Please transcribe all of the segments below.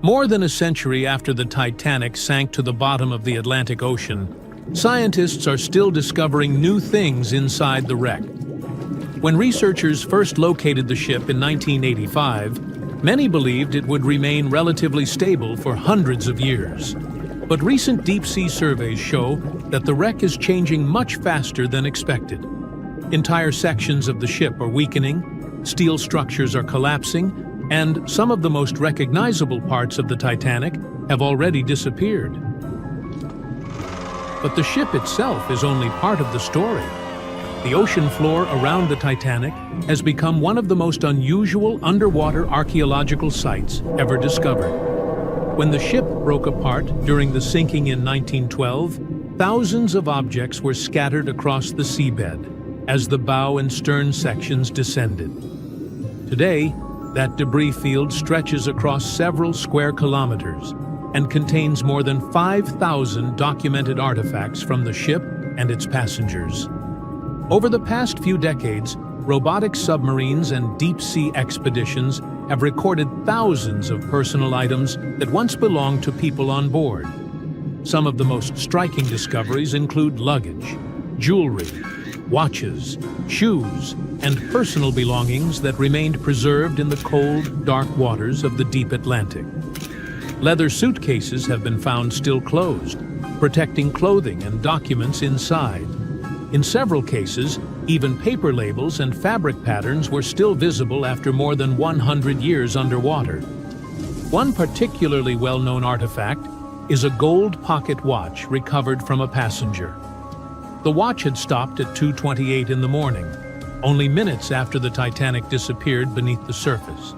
More than a century after the Titanic sank to the bottom of the Atlantic Ocean, scientists are still discovering new things inside the wreck. When researchers first located the ship in 1985, many believed it would remain relatively stable for hundreds of years. But recent deep-sea surveys show that the wreck is changing much faster than expected. Entire sections of the ship are weakening, steel structures are collapsing, and some of the most recognizable parts of the Titanic have already disappeared. But the ship itself is only part of the story. The ocean floor around the Titanic has become one of the most unusual underwater archaeological sites ever discovered. When the ship broke apart during the sinking in 1912, thousands of objects were scattered across the seabed as the bow and stern sections descended. Today, that debris field stretches across several square kilometers and contains more than 5,000 documented artifacts from the ship and its passengers. Over the past few decades, robotic submarines and deep-sea expeditions have recorded thousands of personal items that once belonged to people on board. Some of the most striking discoveries include luggage, jewelry, watches, shoes, and personal belongings that remained preserved in the cold, dark waters of the deep Atlantic. Leather suitcases have been found still closed, protecting clothing and documents inside. In several cases, even paper labels and fabric patterns were still visible after more than 100 years underwater. One particularly well-known artifact is a gold pocket watch recovered from a passenger. The watch had stopped at 2:28 in the morning, only minutes after the Titanic disappeared beneath the surface.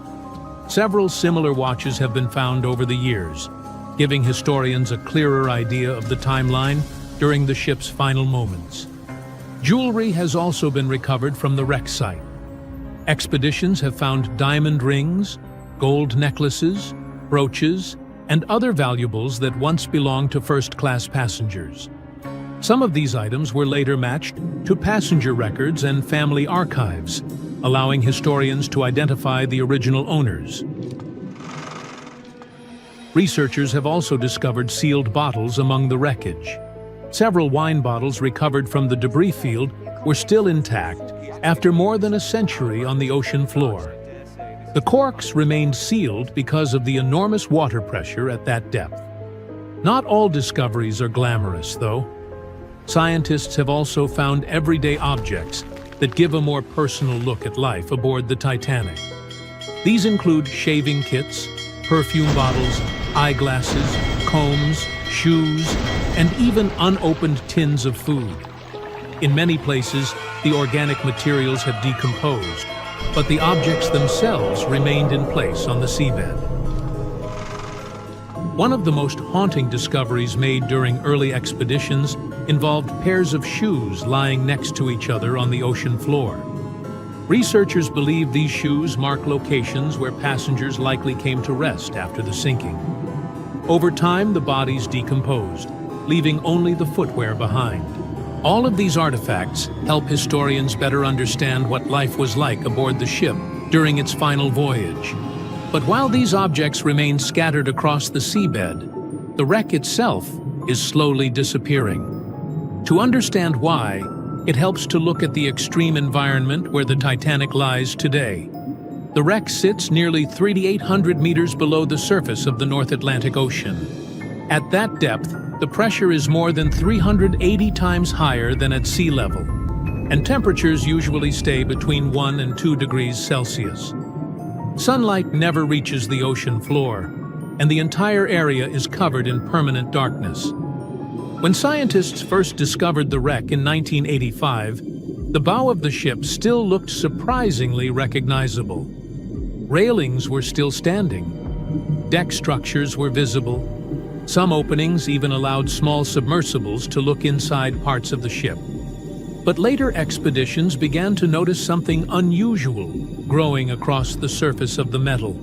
Several similar watches have been found over the years, giving historians a clearer idea of the timeline during the ship's final moments. Jewelry has also been recovered from the wreck site. Expeditions have found diamond rings, gold necklaces, brooches, and other valuables that once belonged to first-class passengers. Some of these items were later matched to passenger records and family archives, allowing historians to identify the original owners. Researchers have also discovered sealed bottles among the wreckage. Several wine bottles recovered from the debris field were still intact after more than a century on the ocean floor. The corks remained sealed because of the enormous water pressure at that depth. Not all discoveries are glamorous, though. Scientists have also found everyday objects that give a more personal look at life aboard the Titanic. These include shaving kits, perfume bottles, eyeglasses, combs, shoes, and even unopened tins of food. In many places, the organic materials have decomposed, but the objects themselves remained in place on the seabed. One of the most haunting discoveries made during early expeditions involved pairs of shoes lying next to each other on the ocean floor. Researchers believe these shoes mark locations where passengers likely came to rest after the sinking. Over time, the bodies decomposed, leaving only the footwear behind. All of these artifacts help historians better understand what life was like aboard the ship during its final voyage. But while these objects remain scattered across the seabed, the wreck itself is slowly disappearing. To understand why, it helps to look at the extreme environment where the Titanic lies today. The wreck sits nearly 3,800 meters below the surface of the North Atlantic Ocean. At that depth, the pressure is more than 380 times higher than at sea level, and temperatures usually stay between 1 and 2 degrees Celsius. Sunlight never reaches the ocean floor, and the entire area is covered in permanent darkness. When scientists first discovered the wreck in 1985, the bow of the ship still looked surprisingly recognizable. Railings were still standing. Deck structures were visible. Some openings even allowed small submersibles to look inside parts of the ship. But later expeditions began to notice something unusual growing across the surface of the metal.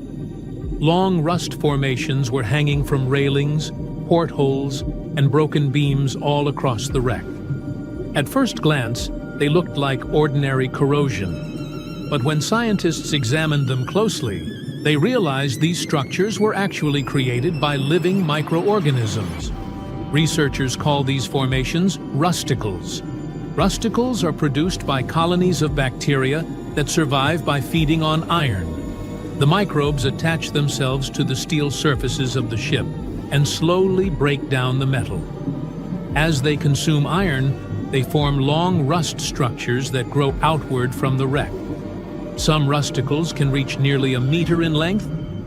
Long rust formations were hanging from railings, portholes, and broken beams all across the wreck. At first glance, they looked like ordinary corrosion. But when scientists examined them closely, They realized these structures were actually created by living microorganisms. Researchers call these formations rusticles. Rusticles are produced by colonies of bacteria that survive by feeding on iron. The microbes attach themselves to the steel surfaces of the ship and slowly break down the metal. As they consume iron, they form long rust structures that grow outward from the wreck. Some rusticles can reach nearly 1 meter in length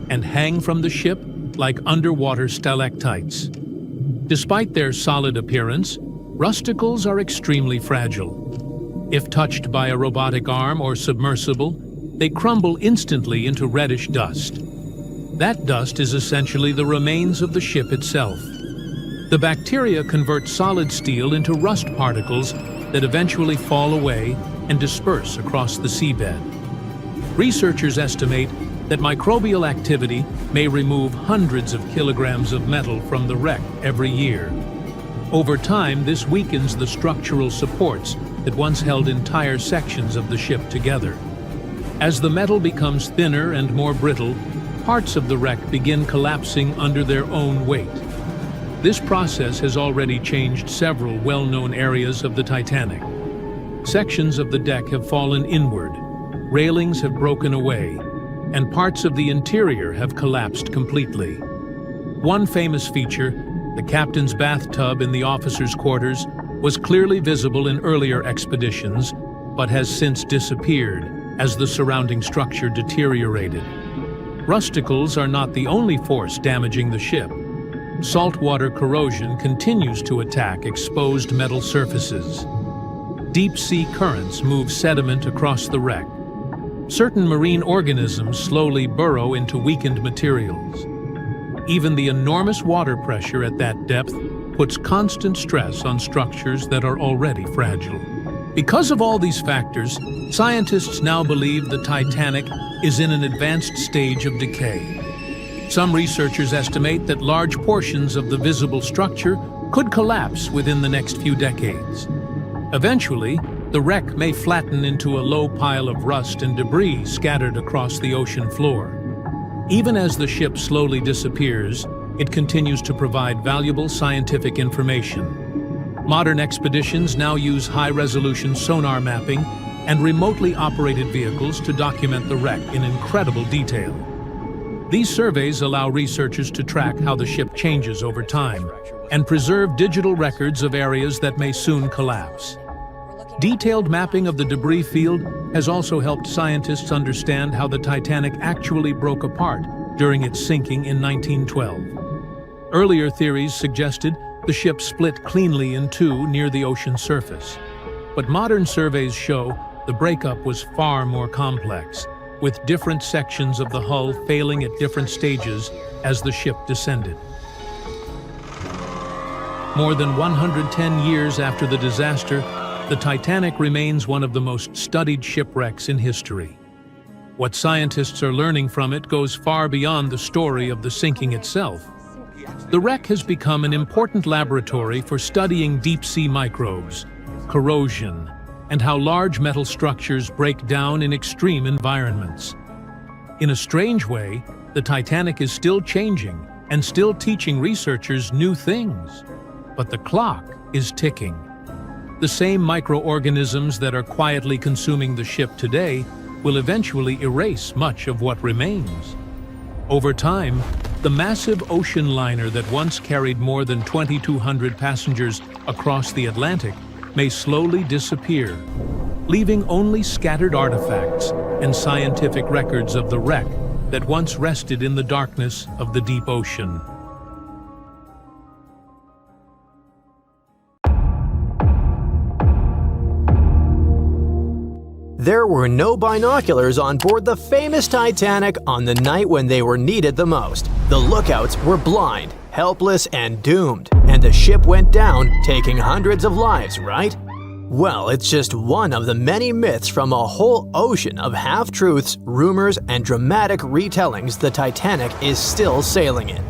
and hang from the ship like underwater stalactites. Despite their solid appearance, rusticles are extremely fragile. If touched by a robotic arm or submersible, they crumble instantly into reddish dust. That dust is essentially the remains of the ship itself. The bacteria convert solid steel into rust particles that eventually fall away and disperse across the seabed. Researchers estimate that microbial activity may remove hundreds of kilograms of metal from the wreck every year. Over time, this weakens the structural supports that once held entire sections of the ship together. As the metal becomes thinner and more brittle, parts of the wreck begin collapsing under their own weight. This process has already changed several well-known areas of the Titanic. Sections of the deck have fallen inward, railings have broken away, and parts of the interior have collapsed completely. One famous feature, the captain's bathtub in the officers' quarters, was clearly visible in earlier expeditions, but has since disappeared as the surrounding structure deteriorated. Rusticles are not the only force damaging the ship. Saltwater corrosion continues to attack exposed metal surfaces. Deep-sea currents move sediment across the wreck. Certain marine organisms slowly burrow into weakened materials. Even the enormous water pressure at that depth puts constant stress on structures that are already fragile. Because of all these factors, scientists now believe the Titanic is in an advanced stage of decay. Some researchers estimate that large portions of the visible structure could collapse within the next few decades. Eventually, the wreck may flatten into a low pile of rust and debris scattered across the ocean floor. Even as the ship slowly disappears, it continues to provide valuable scientific information. Modern expeditions now use high-resolution sonar mapping and remotely operated vehicles to document the wreck in incredible detail. These surveys allow researchers to track how the ship changes over time and preserve digital records of areas that may soon collapse. Detailed mapping of the debris field has also helped scientists understand how the Titanic actually broke apart during its sinking in 1912. Earlier theories suggested the ship split cleanly in two near the ocean surface. But modern surveys show the breakup was far more complex, with different sections of the hull failing at different stages as the ship descended. More than 110 years after the disaster, the Titanic remains one of the most studied shipwrecks in history. What scientists are learning from it goes far beyond the story of the sinking itself. The wreck has become an important laboratory for studying deep-sea microbes, corrosion, and how large metal structures break down in extreme environments. In a strange way, the Titanic is still changing and still teaching researchers new things. But the clock is ticking. The same microorganisms that are quietly consuming the ship today will eventually erase much of what remains. Over time, the massive ocean liner that once carried more than 2,200 passengers across the Atlantic may slowly disappear, leaving only scattered artifacts and scientific records of the wreck that once rested in the darkness of the deep ocean. There were no binoculars on board the famous Titanic on the night when they were needed the most. The lookouts were blind, helpless, and doomed, and the ship went down, taking hundreds of lives, right? Well, it's just one of the many myths from a whole ocean of half-truths, rumors, and dramatic retellings the Titanic is still sailing in.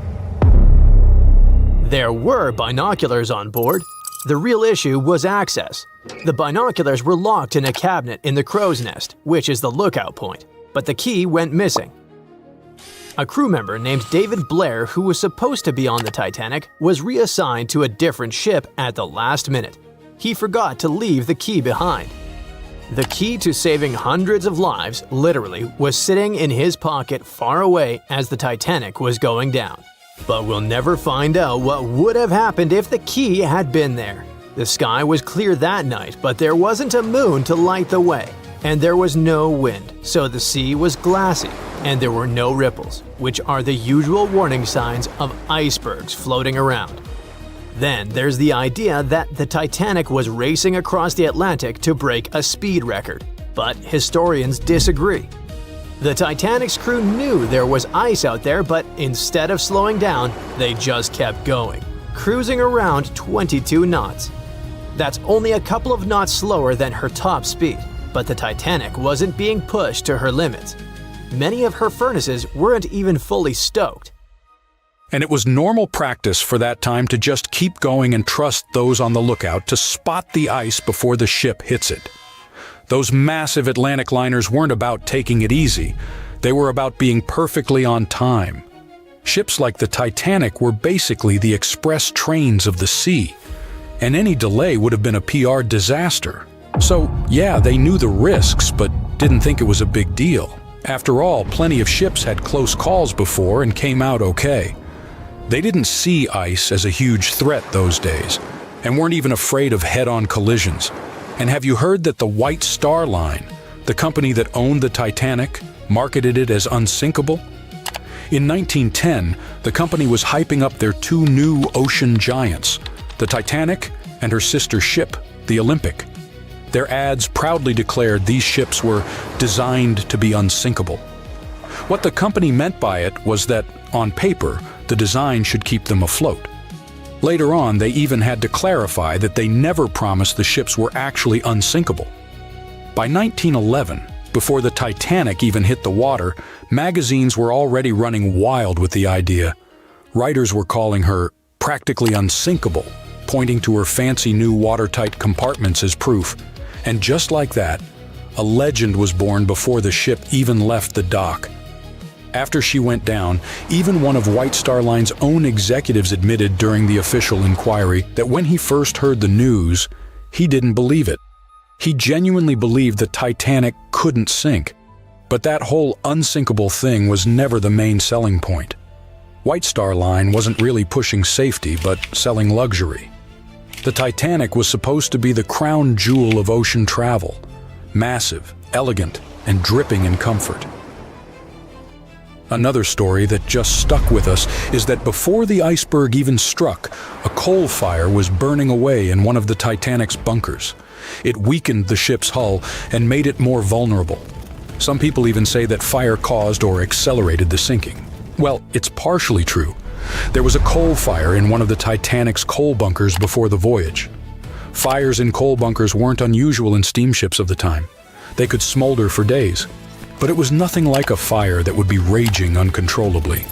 There were binoculars on board. The real issue was access. The binoculars were locked in a cabinet in the crow's nest, which is the lookout point, but the key went missing. A crew member named David Blair, who was supposed to be on the Titanic, was reassigned to a different ship at the last minute. He forgot to leave the key behind. The key to saving hundreds of lives, literally, was sitting in his pocket far away as the Titanic was going down. But we'll never find out what would have happened if the key had been there. The sky was clear that night, but there wasn't a moon to light the way. And there was no wind, so the sea was glassy, and there were no ripples, which are the usual warning signs of icebergs floating around. Then there's the idea that the Titanic was racing across the Atlantic to break a speed record, but historians disagree. The Titanic's crew knew there was ice out there, but instead of slowing down, they just kept going, cruising around 22 knots. That's only a couple of knots slower than her top speed, but the Titanic wasn't being pushed to her limits. Many of her furnaces weren't even fully stoked. And it was normal practice for that time to just keep going and trust those on the lookout to spot the ice before the ship hits it. Those massive Atlantic liners weren't about taking it easy. They were about being perfectly on time. Ships like the Titanic were basically the express trains of the sea, and any delay would have been a PR disaster. So, yeah, they knew the risks, but didn't think it was a big deal. After all, plenty of ships had close calls before and came out okay. They didn't see ice as a huge threat those days, and weren't even afraid of head-on collisions. And have you heard that the White Star Line, the company that owned the Titanic, marketed it as unsinkable? In 1910, the company was hyping up their two new ocean giants, the Titanic and her sister ship, the Olympic. Their ads proudly declared these ships were designed to be unsinkable. What the company meant by it was that, on paper, the design should keep them afloat. Later on, they even had to clarify that they never promised the ships were actually unsinkable. By 1911, before the Titanic even hit the water, magazines were already running wild with the idea. Writers were calling her practically unsinkable, pointing to her fancy new watertight compartments as proof. And just like that, a legend was born before the ship even left the dock. After she went down, even one of White Star Line's own executives admitted during the official inquiry that when he first heard the news, he didn't believe it. He genuinely believed the Titanic couldn't sink. But that whole unsinkable thing was never the main selling point. White Star Line wasn't really pushing safety, but selling luxury. The Titanic was supposed to be the crown jewel of ocean travel, massive, elegant, and dripping in comfort. Another story that just stuck with us is that before the iceberg even struck, a coal fire was burning away in one of the Titanic's bunkers. It weakened the ship's hull and made it more vulnerable. Some people even say that fire caused or accelerated the sinking. Well, it's partially true. There was a coal fire in one of the Titanic's coal bunkers before the voyage. Fires in coal bunkers weren't unusual in steamships of the time. They could smolder for days. But it was nothing like a fire that would be raging uncontrollably.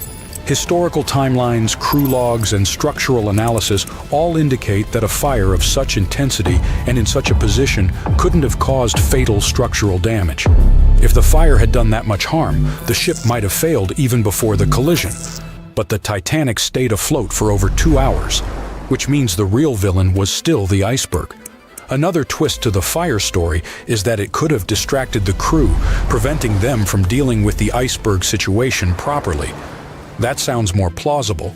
Historical timelines, crew logs, and structural analysis all indicate that a fire of such intensity and in such a position couldn't have caused fatal structural damage. If the fire had done that much harm, the ship might have failed even before the collision. But the Titanic stayed afloat for over 2 hours, which means the real villain was still the iceberg. Another twist to the fire story is that it could have distracted the crew, preventing them from dealing with the iceberg situation properly. That sounds more plausible,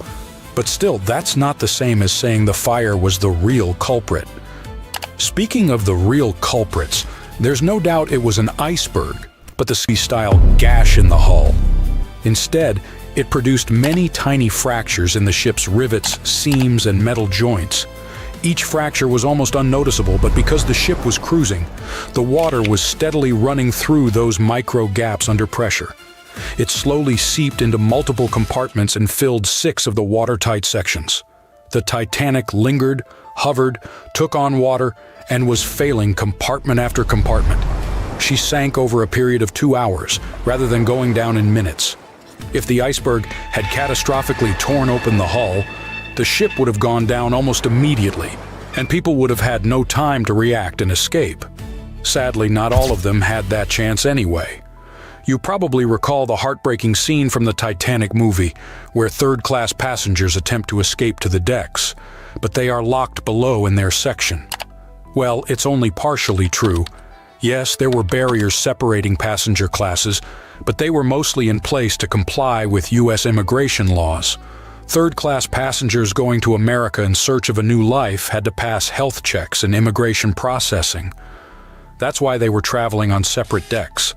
but still, that's not the same as saying the fire was the real culprit. Speaking of the real culprits, there's no doubt it was an iceberg, but the sea-style gash in the hull. Instead, it produced many tiny fractures in the ship's rivets, seams, and metal joints. Each fracture was almost unnoticeable, but because the ship was cruising, the water was steadily running through those micro gaps under pressure. It slowly seeped into multiple compartments and filled 6 of the watertight sections. The Titanic lingered, hovered, took on water, and was failing compartment after compartment. She sank over a period of 2 hours, rather than going down in minutes. If the iceberg had catastrophically torn open the hull, the ship would have gone down almost immediately, and people would have had no time to react and escape. Sadly, not all of them had that chance anyway. You probably recall the heartbreaking scene from the Titanic movie, where third-class passengers attempt to escape to the decks, but they are locked below in their section. Well, it's only partially true. Yes, there were barriers separating passenger classes, but they were mostly in place to comply with U.S. immigration laws. Third-class passengers going to America in search of a new life had to pass health checks and immigration processing. That's why they were traveling on separate decks.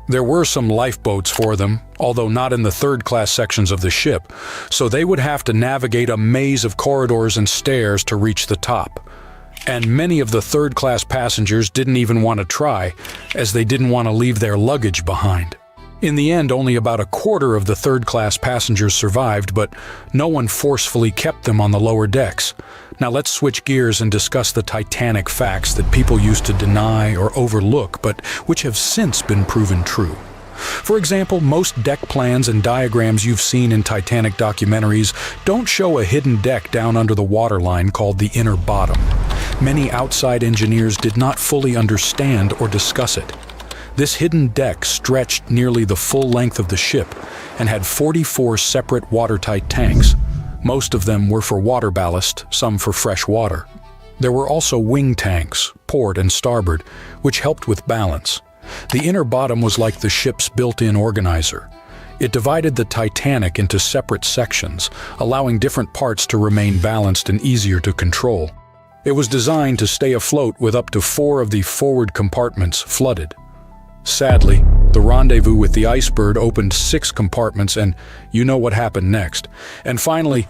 There were some lifeboats for them, although not in the third-class sections of the ship, so they would have to navigate a maze of corridors and stairs to reach the top. And many of the third-class passengers didn't even want to try, as they didn't want to leave their luggage behind. In the end, only about a quarter of the third-class passengers survived, but no one forcefully kept them on the lower decks. Now let's switch gears and discuss the Titanic facts that people used to deny or overlook, but which have since been proven true. For example, most deck plans and diagrams you've seen in Titanic documentaries don't show a hidden deck down under the waterline called the inner bottom. Many outside engineers did not fully understand or discuss it. This hidden deck stretched nearly the full length of the ship and had 44 separate watertight tanks. Most of them were for water ballast, some for fresh water. There were also wing tanks, port and starboard, which helped with balance. The inner bottom was like the ship's built-in organizer. It divided the Titanic into separate sections, allowing different parts to remain balanced and easier to control. It was designed to stay afloat with up to 4 of the forward compartments flooded. Sadly, the rendezvous with the iceberg opened 6 compartments, and you know what happened next. And finally,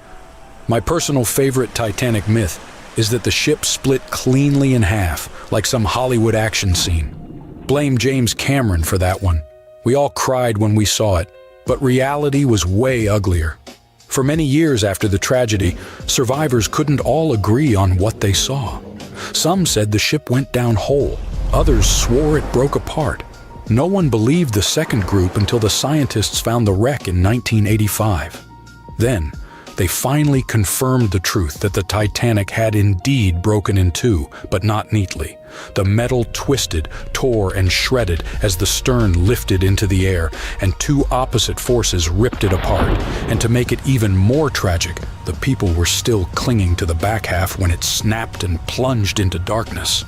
my personal favorite Titanic myth is that the ship split cleanly in half, like some Hollywood action scene. Blame James Cameron for that one. We all cried when we saw it, but reality was way uglier. For many years after the tragedy, survivors couldn't all agree on what they saw. Some said the ship went down whole. Others swore it broke apart. No one believed the second group until the scientists found the wreck in 1985. Then, they finally confirmed the truth that the Titanic had indeed broken in two, but not neatly. The metal twisted, tore, and shredded as the stern lifted into the air, and 2 opposite forces ripped it apart. And to make it even more tragic, the people were still clinging to the back half when it snapped and plunged into darkness.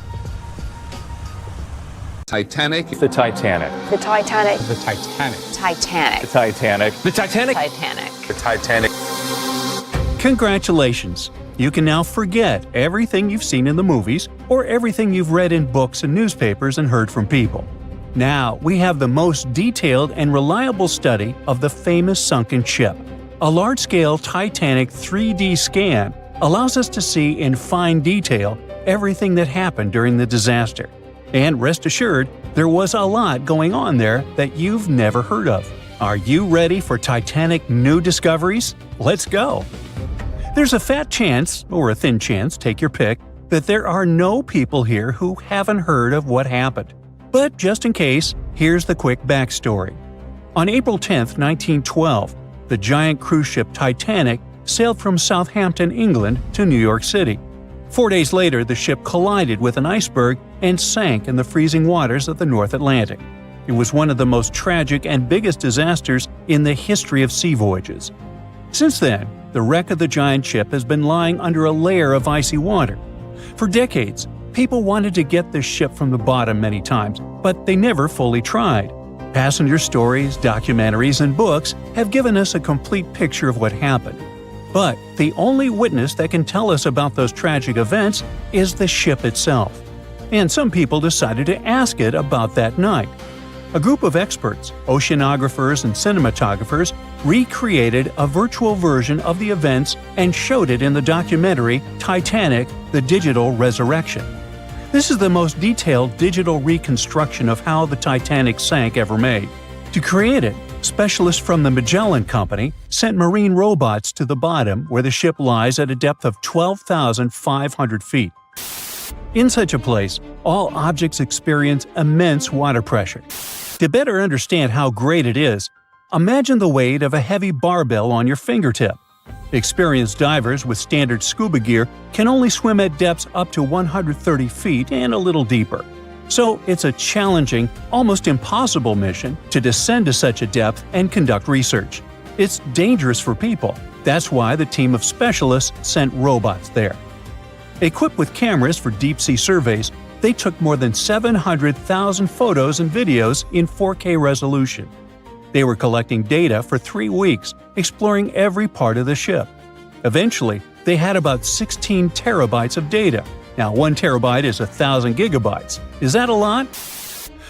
Titanic. The Titanic. The Titanic. The Titanic. Titanic. The Titanic. The Titanic. Titanic. The Titanic. Congratulations! You can now forget everything you've seen in the movies or everything you've read in books and newspapers and heard from people. Now we have the most detailed and reliable study of the famous sunken ship. A large-scale Titanic 3D scan allows us to see in fine detail everything that happened during the disaster. And rest assured, there was a lot going on there that you've never heard of. Are you ready for Titanic new discoveries? Let's go! There's a fat chance, or a thin chance, take your pick, that there are no people here who haven't heard of what happened. But just in case, here's the quick backstory. On April 10, 1912, the giant cruise ship Titanic sailed from Southampton, England to New York City. 4 days later, the ship collided with an iceberg and sank in the freezing waters of the North Atlantic. It was one of the most tragic and biggest disasters in the history of sea voyages. Since then, the wreck of the giant ship has been lying under a layer of icy water. For decades, people wanted to get the ship from the bottom many times, but they never fully tried. Passenger stories, documentaries, and books have given us a complete picture of what happened. But the only witness that can tell us about those tragic events is the ship itself. And some people decided to ask it about that night. A group of experts, oceanographers and cinematographers, recreated a virtual version of the events and showed it in the documentary Titanic: The Digital Resurrection. This is the most detailed digital reconstruction of how the Titanic sank ever made. To create it, specialists from the Magellan Company sent marine robots to the bottom where the ship lies at a depth of 12,500 feet. In such a place, all objects experience immense water pressure. To better understand how great it is, imagine the weight of a heavy barbell on your fingertip. Experienced divers with standard scuba gear can only swim at depths up to 130 feet and a little deeper. So it's a challenging, almost impossible mission to descend to such a depth and conduct research. It's dangerous for people. That's why the team of specialists sent robots there. Equipped with cameras for deep-sea surveys, they took more than 700,000 photos and videos in 4K resolution. They were collecting data for 3 weeks, exploring every part of the ship. Eventually, they had about 16 terabytes of data. Now, 1 terabyte is 1,000 gigabytes. Is that a lot?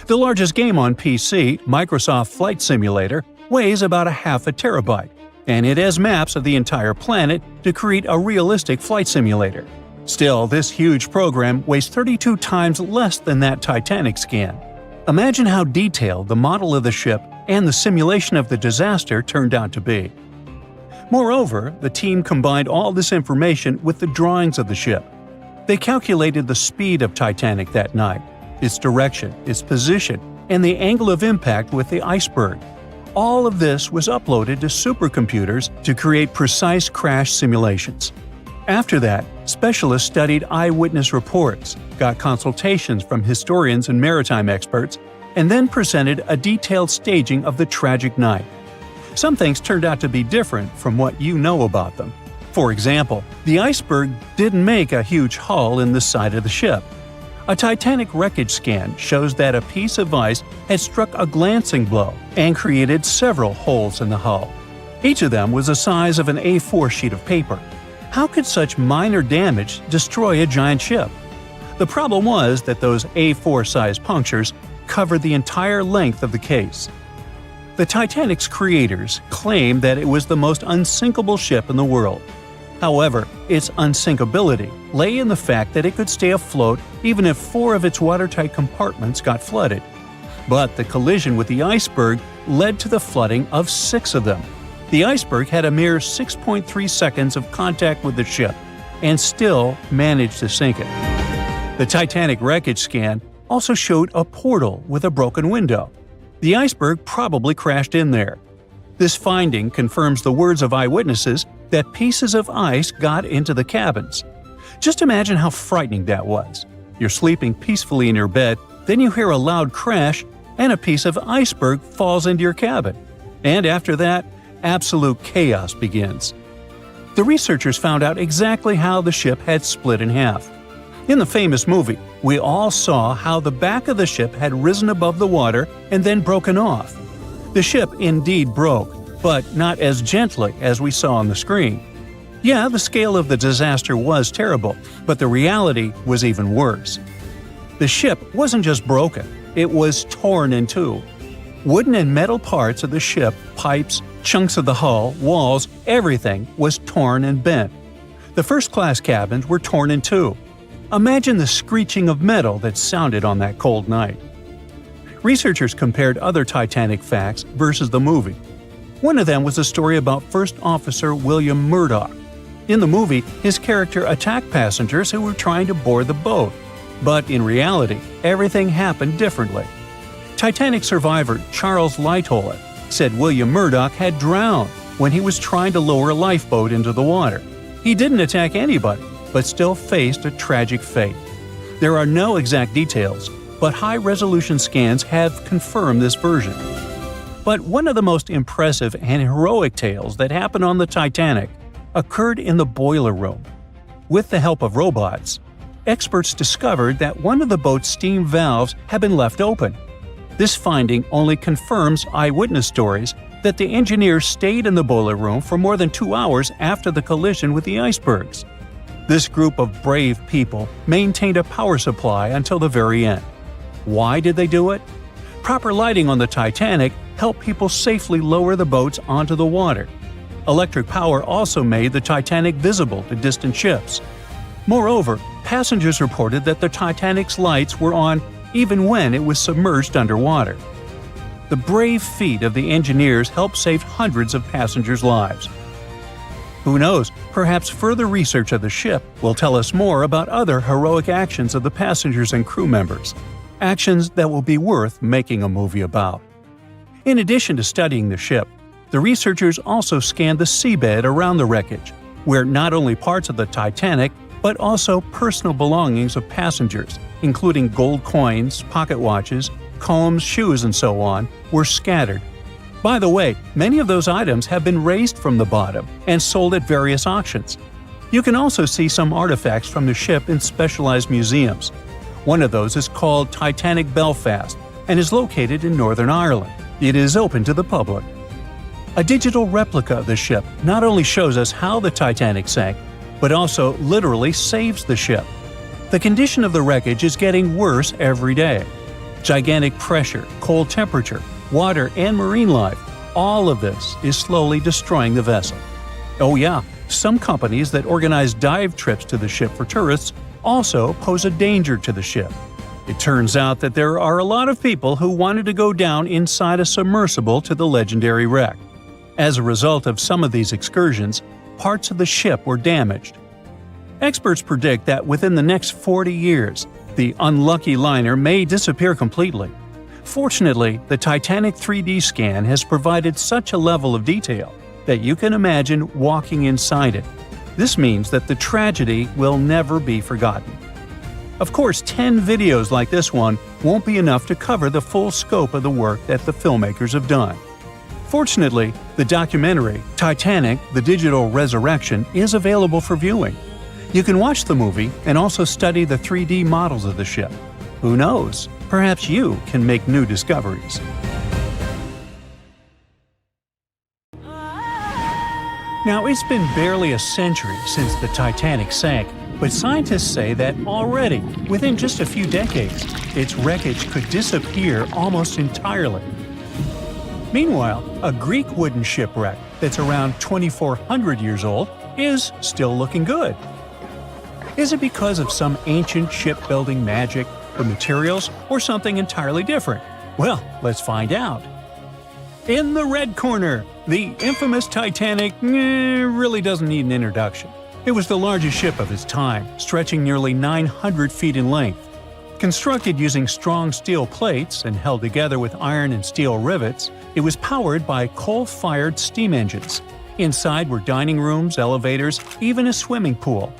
The largest game on PC, Microsoft Flight Simulator, weighs about ½ terabyte, and it has maps of the entire planet to create a realistic flight simulator. Still, this huge program weighs 32 times less than that Titanic scan. Imagine how detailed the model of the ship and the simulation of the disaster turned out to be. Moreover, the team combined all this information with the drawings of the ship. They calculated the speed of Titanic that night, its direction, its position, and the angle of impact with the iceberg. All of this was uploaded to supercomputers to create precise crash simulations. After that, specialists studied eyewitness reports, got consultations from historians and maritime experts, and then presented a detailed staging of the tragic night. Some things turned out to be different from what you know about them. For example, the iceberg didn't make a huge hole in the side of the ship. A Titanic wreckage scan shows that a piece of ice had struck a glancing blow and created several holes in the hull. Each of them was the size of an A4 sheet of paper. How could such minor damage destroy a giant ship? The problem was that those A4-sized punctures covered the entire length of the case. The Titanic's creators claimed that it was the most unsinkable ship in the world. However, its unsinkability lay in the fact that it could stay afloat even if 4 of its watertight compartments got flooded. But the collision with the iceberg led to the flooding of 6 of them. The iceberg had a mere 6.3 seconds of contact with the ship and still managed to sink it. The Titanic wreckage scan also showed a portal with a broken window. The iceberg probably crashed in there. This finding confirms the words of eyewitnesses that pieces of ice got into the cabins. Just imagine how frightening that was. You're sleeping peacefully in your bed, then you hear a loud crash, and a piece of iceberg falls into your cabin. And after that, absolute chaos begins. The researchers found out exactly how the ship had split in half. In the famous movie, we all saw how the back of the ship had risen above the water and then broken off. The ship indeed broke, but not as gently as we saw on the screen. Yeah, the scale of the disaster was terrible, but the reality was even worse. The ship wasn't just broken, it was torn in two. Wooden and metal parts of the ship, pipes, chunks of the hull, walls, everything was torn and bent. The first-class cabins were torn in two. Imagine the screeching of metal that sounded on that cold night. Researchers compared other Titanic facts versus the movie. One of them was a story about First Officer William Murdoch. In the movie, his character attacked passengers who were trying to board the boat. But in reality, everything happened differently. Titanic survivor Charles Lightoller said William Murdoch had drowned when he was trying to lower a lifeboat into the water. He didn't attack anybody, but still faced a tragic fate. There are no exact details, but high-resolution scans have confirmed this version. But one of the most impressive and heroic tales that happened on the Titanic occurred in the boiler room. With the help of robots, experts discovered that one of the boat's steam valves had been left open. This finding only confirms eyewitness stories that the engineers stayed in the boiler room for more than 2 hours after the collision with the icebergs. This group of brave people maintained a power supply until the very end. Why did they do it? Proper lighting on the Titanic helped people safely lower the boats onto the water. Electric power also made the Titanic visible to distant ships. Moreover, passengers reported that the Titanic's lights were on even when it was submerged underwater. The brave feat of the engineers helped save hundreds of passengers' lives. Who knows, perhaps further research of the ship will tell us more about other heroic actions of the passengers and crew members. Actions that will be worth making a movie about. In addition to studying the ship, the researchers also scanned the seabed around the wreckage, where not only parts of the Titanic, but also personal belongings of passengers, including gold coins, pocket watches, combs, shoes, and so on, were scattered. By the way, many of those items have been raised from the bottom and sold at various auctions. You can also see some artifacts from the ship in specialized museums. One of those is called Titanic Belfast and is located in Northern Ireland. It is open to the public. A digital replica of the ship not only shows us how the Titanic sank, but also literally saves the ship. The condition of the wreckage is getting worse every day. Gigantic pressure, cold temperature, water, and marine life, all of this is slowly destroying the vessel. Oh yeah, some companies that organize dive trips to the ship for tourists also pose a danger to the ship. It turns out that there are a lot of people who wanted to go down inside a submersible to the legendary wreck. As a result of some of these excursions, parts of the ship were damaged. Experts predict that within the next 40 years, the unlucky liner may disappear completely. Fortunately, the Titanic 3D scan has provided such a level of detail that you can imagine walking inside it. This means that the tragedy will never be forgotten. Of course, 10 videos like this one won't be enough to cover the full scope of the work that the filmmakers have done. Fortunately, the documentary, Titanic: The Digital Resurrection, is available for viewing. You can watch the movie and also study the 3D models of the ship. Who knows? Perhaps you can make new discoveries. Now, it's been barely a century since the Titanic sank, but scientists say that already, within just a few decades, its wreckage could disappear almost entirely. Meanwhile, a Greek wooden shipwreck that's around 2,400 years old is still looking good. Is it because of some ancient shipbuilding magic, the materials, or something entirely different? Well, let's find out. In the red corner, the infamous Titanic really doesn't need an introduction. It was the largest ship of its time, stretching nearly 900 feet in length. Constructed using strong steel plates and held together with iron and steel rivets, it was powered by coal-fired steam engines. Inside were dining rooms, elevators, even a swimming pool.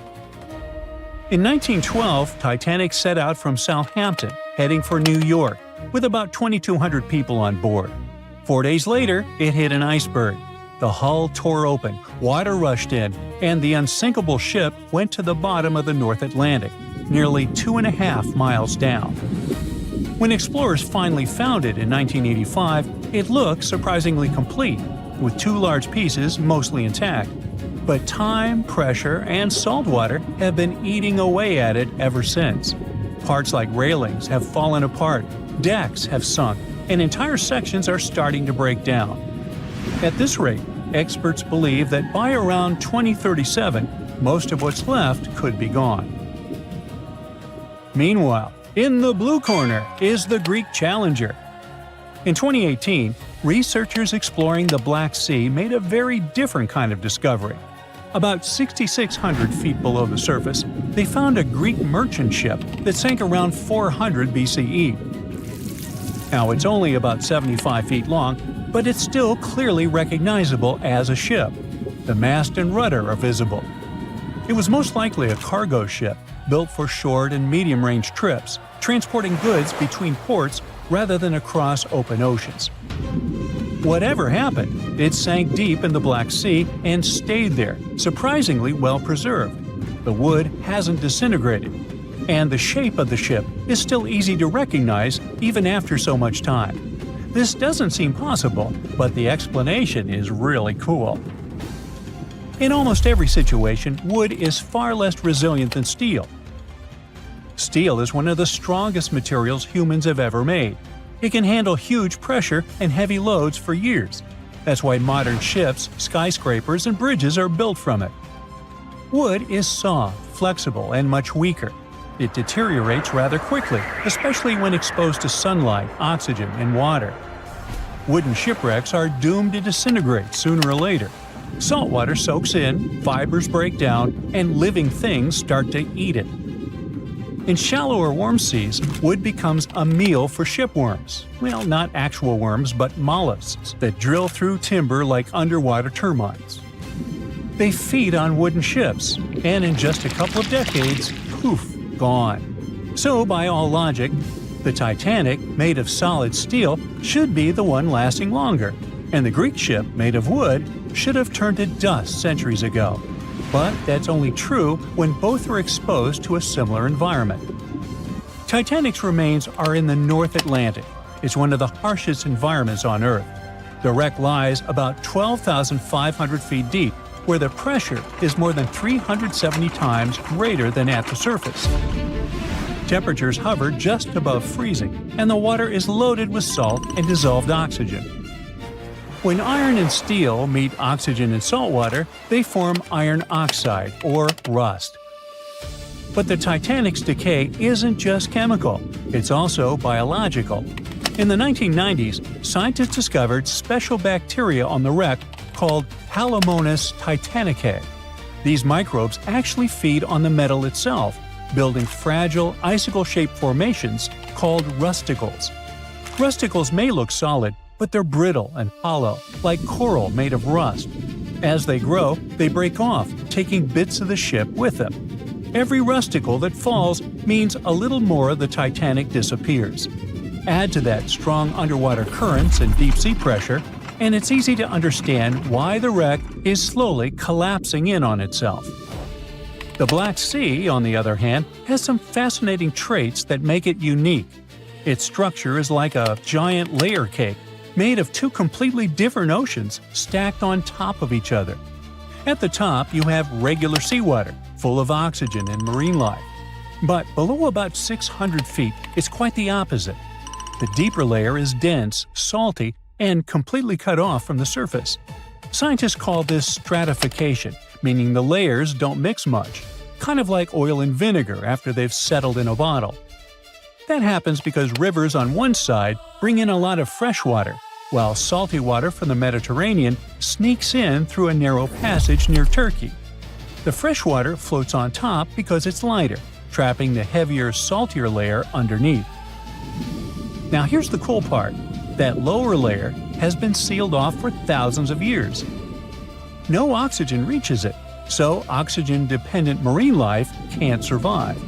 In 1912, Titanic set out from Southampton, heading for New York, with about 2,200 people on board. 4 days later, it hit an iceberg. The hull tore open, water rushed in, and the unsinkable ship went to the bottom of the North Atlantic, nearly 2.5 miles down. When explorers finally found it in 1985, it looked surprisingly complete, with 2 large pieces mostly intact. But time, pressure, and salt water have been eating away at it ever since. Parts like railings have fallen apart, decks have sunk, and entire sections are starting to break down. At this rate, experts believe that by around 2037, most of what's left could be gone. Meanwhile, in the blue corner is the Greek Challenger. In 2018, researchers exploring the Black Sea made a very different kind of discovery. About 6,600 feet below the surface, they found a Greek merchant ship that sank around 400 BCE. Now, it's only about 75 feet long, but it's still clearly recognizable as a ship. The mast and rudder are visible. It was most likely a cargo ship, built for short and medium-range trips, transporting goods between ports rather than across open oceans. Whatever happened, it sank deep in the Black Sea and stayed there, surprisingly well preserved. The wood hasn't disintegrated, and the shape of the ship is still easy to recognize even after so much time. This doesn't seem possible, but the explanation is really cool. In almost every situation, wood is far less resilient than steel. Steel is one of the strongest materials humans have ever made. It can handle huge pressure and heavy loads for years. That's why modern ships, skyscrapers, and bridges are built from it. Wood is soft, flexible, and much weaker. It deteriorates rather quickly, especially when exposed to sunlight, oxygen, and water. Wooden shipwrecks are doomed to disintegrate sooner or later. Salt water soaks in, fibers break down, and living things start to eat it. In shallow or warm seas, wood becomes a meal for shipworms. Well, not actual worms, but mollusks that drill through timber like underwater termites. They feed on wooden ships, and in just a couple of decades, poof, gone. So, by all logic, the Titanic, made of solid steel, should be the one lasting longer, and the Greek ship, made of wood, should have turned to dust centuries ago. But that's only true when both are exposed to a similar environment. Titanic's remains are in the North Atlantic. It's one of the harshest environments on Earth. The wreck lies about 12,500 feet deep, where the pressure is more than 370 times greater than at the surface. Temperatures hover just above freezing, and the water is loaded with salt and dissolved oxygen. When iron and steel meet oxygen and salt water, they form iron oxide, or rust. But the Titanic's decay isn't just chemical, it's also biological. In the 1990s, scientists discovered special bacteria on the wreck called Halomonas titanicae. These microbes actually feed on the metal itself, building fragile, icicle-shaped formations called rusticles. Rusticles may look solid, but they're brittle and hollow, like coral made of rust. As they grow, they break off, taking bits of the ship with them. Every rusticle that falls means a little more of the Titanic disappears. Add to that strong underwater currents and deep-sea pressure, and it's easy to understand why the wreck is slowly collapsing in on itself. The Black Sea, on the other hand, has some fascinating traits that make it unique. Its structure is like a giant layer cake, made of two completely different oceans stacked on top of each other. At the top, you have regular seawater, full of oxygen and marine life. But below about 600 feet, it's quite the opposite. The deeper layer is dense, salty, and completely cut off from the surface. Scientists call this stratification, meaning the layers don't mix much, kind of like oil and vinegar after they've settled in a bottle. That happens because rivers on one side bring in a lot of fresh water, while salty water from the Mediterranean sneaks in through a narrow passage near Turkey. The fresh water floats on top because it's lighter, trapping the heavier, saltier layer underneath. Now here's the cool part. That lower layer has been sealed off for thousands of years. No oxygen reaches it, so oxygen-dependent marine life can't survive.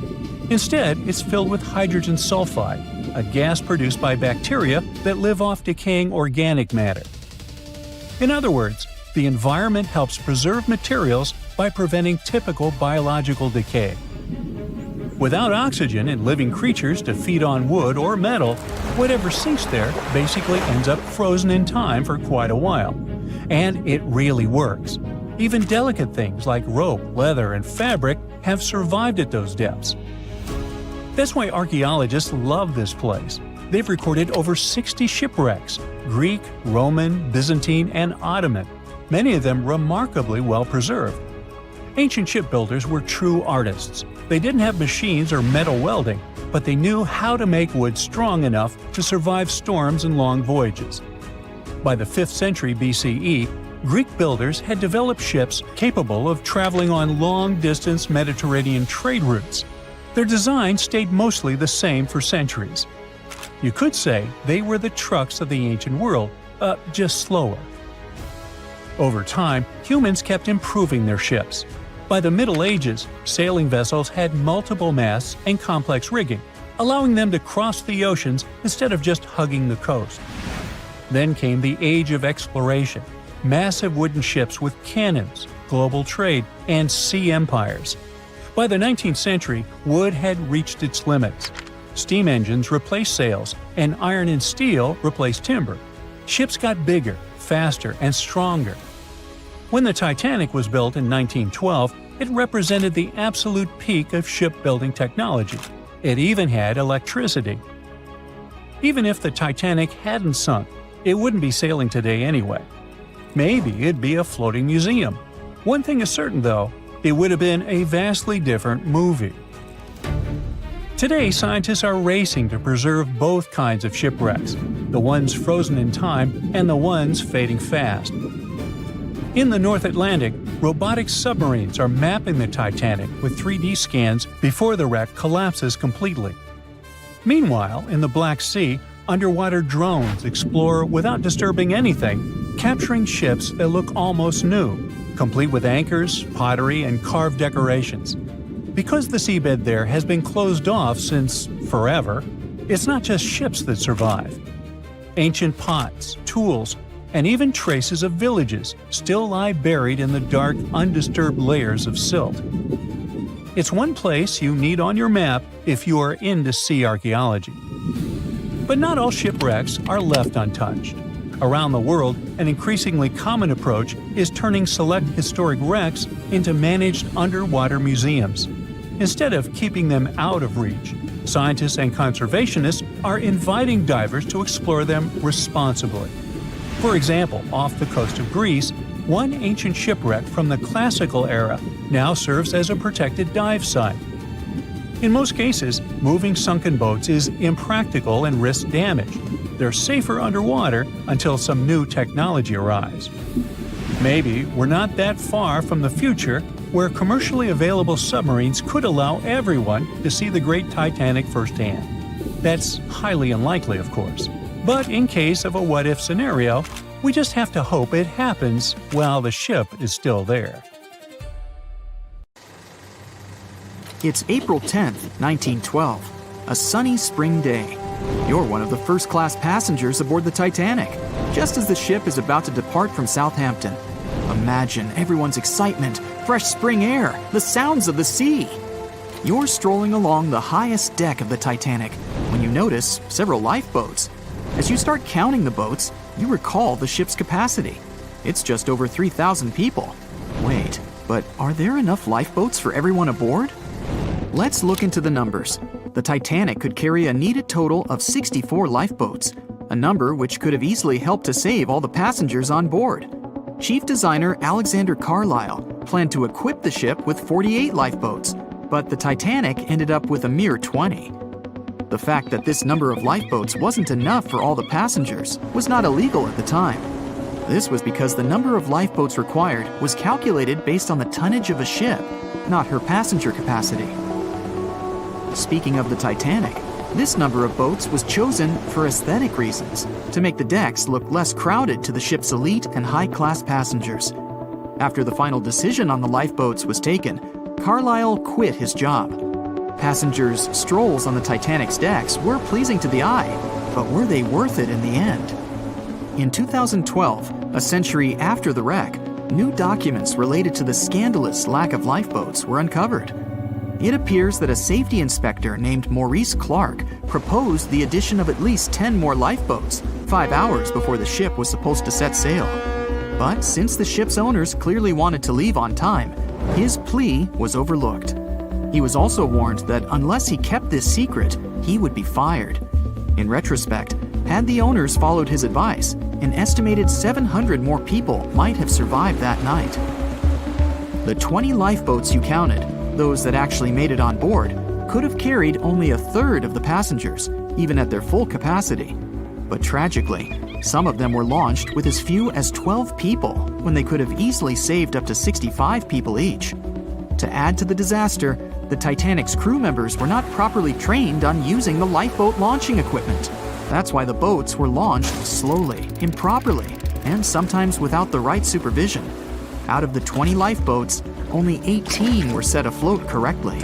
Instead, it's filled with hydrogen sulfide, a gas produced by bacteria that live off decaying organic matter. In other words, the environment helps preserve materials by preventing typical biological decay. Without oxygen and living creatures to feed on wood or metal, whatever sinks there basically ends up frozen in time for quite a while. And it really works. Even delicate things like rope, leather, and fabric have survived at those depths. That's why archaeologists love this place. They've recorded over 60 shipwrecks – Greek, Roman, Byzantine, and Ottoman, many of them remarkably well preserved. Ancient shipbuilders were true artists. They didn't have machines or metal welding, but they knew how to make wood strong enough to survive storms and long voyages. By the 5th century BCE, Greek builders had developed ships capable of traveling on long-distance Mediterranean trade routes. Their design stayed mostly the same for centuries. You could say they were the trucks of the ancient world, just slower. Over time, humans kept improving their ships. By the Middle Ages, sailing vessels had multiple masts and complex rigging, allowing them to cross the oceans instead of just hugging the coast. Then came the Age of Exploration, massive wooden ships with cannons, global trade, and sea empires. By the 19th century, wood had reached its limits. Steam engines replaced sails, and iron and steel replaced timber. Ships got bigger, faster, and stronger. When the Titanic was built in 1912, it represented the absolute peak of shipbuilding technology. It even had electricity. Even if the Titanic hadn't sunk, it wouldn't be sailing today anyway. Maybe it'd be a floating museum. One thing is certain, though, it would have been a vastly different movie. Today, scientists are racing to preserve both kinds of shipwrecks, the ones frozen in time and the ones fading fast. In the North Atlantic, robotic submarines are mapping the Titanic with 3D scans before the wreck collapses completely. Meanwhile, in the Black Sea, underwater drones explore without disturbing anything, capturing ships that look almost new. complete with anchors, pottery, and carved decorations. Because the seabed there has been closed off since forever, it's not just ships that survive. Ancient pots, tools, and even traces of villages still lie buried in the dark, undisturbed layers of silt. It's one place you need on your map if you are into sea archaeology. But not all shipwrecks are left untouched. Around the world, an increasingly common approach is turning select historic wrecks into managed underwater museums. Instead of keeping them out of reach, scientists and conservationists are inviting divers to explore them responsibly. For example, off the coast of Greece, one ancient shipwreck from the classical era now serves as a protected dive site. In most cases, moving sunken boats is impractical and risks damage. They're safer underwater until some new technology arrives. Maybe we're not that far from the future where commercially available submarines could allow everyone to see the great Titanic firsthand. That's highly unlikely, of course. But in case of a what-if scenario, we just have to hope it happens while the ship is still there. It's April 10th, 1912, a sunny spring day. You're one of the first-class passengers aboard the Titanic, just as the ship is about to depart from Southampton. Imagine everyone's excitement, fresh spring air, the sounds of the sea. You're strolling along the highest deck of the Titanic when you notice several lifeboats. As you start counting the boats, you recall the ship's capacity. It's just over 3,000 people. Wait, but are there enough lifeboats for everyone aboard? Let's look into the numbers. The Titanic could carry a needed total of 64 lifeboats, a number which could have easily helped to save all the passengers on board. Chief designer Alexander Carlisle planned to equip the ship with 48 lifeboats, but the Titanic ended up with a mere 20. The fact that this number of lifeboats wasn't enough for all the passengers was not illegal at the time. This was because the number of lifeboats required was calculated based on the tonnage of a ship, not her passenger capacity. Speaking of the Titanic, this number of boats was chosen for aesthetic reasons, to make the decks look less crowded to the ship's elite and high-class passengers. After the final decision on the lifeboats was taken, Carlisle quit his job. Passengers' strolls on the Titanic's decks were pleasing to the eye, but were they worth it in the end? In 2012, a century after the wreck, new documents related to the scandalous lack of lifeboats were uncovered. It appears that a safety inspector named Maurice Clark proposed the addition of at least 10 more lifeboats, 5 hours before the ship was supposed to set sail. But since the ship's owners clearly wanted to leave on time, his plea was overlooked. He was also warned that unless he kept this secret, he would be fired. In retrospect, had the owners followed his advice, an estimated 700 more people might have survived that night. The 20 lifeboats you counted, those that actually made it on board, could have carried only a third of the passengers, even at their full capacity. But tragically, some of them were launched with as few as 12 people when they could have easily saved up to 65 people each. To add to the disaster, the Titanic's crew members were not properly trained on using the lifeboat launching equipment. That's why the boats were launched slowly, improperly, and sometimes without the right supervision. Out of the 20 lifeboats, only 18 were set afloat correctly.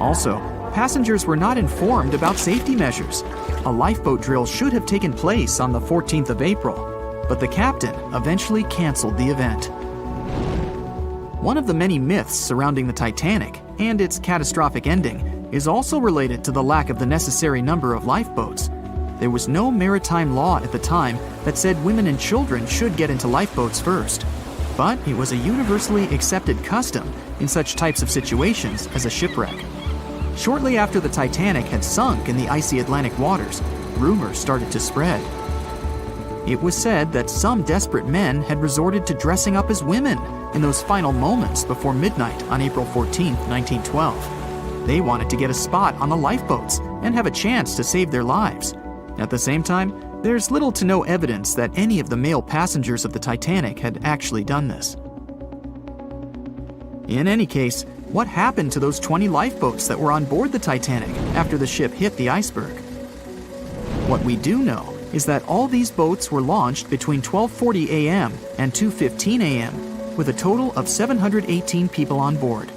Also, passengers were not informed about safety measures. A lifeboat drill should have taken place on the 14th of April, but the captain eventually canceled the event. One of the many myths surrounding the Titanic and its catastrophic ending is also related to the lack of the necessary number of lifeboats. There was no maritime law at the time that said women and children should get into lifeboats first. But it was a universally accepted custom in such types of situations as a shipwreck. Shortly after the Titanic had sunk in the icy Atlantic waters, rumors started to spread. It was said that some desperate men had resorted to dressing up as women in those final moments before midnight on April 14, 1912. They wanted to get a spot on the lifeboats and have a chance to save their lives. At the same time, there's little to no evidence that any of the male passengers of the Titanic had actually done this. In any case, what happened to those 20 lifeboats that were on board the Titanic after the ship hit the iceberg? What we do know is that all these boats were launched between 12:40 a.m. and 2:15 a.m., with a total of 718 people on board.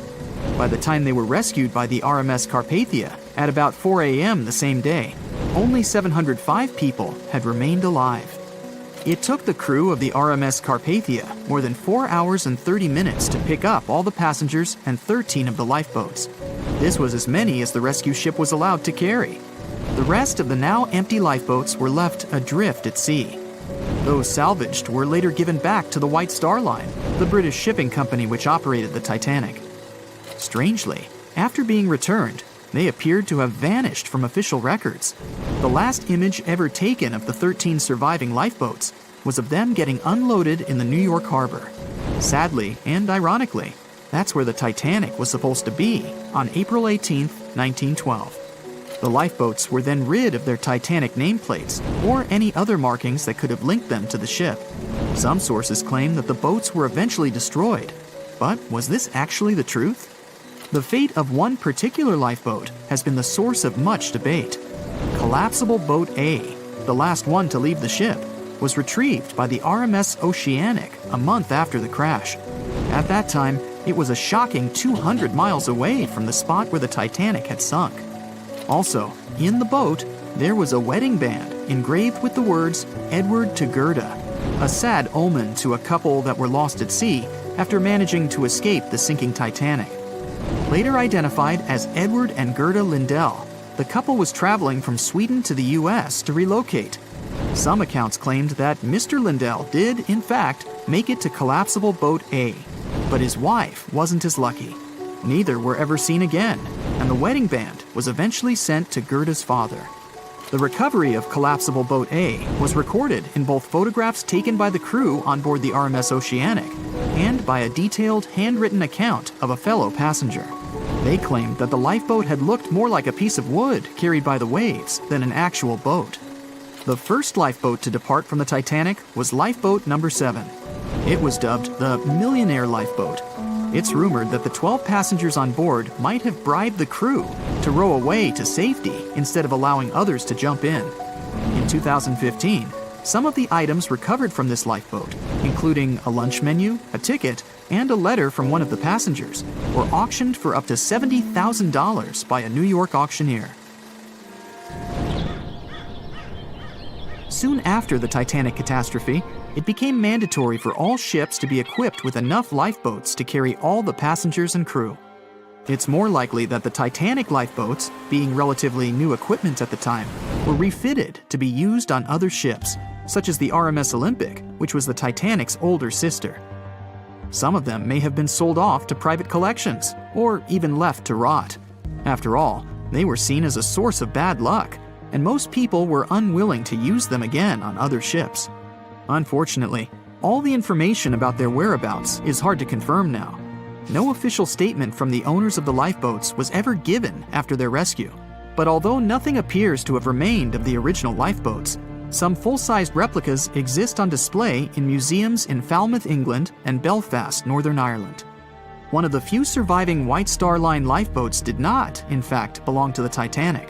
By the time they were rescued by the RMS Carpathia at about 4 a.m. the same day, only 705 people had remained alive. It took the crew of the RMS Carpathia more than 4 hours and 30 minutes to pick up all the passengers and 13 of the lifeboats. This was as many as the rescue ship was allowed to carry. The rest of the now empty lifeboats were left adrift at sea. Those salvaged were later given back to the White Star Line, the British shipping company which operated the Titanic. Strangely, after being returned, they appeared to have vanished from official records. The last image ever taken of the 13 surviving lifeboats was of them getting unloaded in the New York harbor. Sadly and ironically, that's where the Titanic was supposed to be on April 18, 1912. The lifeboats were then rid of their Titanic nameplates or any other markings that could have linked them to the ship. Some sources claim that the boats were eventually destroyed. But was this actually the truth? The fate of one particular lifeboat has been the source of much debate. Collapsible Boat A, the last one to leave the ship, was retrieved by the RMS Oceanic a month after the crash. At that time, it was a shocking 200 miles away from the spot where the Titanic had sunk. Also, in the boat, there was a wedding band engraved with the words "Edward to Gerda," a sad omen to a couple that were lost at sea after managing to escape the sinking Titanic. Later identified as Edward and Gerda Lindell, the couple was traveling from Sweden to the U.S. to relocate. Some accounts claimed that Mr. Lindell did, in fact, make it to Collapsible Boat A, but his wife wasn't as lucky. Neither were ever seen again, and the wedding band was eventually sent to Gerda's father. The recovery of Collapsible Boat A was recorded in both photographs taken by the crew on board the RMS Oceanic and by a detailed handwritten account of a fellow passenger. They claimed that the lifeboat had looked more like a piece of wood carried by the waves than an actual boat. The first lifeboat to depart from the Titanic was Lifeboat Number 7. It was dubbed the Millionaire Lifeboat. It's rumored that the 12 passengers on board might have bribed the crew to row away to safety instead of allowing others to jump in. In 2015, some of the items recovered from this lifeboat, including a lunch menu, a ticket, and a letter from one of the passengers, were auctioned for up to $70,000 by a New York auctioneer. Soon after the Titanic catastrophe, it became mandatory for all ships to be equipped with enough lifeboats to carry all the passengers and crew. It's more likely that the Titanic lifeboats, being relatively new equipment at the time, were refitted to be used on other ships, such as the RMS Olympic, which was the Titanic's older sister. Some of them may have been sold off to private collections, or even left to rot. After all, they were seen as a source of bad luck, and most people were unwilling to use them again on other ships. Unfortunately, all the information about their whereabouts is hard to confirm now. No official statement from the owners of the lifeboats was ever given after their rescue. But although nothing appears to have remained of the original lifeboats, some full-sized replicas exist on display in museums in Falmouth, England, and Belfast, Northern Ireland. One of the few surviving White Star Line lifeboats did not, in fact, belong to the Titanic,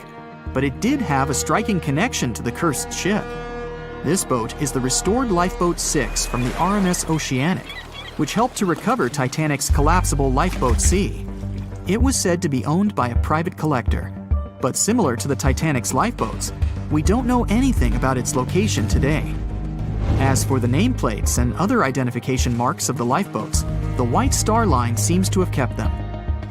but it did have a striking connection to the cursed ship. This boat is the restored Lifeboat 6 from the RMS Oceanic, which helped to recover Titanic's collapsible Lifeboat C. It was said to be owned by a private collector, but similar to the Titanic's lifeboats, we don't know anything about its location today. As for the nameplates and other identification marks of the lifeboats, the White Star Line seems to have kept them.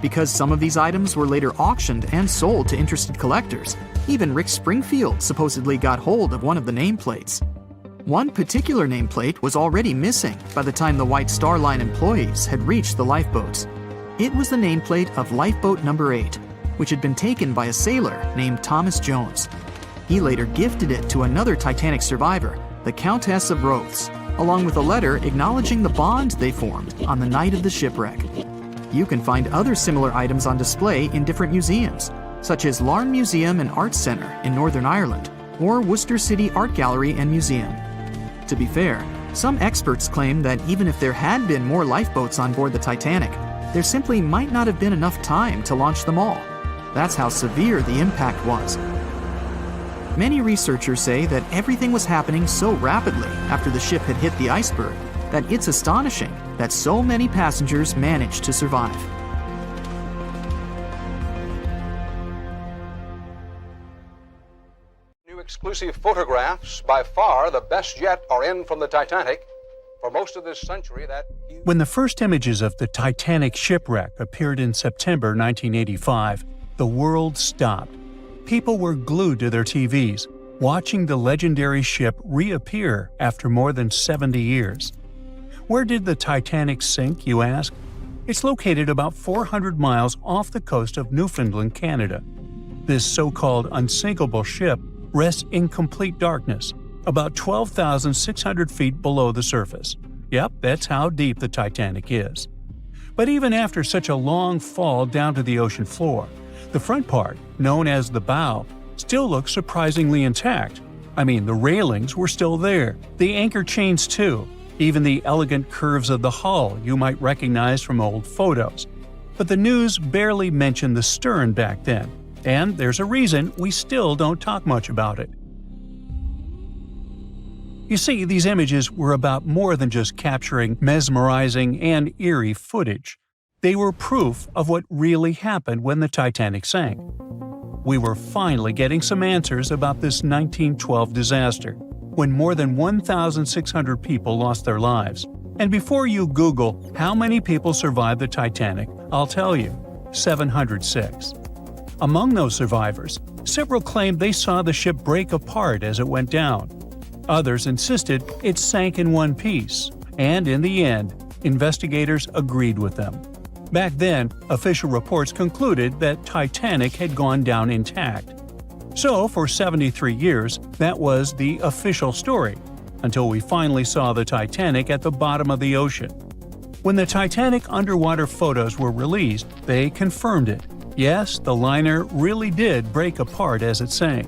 Because some of these items were later auctioned and sold to interested collectors, even Rick Springfield supposedly got hold of one of the nameplates. One particular nameplate was already missing by the time the White Star Line employees had reached the lifeboats. It was the nameplate of Lifeboat Number 8, which had been taken by a sailor named Thomas Jones. He later gifted it to another Titanic survivor, the Countess of Rothes, along with a letter acknowledging the bond they formed on the night of the shipwreck. You can find other similar items on display in different museums, such as Larne Museum and Arts Centre in Northern Ireland, or Worcester City Art Gallery and Museum. To be fair, some experts claim that even if there had been more lifeboats on board the Titanic, there simply might not have been enough time to launch them all. That's how severe the impact was. Many researchers say that everything was happening so rapidly after the ship had hit the iceberg that it's astonishing that so many passengers managed to survive. New exclusive photographs, by far the best yet, are in from the Titanic. For most of this century, that... When the first images of the Titanic shipwreck appeared in September 1985, the world stopped. People were glued to their TVs, watching the legendary ship reappear after more than 70 years. Where did the Titanic sink, you ask? It's located about 400 miles off the coast of Newfoundland, Canada. This so-called unsinkable ship rests in complete darkness, about 12,600 feet below the surface. Yep, that's how deep the Titanic is. But even after such a long fall down to the ocean floor, the front part, known as the bow, still looks surprisingly intact. I mean, the railings were still there, the anchor chains too, even the elegant curves of the hull you might recognize from old photos. But the news barely mentioned the stern back then, and there's a reason we still don't talk much about it. You see, these images were about more than just capturing mesmerizing and eerie footage. They were proof of what really happened when the Titanic sank. We were finally getting some answers about this 1912 disaster, when more than 1,600 people lost their lives. And before you Google how many people survived the Titanic, I'll tell you, 706. Among those survivors, several claimed they saw the ship break apart as it went down. Others insisted it sank in one piece, and in the end, investigators agreed with them. Back then, official reports concluded that Titanic had gone down intact. So, for 73 years, that was the official story, until we finally saw the Titanic at the bottom of the ocean. When the Titanic underwater photos were released, they confirmed it. Yes, the liner really did break apart as it sank.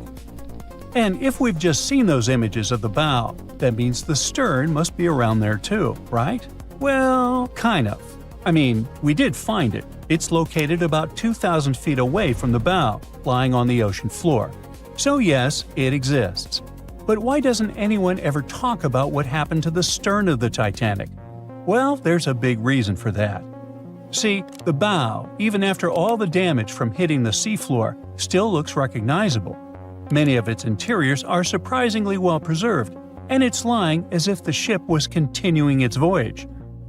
And if we've just seen those images of the bow, that means the stern must be around there too, right? Well, kind of. I mean, we did find it. It's located about 2,000 feet away from the bow, lying on the ocean floor. So yes, it exists. But why doesn't anyone ever talk about what happened to the stern of the Titanic? Well, there's a big reason for that. See, the bow, even after all the damage from hitting the seafloor, still looks recognizable. Many of its interiors are surprisingly well preserved, and it's lying as if the ship was continuing its voyage.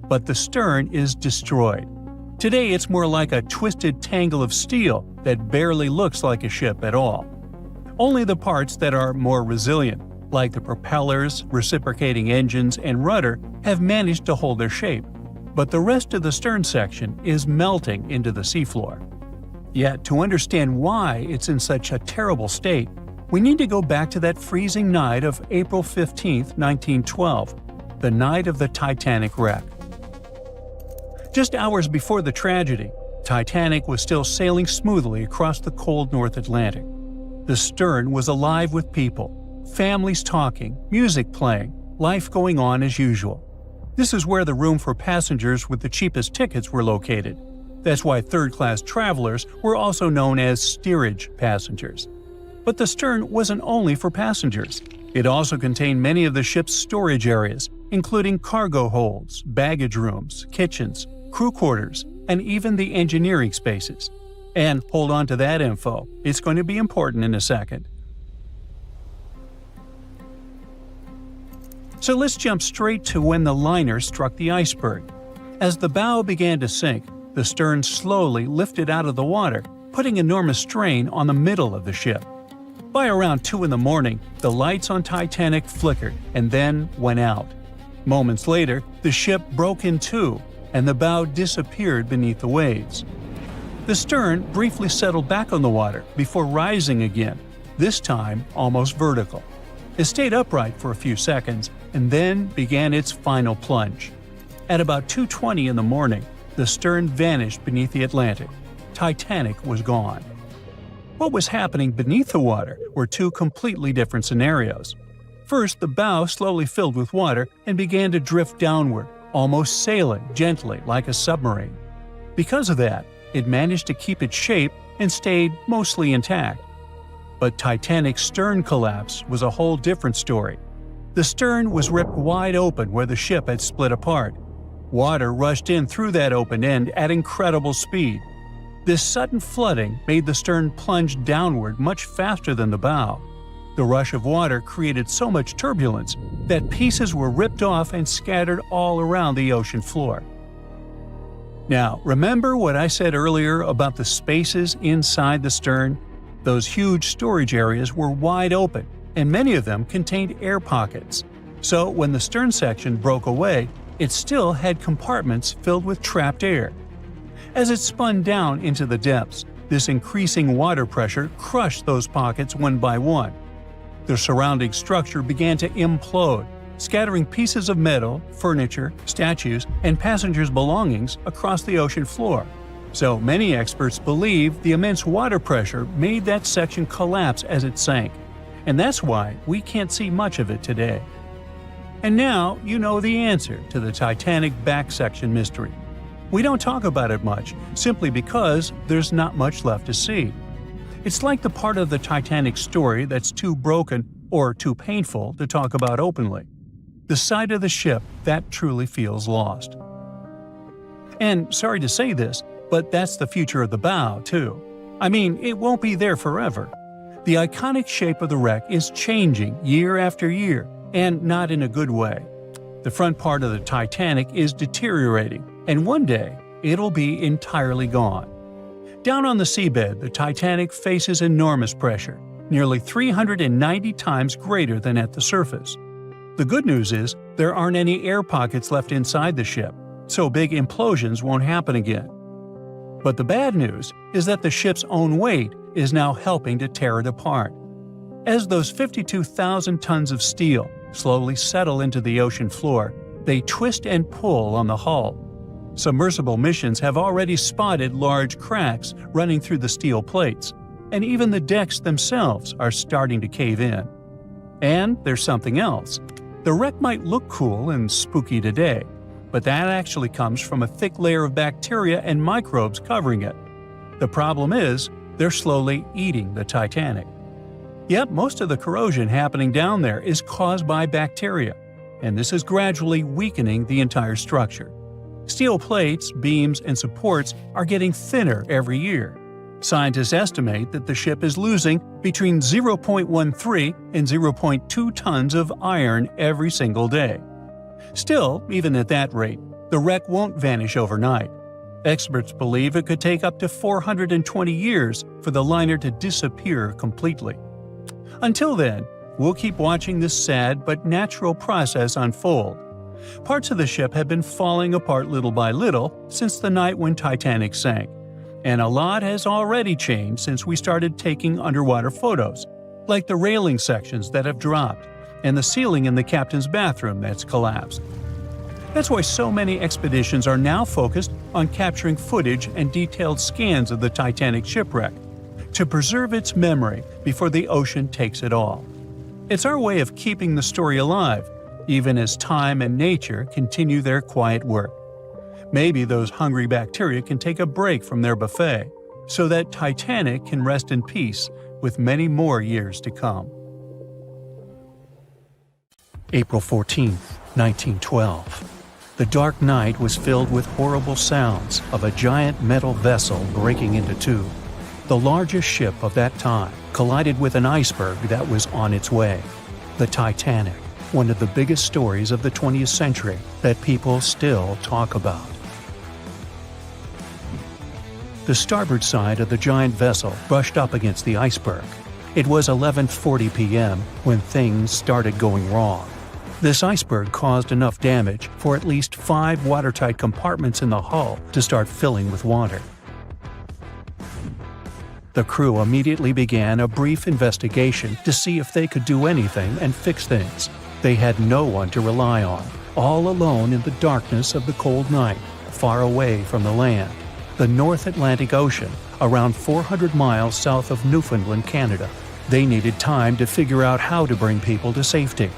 But the stern is destroyed. Today it's more like a twisted tangle of steel that barely looks like a ship at all. Only the parts that are more resilient, like the propellers, reciprocating engines, and rudder, have managed to hold their shape. But the rest of the stern section is melting into the seafloor. Yet, to understand why it's in such a terrible state, we need to go back to that freezing night of April 15, 1912, the night of the Titanic wreck. Just hours before the tragedy, Titanic was still sailing smoothly across the cold North Atlantic. The stern was alive with people, families talking, music playing, life going on as usual. This is where the room for passengers with the cheapest tickets were located. That's why third-class travelers were also known as steerage passengers. But the stern wasn't only for passengers. It also contained many of the ship's storage areas, including cargo holds, baggage rooms, kitchens, crew quarters, and even the engineering spaces. And hold on to that info, it's going to be important in a second. So let's jump straight to when the liner struck the iceberg. As the bow began to sink, the stern slowly lifted out of the water, putting enormous strain on the middle of the ship. By around 2 in the morning, the lights on Titanic flickered and then went out. Moments later, the ship broke in two, and the bow disappeared beneath the waves. The stern briefly settled back on the water before rising again, this time almost vertical. It stayed upright for a few seconds and then began its final plunge. At about 2:20 in the morning, the stern vanished beneath the Atlantic. Titanic was gone. What was happening beneath the water were two completely different scenarios. First, the bow slowly filled with water and began to drift downward, almost sailing gently like a submarine. Because of that, it managed to keep its shape and stayed mostly intact. But Titanic's stern collapse was a whole different story. The stern was ripped wide open where the ship had split apart. Water rushed in through that open end at incredible speed. This sudden flooding made the stern plunge downward much faster than the bow. The rush of water created so much turbulence that pieces were ripped off and scattered all around the ocean floor. Now, remember what I said earlier about the spaces inside the stern? Those huge storage areas were wide open, and many of them contained air pockets. So when the stern section broke away, it still had compartments filled with trapped air. As it spun down into the depths, this increasing water pressure crushed those pockets one by one. The surrounding structure began to implode, scattering pieces of metal, furniture, statues, and passengers' belongings across the ocean floor. So many experts believe the immense water pressure made that section collapse as it sank, and that's why we can't see much of it today. And now you know the answer to the Titanic back section mystery. We don't talk about it much, simply because there's not much left to see. It's like the part of the Titanic story that's too broken or too painful to talk about openly. The side of the ship that truly feels lost. And sorry to say this, but that's the future of the bow, too. I mean, it won't be there forever. The iconic shape of the wreck is changing year after year, and not in a good way. The front part of the Titanic is deteriorating, and one day it'll be entirely gone. Down on the seabed, the Titanic faces enormous pressure, nearly 390 times greater than at the surface. The good news is there aren't any air pockets left inside the ship, so big implosions won't happen again. But the bad news is that the ship's own weight is now helping to tear it apart. As those 52,000 tons of steel slowly settle into the ocean floor, they twist and pull on the hull. Submersible missions have already spotted large cracks running through the steel plates, and even the decks themselves are starting to cave in. And there's something else. The wreck might look cool and spooky today, but that actually comes from a thick layer of bacteria and microbes covering it. The problem is, they're slowly eating the Titanic. Yep, most of the corrosion happening down there is caused by bacteria, and this is gradually weakening the entire structure. Steel plates, beams, and supports are getting thinner every year. Scientists estimate that the ship is losing between 0.13 and 0.2 tons of iron every single day. Still, even at that rate, the wreck won't vanish overnight. Experts believe it could take up to 420 years for the liner to disappear completely. Until then, we'll keep watching this sad but natural process unfold. Parts of the ship have been falling apart little by little since the night when Titanic sank. And a lot has already changed since we started taking underwater photos, like the railing sections that have dropped, and the ceiling in the captain's bathroom that's collapsed. That's why so many expeditions are now focused on capturing footage and detailed scans of the Titanic shipwreck, to preserve its memory before the ocean takes it all. It's our way of keeping the story alive, even as time and nature continue their quiet work. Maybe those hungry bacteria can take a break from their buffet, so that Titanic can rest in peace with many more years to come. April 14, 1912. The dark night was filled with horrible sounds of a giant metal vessel breaking into two. The largest ship of that time collided with an iceberg that was on its way. The Titanic, one of the biggest stories of the 20th century that people still talk about. The starboard side of the giant vessel brushed up against the iceberg. It was 11:40 p.m. when things started going wrong. This iceberg caused enough damage for at least 5 watertight compartments in the hull to start filling with water. The crew immediately began a brief investigation to see if they could do anything and fix things. They had no one to rely on, all alone in the darkness of the cold night, far away from the land. The North Atlantic Ocean, around 400 miles south of Newfoundland, Canada. They needed time to figure out how to bring people to safety.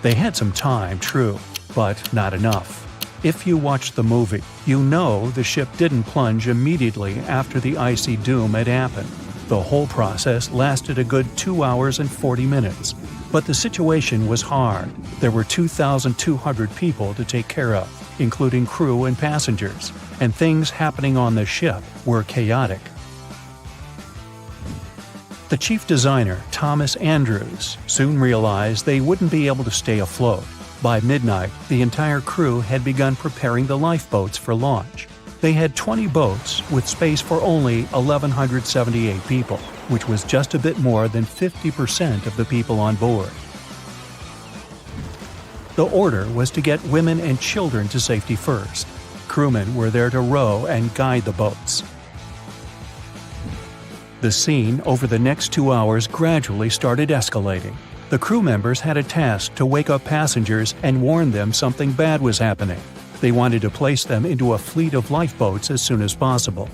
They had some time, true, but not enough. If you watched the movie, you know the ship didn't plunge immediately after the icy doom had happened. The whole process lasted a good 2 hours and 40 minutes. But the situation was hard. There were 2,200 people to take care of, including crew and passengers, and things happening on the ship were chaotic. The chief designer, Thomas Andrews, soon realized they wouldn't be able to stay afloat. By midnight, the entire crew had begun preparing the lifeboats for launch. They had 20 boats with space for only 1,178 people, which was just a bit more than 50% of the people on board. The order was to get women and children to safety first. Crewmen were there to row and guide the boats. The scene over the next 2 hours gradually started escalating. The crew members had a task to wake up passengers and warn them something bad was happening. They wanted to place them into a fleet of lifeboats as soon as possible.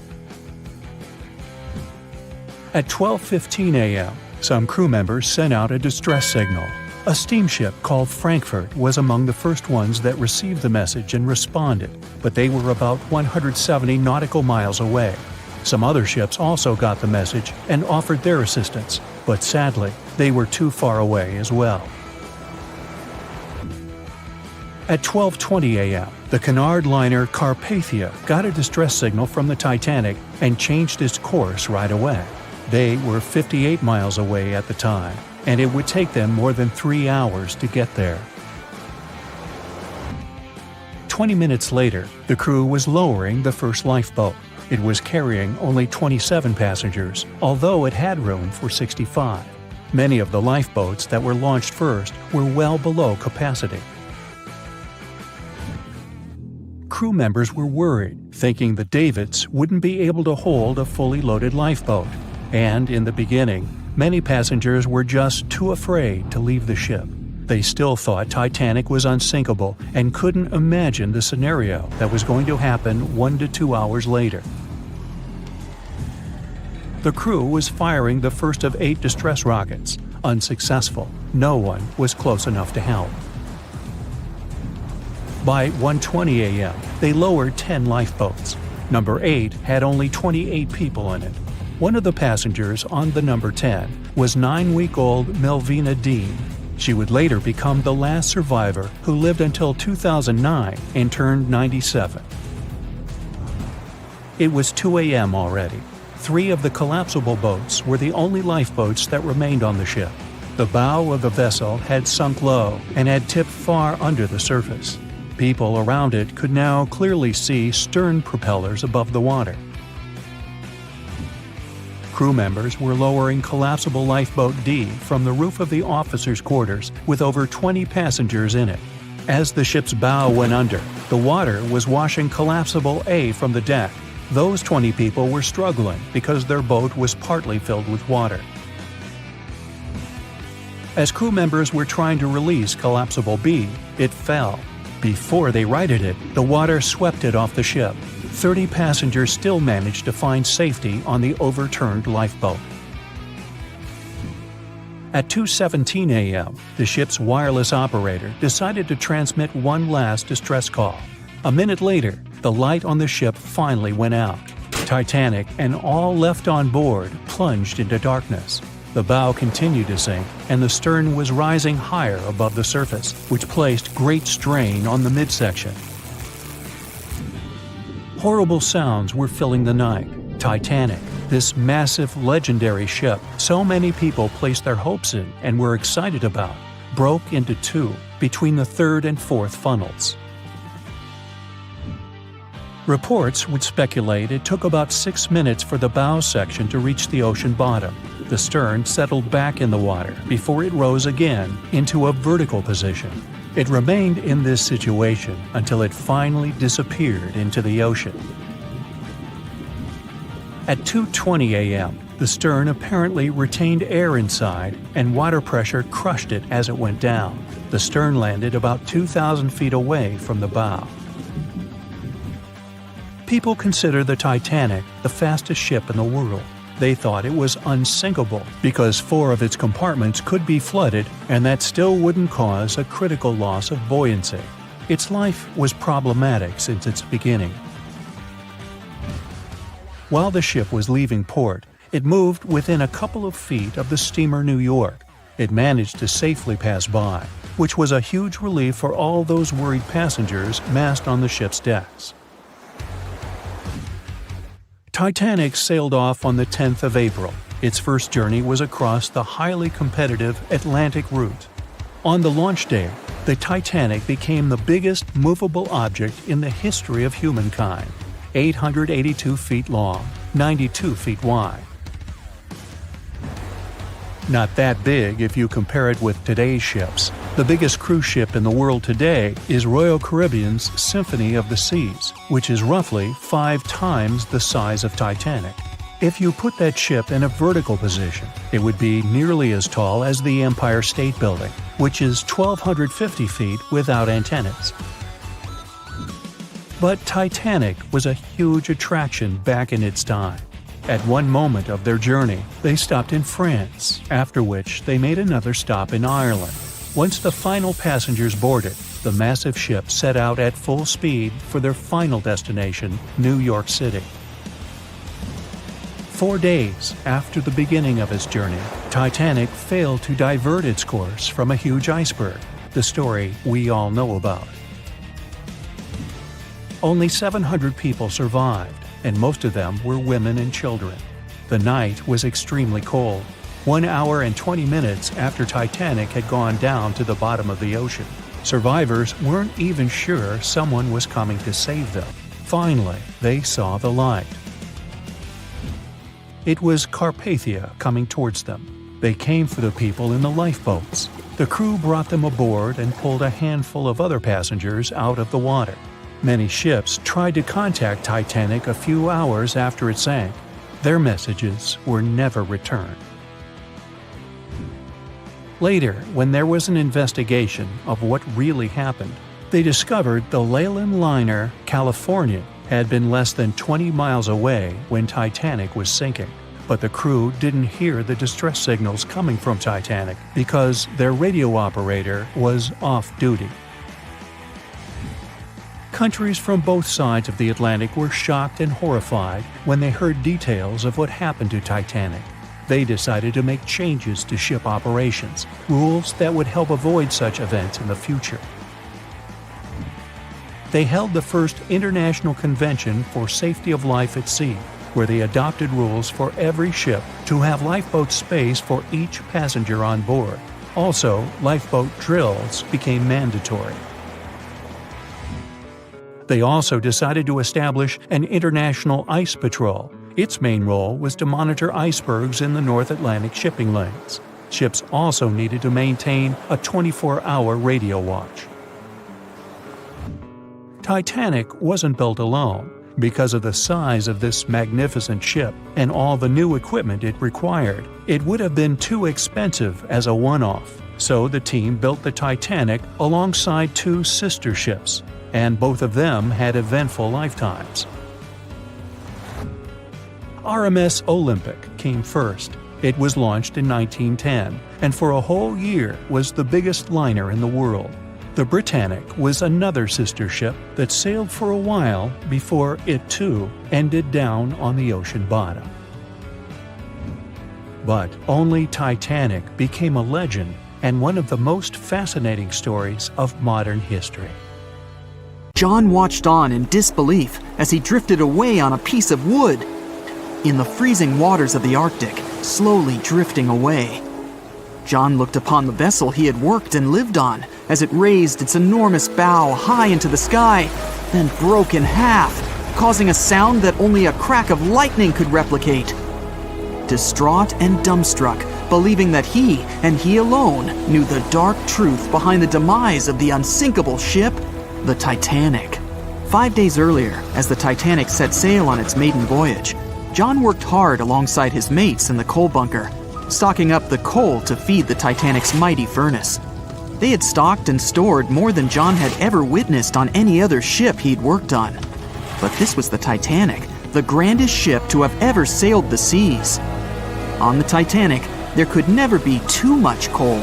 At 12:15 a.m., some crew members sent out a distress signal. A steamship called Frankfurt was among the first ones that received the message and responded, but they were about 170 nautical miles away. Some other ships also got the message and offered their assistance, but sadly, they were too far away as well. At 12:20 a.m., the Cunard liner Carpathia got a distress signal from the Titanic and changed its course right away. They were 58 miles away at the time, and it would take them more than 3 hours to get there. 20 minutes later, the crew was lowering the first lifeboat. It was carrying only 27 passengers, although it had room for 65. Many of the lifeboats that were launched first were well below capacity. Crew members were worried, thinking the Davids wouldn't be able to hold a fully loaded lifeboat. And in the beginning, many passengers were just too afraid to leave the ship. They still thought Titanic was unsinkable and couldn't imagine the scenario that was going to happen 1 to 2 hours later. The crew was firing the first of 8 distress rockets. Unsuccessful. No one was close enough to help. By 1:20 a.m., they lowered 10 lifeboats. Number 8 had only 28 people in it. One of the passengers on the number 10 was 9-week-old Melvina Dean. She would later become the last survivor who lived until 2009 and turned 97. It was 2 a.m. already. 3 of the collapsible boats were the only lifeboats that remained on the ship. The bow of the vessel had sunk low and had tipped far under the surface. People around it could now clearly see stern propellers above the water. Crew members were lowering collapsible lifeboat D from the roof of the officers' quarters with over 20 passengers in it. As the ship's bow went under, the water was washing collapsible A from the deck. Those 20 people were struggling because their boat was partly filled with water. As crew members were trying to release collapsible B, it fell. Before they righted it, the water swept it off the ship. 30 passengers still managed to find safety on the overturned lifeboat. At 2:17 a.m., the ship's wireless operator decided to transmit one last distress call. A minute later, the light on the ship finally went out. Titanic and all left on board plunged into darkness. The bow continued to sink, and the stern was rising higher above the surface, which placed great strain on the midsection. Horrible sounds were filling the night. Titanic, this massive, legendary ship so many people placed their hopes in and were excited about, broke into 2 between the 3rd and 4th funnels. Reports would speculate it took about 6 minutes for the bow section to reach the ocean bottom. The stern settled back in the water before it rose again into a vertical position. It remained in this situation until it finally disappeared into the ocean. At 2:20 a.m., the stern apparently retained air inside, and water pressure crushed it as it went down. The stern landed about 2,000 feet away from the bow. People consider the Titanic the fastest ship in the world. They thought it was unsinkable because 4 of its compartments could be flooded, and that still wouldn't cause a critical loss of buoyancy. Its life was problematic since its beginning. While the ship was leaving port, it moved within a couple of feet of the steamer New York. It managed to safely pass by, which was a huge relief for all those worried passengers massed on the ship's decks. Titanic sailed off on the 10th of April. Its first journey was across the highly competitive Atlantic route. On the launch day, the Titanic became the biggest movable object in the history of humankind, 882 feet long, 92 feet wide. Not that big if you compare it with today's ships. The biggest cruise ship in the world today is Royal Caribbean's Symphony of the Seas, which is roughly 5 times the size of Titanic. If you put that ship in a vertical position, it would be nearly as tall as the Empire State Building, which is 1,250 feet without antennas. But Titanic was a huge attraction back in its time. At one moment of their journey, they stopped in France, after which they made another stop in Ireland. Once the final passengers boarded, the massive ship set out at full speed for their final destination, New York City. 4 days after the beginning of its journey, Titanic failed to divert its course from a huge iceberg, the story we all know about. Only 700 people survived, and most of them were women and children. The night was extremely cold, 1 hour and 20 minutes after Titanic had gone down to the bottom of the ocean. Survivors weren't even sure someone was coming to save them. Finally, they saw the light. It was Carpathia coming towards them. They came for the people in the lifeboats. The crew brought them aboard and pulled a handful of other passengers out of the water. Many ships tried to contact Titanic a few hours after it sank. Their messages were never returned. Later, when there was an investigation of what really happened, they discovered the Leyland liner California had been less than 20 miles away when Titanic was sinking. But the crew didn't hear the distress signals coming from Titanic because their radio operator was off duty. Countries from both sides of the Atlantic were shocked and horrified when they heard details of what happened to Titanic. They decided to make changes to ship operations, rules that would help avoid such events in the future. They held the first International Convention for Safety of Life at Sea, where they adopted rules for every ship to have lifeboat space for each passenger on board. Also, lifeboat drills became mandatory. They also decided to establish an international ice patrol. Its main role was to monitor icebergs in the North Atlantic shipping lanes. Ships also needed to maintain a 24-hour radio watch. Titanic wasn't built alone. Because of the size of this magnificent ship and all the new equipment it required, it would have been too expensive as a one-off. So the team built the Titanic alongside 2 sister ships, and both of them had eventful lifetimes. RMS Olympic came first. It was launched in 1910, and for a whole year was the biggest liner in the world. The Britannic was another sister ship that sailed for a while before it too ended down on the ocean bottom. But only Titanic became a legend and one of the most fascinating stories of modern history. John watched on in disbelief as he drifted away on a piece of wood. In the freezing waters of the Arctic, slowly drifting away. John looked upon the vessel he had worked and lived on as it raised its enormous bow high into the sky, then broke in half, causing a sound that only a crack of lightning could replicate. Distraught and dumbstruck, believing that he, and he alone, knew the dark truth behind the demise of the unsinkable ship, the Titanic. 5 days earlier, as the Titanic set sail on its maiden voyage, John worked hard alongside his mates in the coal bunker, stocking up the coal to feed the Titanic's mighty furnace. They had stocked and stored more than John had ever witnessed on any other ship he'd worked on. But this was the Titanic, the grandest ship to have ever sailed the seas. On the Titanic, there could never be too much coal.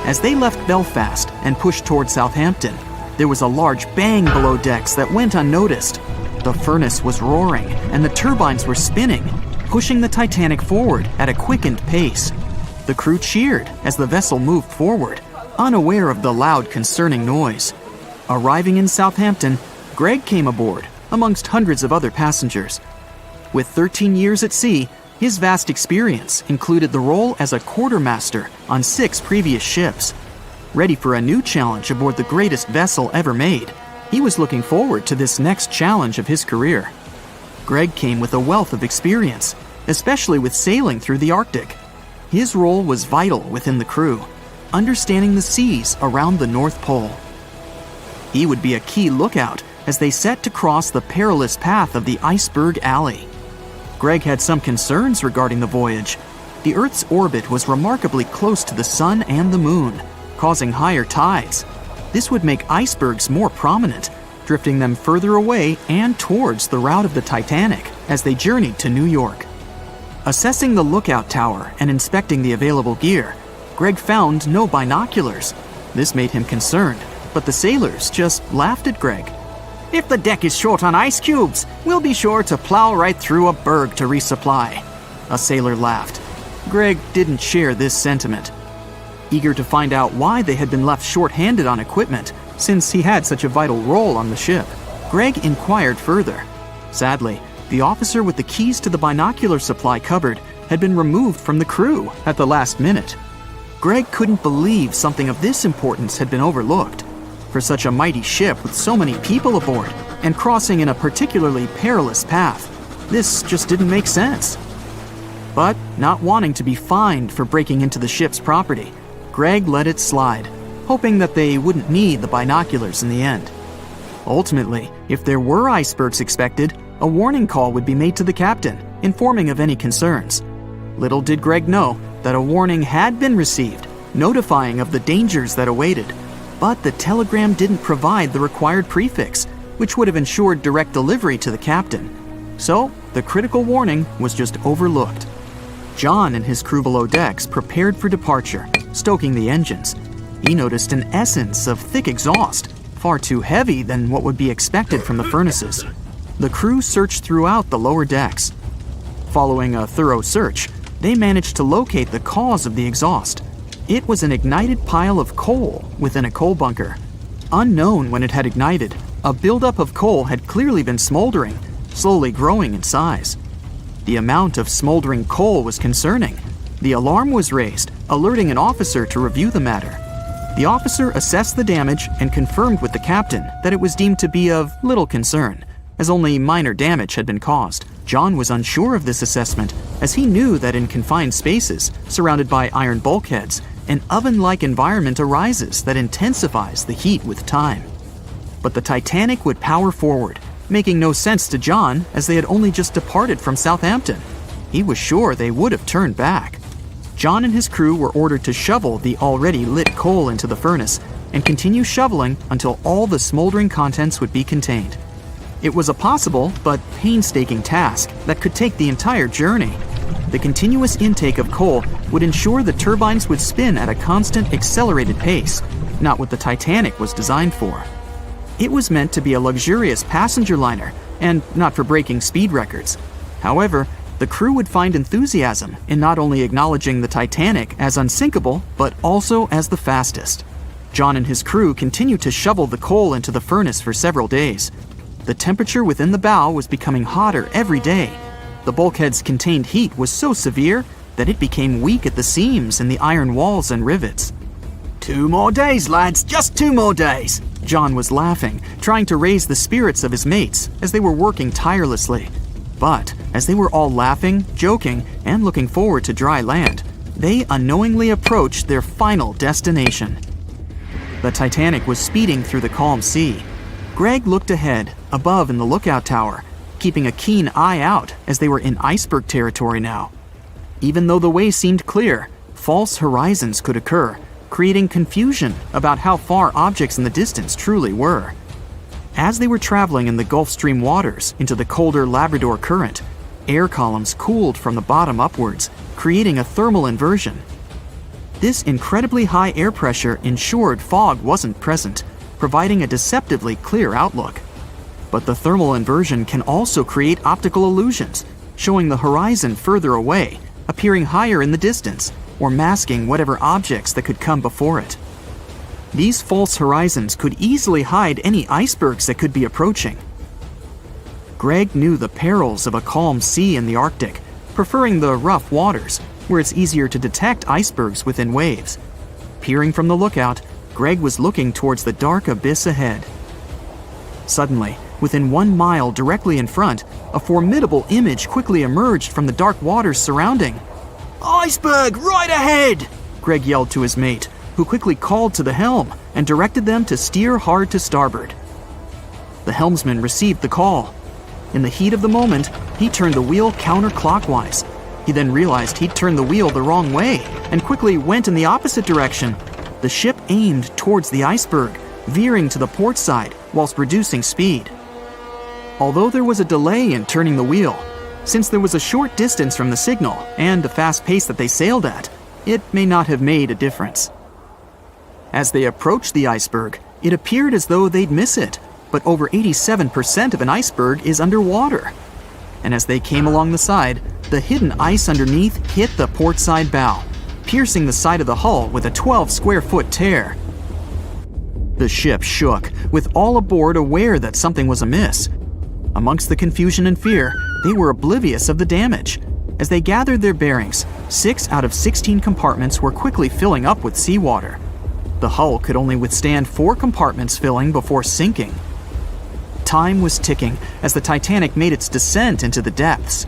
As they left Belfast and pushed toward Southampton, there was a large bang below decks that went unnoticed. The furnace was roaring and the turbines were spinning, pushing the Titanic forward at a quickened pace. The crew cheered as the vessel moved forward, unaware of the loud, concerning noise. Arriving in Southampton, Greg came aboard, amongst hundreds of other passengers. With 13 years at sea, his vast experience included the role as a quartermaster on 6 previous ships. Ready for a new challenge aboard the greatest vessel ever made, he was looking forward to this next challenge of his career. Greg came with a wealth of experience, especially with sailing through the Arctic. His role was vital within the crew, understanding the seas around the North Pole. He would be a key lookout as they set to cross the perilous path of the Iceberg Alley. Greg had some concerns regarding the voyage. The Earth's orbit was remarkably close to the Sun and the Moon, causing higher tides. This would make icebergs more prominent, drifting them further away and towards the route of the Titanic as they journeyed to New York. Assessing the lookout tower and inspecting the available gear, Greg found no binoculars. This made him concerned, but the sailors just laughed at Greg. "If the deck is short on ice cubes, we'll be sure to plow right through a berg to resupply." A sailor laughed. Greg didn't share this sentiment. Eager to find out why they had been left short-handed on equipment, since he had such a vital role on the ship, Greg inquired further. Sadly, the officer with the keys to the binocular supply cupboard had been removed from the crew at the last minute. Greg couldn't believe something of this importance had been overlooked. For such a mighty ship with so many people aboard and crossing in a particularly perilous path, this just didn't make sense. But not wanting to be fined for breaking into the ship's property, Greg let it slide, hoping that they wouldn't need the binoculars in the end. Ultimately, if there were icebergs expected, a warning call would be made to the captain, informing of any concerns. Little did Greg know that a warning had been received, notifying of the dangers that awaited. But the telegram didn't provide the required prefix, which would have ensured direct delivery to the captain. So, the critical warning was just overlooked. John and his crew below decks prepared for departure, stoking the engines. He noticed an essence of thick exhaust, far too heavy than what would be expected from the furnaces. The crew searched throughout the lower decks. Following a thorough search, they managed to locate the cause of the exhaust. It was an ignited pile of coal within a coal bunker. Unknown when it had ignited, a buildup of coal had clearly been smoldering, slowly growing in size. The amount of smoldering coal was concerning. The alarm was raised, alerting an officer to review the matter. The officer assessed the damage and confirmed with the captain that it was deemed to be of little concern, as only minor damage had been caused. John was unsure of this assessment, as he knew that in confined spaces, surrounded by iron bulkheads, an oven-like environment arises that intensifies the heat with time. But the Titanic would power forward, making no sense to John as they had only just departed from Southampton. He was sure they would have turned back. John and his crew were ordered to shovel the already lit coal into the furnace and continue shoveling until all the smoldering contents would be contained. It was a possible but painstaking task that could take the entire journey. The continuous intake of coal would ensure the turbines would spin at a constant, accelerated pace, not what the Titanic was designed for. It was meant to be a luxurious passenger liner and not for breaking speed records. However, the crew would find enthusiasm in not only acknowledging the Titanic as unsinkable, but also as the fastest. John and his crew continued to shovel the coal into the furnace for several days. The temperature within the bow was becoming hotter every day. The bulkhead's contained heat was so severe that it became weak at the seams in the iron walls and rivets. "2 more days, lads, just 2 more days!" John was laughing, trying to raise the spirits of his mates as they were working tirelessly. But as they were all laughing, joking, and looking forward to dry land, they unknowingly approached their final destination. The Titanic was speeding through the calm sea. Greg looked ahead, above in the lookout tower, keeping a keen eye out as they were in iceberg territory now. Even though the way seemed clear, false horizons could occur, creating confusion about how far objects in the distance truly were. As they were traveling in the Gulf Stream waters into the colder Labrador Current, air columns cooled from the bottom upwards, creating a thermal inversion. This incredibly high air pressure ensured fog wasn't present, providing a deceptively clear outlook. But the thermal inversion can also create optical illusions, showing the horizon further away, appearing higher in the distance, or masking whatever objects that could come before it. These false horizons could easily hide any icebergs that could be approaching. Greg knew the perils of a calm sea in the Arctic, preferring the rough waters, where it's easier to detect icebergs within waves. Peering from the lookout, Greg was looking towards the dark abyss ahead. Suddenly, within 1 mile directly in front, a formidable image quickly emerged from the dark waters surrounding. "Iceberg, right ahead!" Greg yelled to his mate, who quickly called to the helm and directed them to steer hard to starboard. The helmsman received the call. In the heat of the moment, he turned the wheel counterclockwise. He then realized he'd turned the wheel the wrong way and quickly went in the opposite direction. The ship aimed towards the iceberg, veering to the port side whilst reducing speed. Although there was a delay in turning the wheel, since there was a short distance from the signal and the fast pace that they sailed at, it may not have made a difference. As they approached the iceberg, it appeared as though they'd miss it, but over 87% of an iceberg is underwater. And as they came along the side, the hidden ice underneath hit the port side bow, piercing the side of the hull with a 12-square-foot tear. The ship shook, with all aboard aware that something was amiss. Amongst the confusion and fear, they were oblivious of the damage. As they gathered their bearings, 6 out of 16 compartments were quickly filling up with seawater. The hull could only withstand 4 compartments filling before sinking. Time was ticking as the Titanic made its descent into the depths.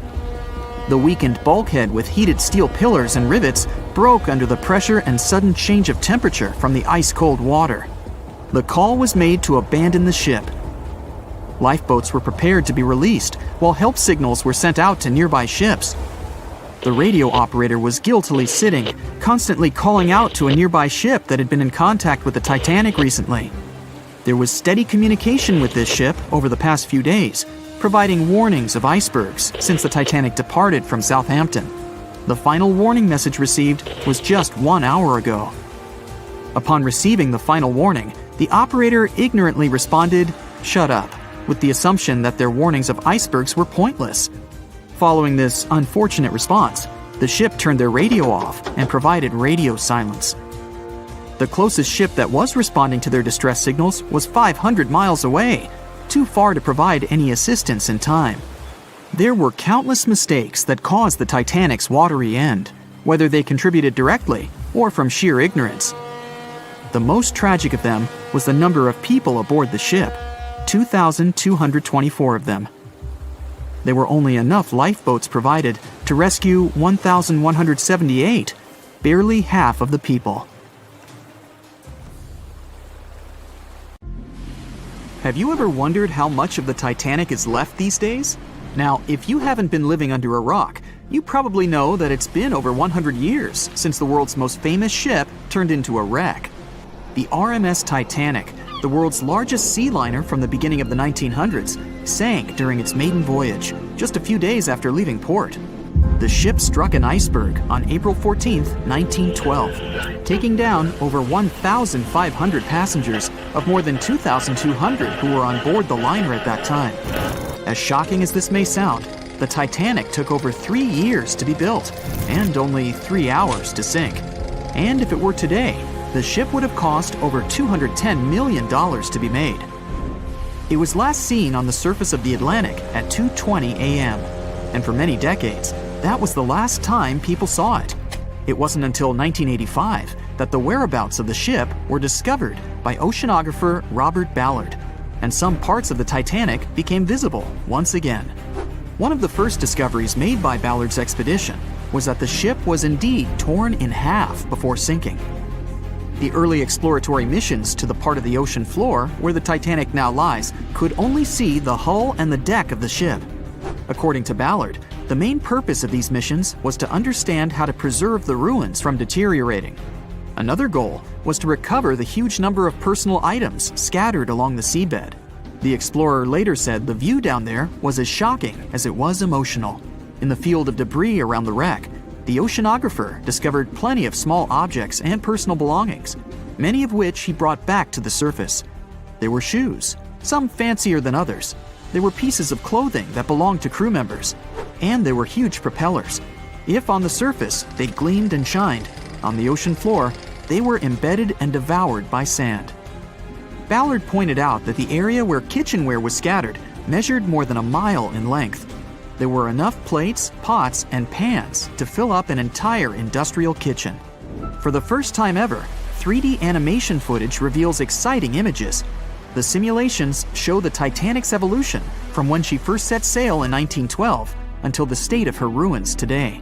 The weakened bulkhead with heated steel pillars and rivets broke under the pressure and sudden change of temperature from the ice-cold water. The call was made to abandon the ship. Lifeboats were prepared to be released, while help signals were sent out to nearby ships. The radio operator was guiltily sitting, constantly calling out to a nearby ship that had been in contact with the Titanic recently. There was steady communication with this ship over the past few days, providing warnings of icebergs since the Titanic departed from Southampton. The final warning message received was just 1 hour ago. Upon receiving the final warning, the operator ignorantly responded, "Shut up," with the assumption that their warnings of icebergs were pointless. Following this unfortunate response, the ship turned their radio off and provided radio silence. The closest ship that was responding to their distress signals was 500 miles away, too far to provide any assistance in time. There were countless mistakes that caused the Titanic's watery end, whether they contributed directly or from sheer ignorance. The most tragic of them was the number of people aboard the ship, 2,224 of them. There were only enough lifeboats provided to rescue 1,178, barely half of the people. Have you ever wondered how much of the Titanic is left these days? Now, if you haven't been living under a rock, you probably know that it's been over 100 years since the world's most famous ship turned into a wreck. The RMS Titanic, the world's largest sea liner from the beginning of the 1900s, sank during its maiden voyage, just a few days after leaving port. The ship struck an iceberg on April 14, 1912, taking down over 1,500 passengers of more than 2,200 who were on board the liner at that time. As shocking as this may sound, the Titanic took over 3 years to be built and only 3 hours to sink. And if it were today, the ship would have cost over $210 million to be made. It was last seen on the surface of the Atlantic at 2:20 a.m., and for many decades, that was the last time people saw it. It wasn't until 1985 that the whereabouts of the ship were discovered by oceanographer Robert Ballard, and some parts of the Titanic became visible once again. One of the first discoveries made by Ballard's expedition was that the ship was indeed torn in half before sinking. The early exploratory missions to the part of the ocean floor where the Titanic now lies could only see the hull and the deck of the ship. According to Ballard, the main purpose of these missions was to understand how to preserve the ruins from deteriorating. Another goal was to recover the huge number of personal items scattered along the seabed. The explorer later said the view down there was as shocking as it was emotional. In the field of debris around the wreck, the oceanographer discovered plenty of small objects and personal belongings, many of which he brought back to the surface. There were shoes, some fancier than others. There were pieces of clothing that belonged to crew members, and there were huge propellers. If on the surface they gleamed and shined, on the ocean floor they were embedded and devoured by sand. Ballard pointed out that the area where kitchenware was scattered measured more than a mile in length. There were enough plates, pots, and pans to fill up an entire industrial kitchen. For the first time ever, 3D animation footage reveals exciting images. The simulations show the Titanic's evolution from when she first set sail in 1912 until the state of her ruins today.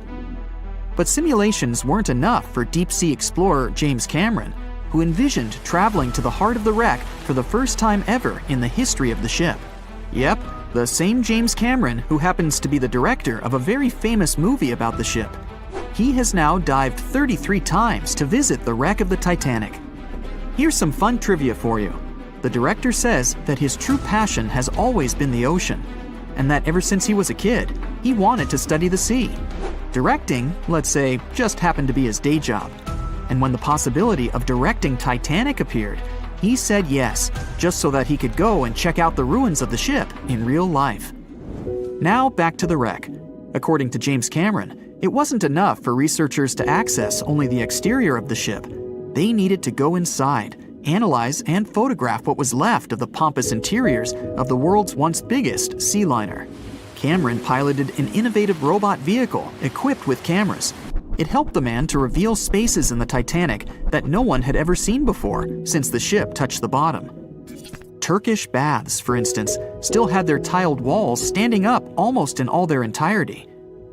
But simulations weren't enough for deep-sea explorer James Cameron, who envisioned traveling to the heart of the wreck for the first time ever in the history of the ship. Yep, the same James Cameron who happens to be the director of a very famous movie about the ship. He has now dived 33 times to visit the wreck of the Titanic. Here's some fun trivia for you. The director says that his true passion has always been the ocean, and that ever since he was a kid, he wanted to study the sea. Directing, let's say, just happened to be his day job. And when the possibility of directing Titanic appeared, he said yes, just so that he could go and check out the ruins of the ship in real life. Now back to the wreck. According to James Cameron, it wasn't enough for researchers to access only the exterior of the ship. They needed to go inside, analyze and photograph what was left of the pompous interiors of the world's once biggest sea liner. Cameron piloted an innovative robot vehicle equipped with cameras. It helped the man to reveal spaces in the Titanic that no one had ever seen before since the ship touched the bottom. Turkish baths, for instance, still had their tiled walls standing up almost in all their entirety.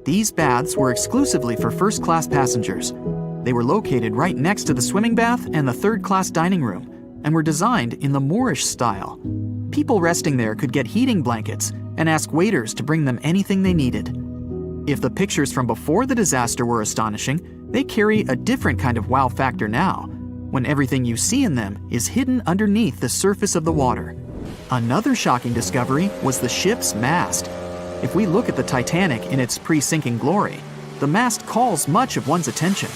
These baths were exclusively for first-class passengers. They were located right next to the swimming bath and the third-class dining room, and were designed in the Moorish style. People resting there could get heating blankets and ask waiters to bring them anything they needed. If the pictures from before the disaster were astonishing, they carry a different kind of wow factor now, when everything you see in them is hidden underneath the surface of the water. Another shocking discovery was the ship's mast. If we look at the Titanic in its pre-sinking glory, the mast calls much of one's attention.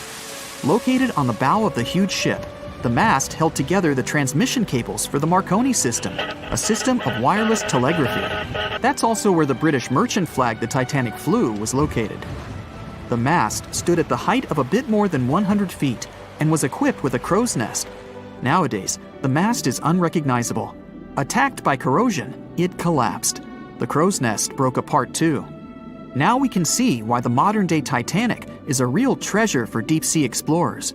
Located on the bow of the huge ship, the mast held together the transmission cables for the Marconi system, a system of wireless telegraphy. That's also where the British merchant flag the Titanic flew was located. The mast stood at the height of a bit more than 100 feet and was equipped with a crow's nest. Nowadays, the mast is unrecognizable. Attacked by corrosion, it collapsed. The crow's nest broke apart too. Now we can see why the modern-day Titanic is a real treasure for deep-sea explorers.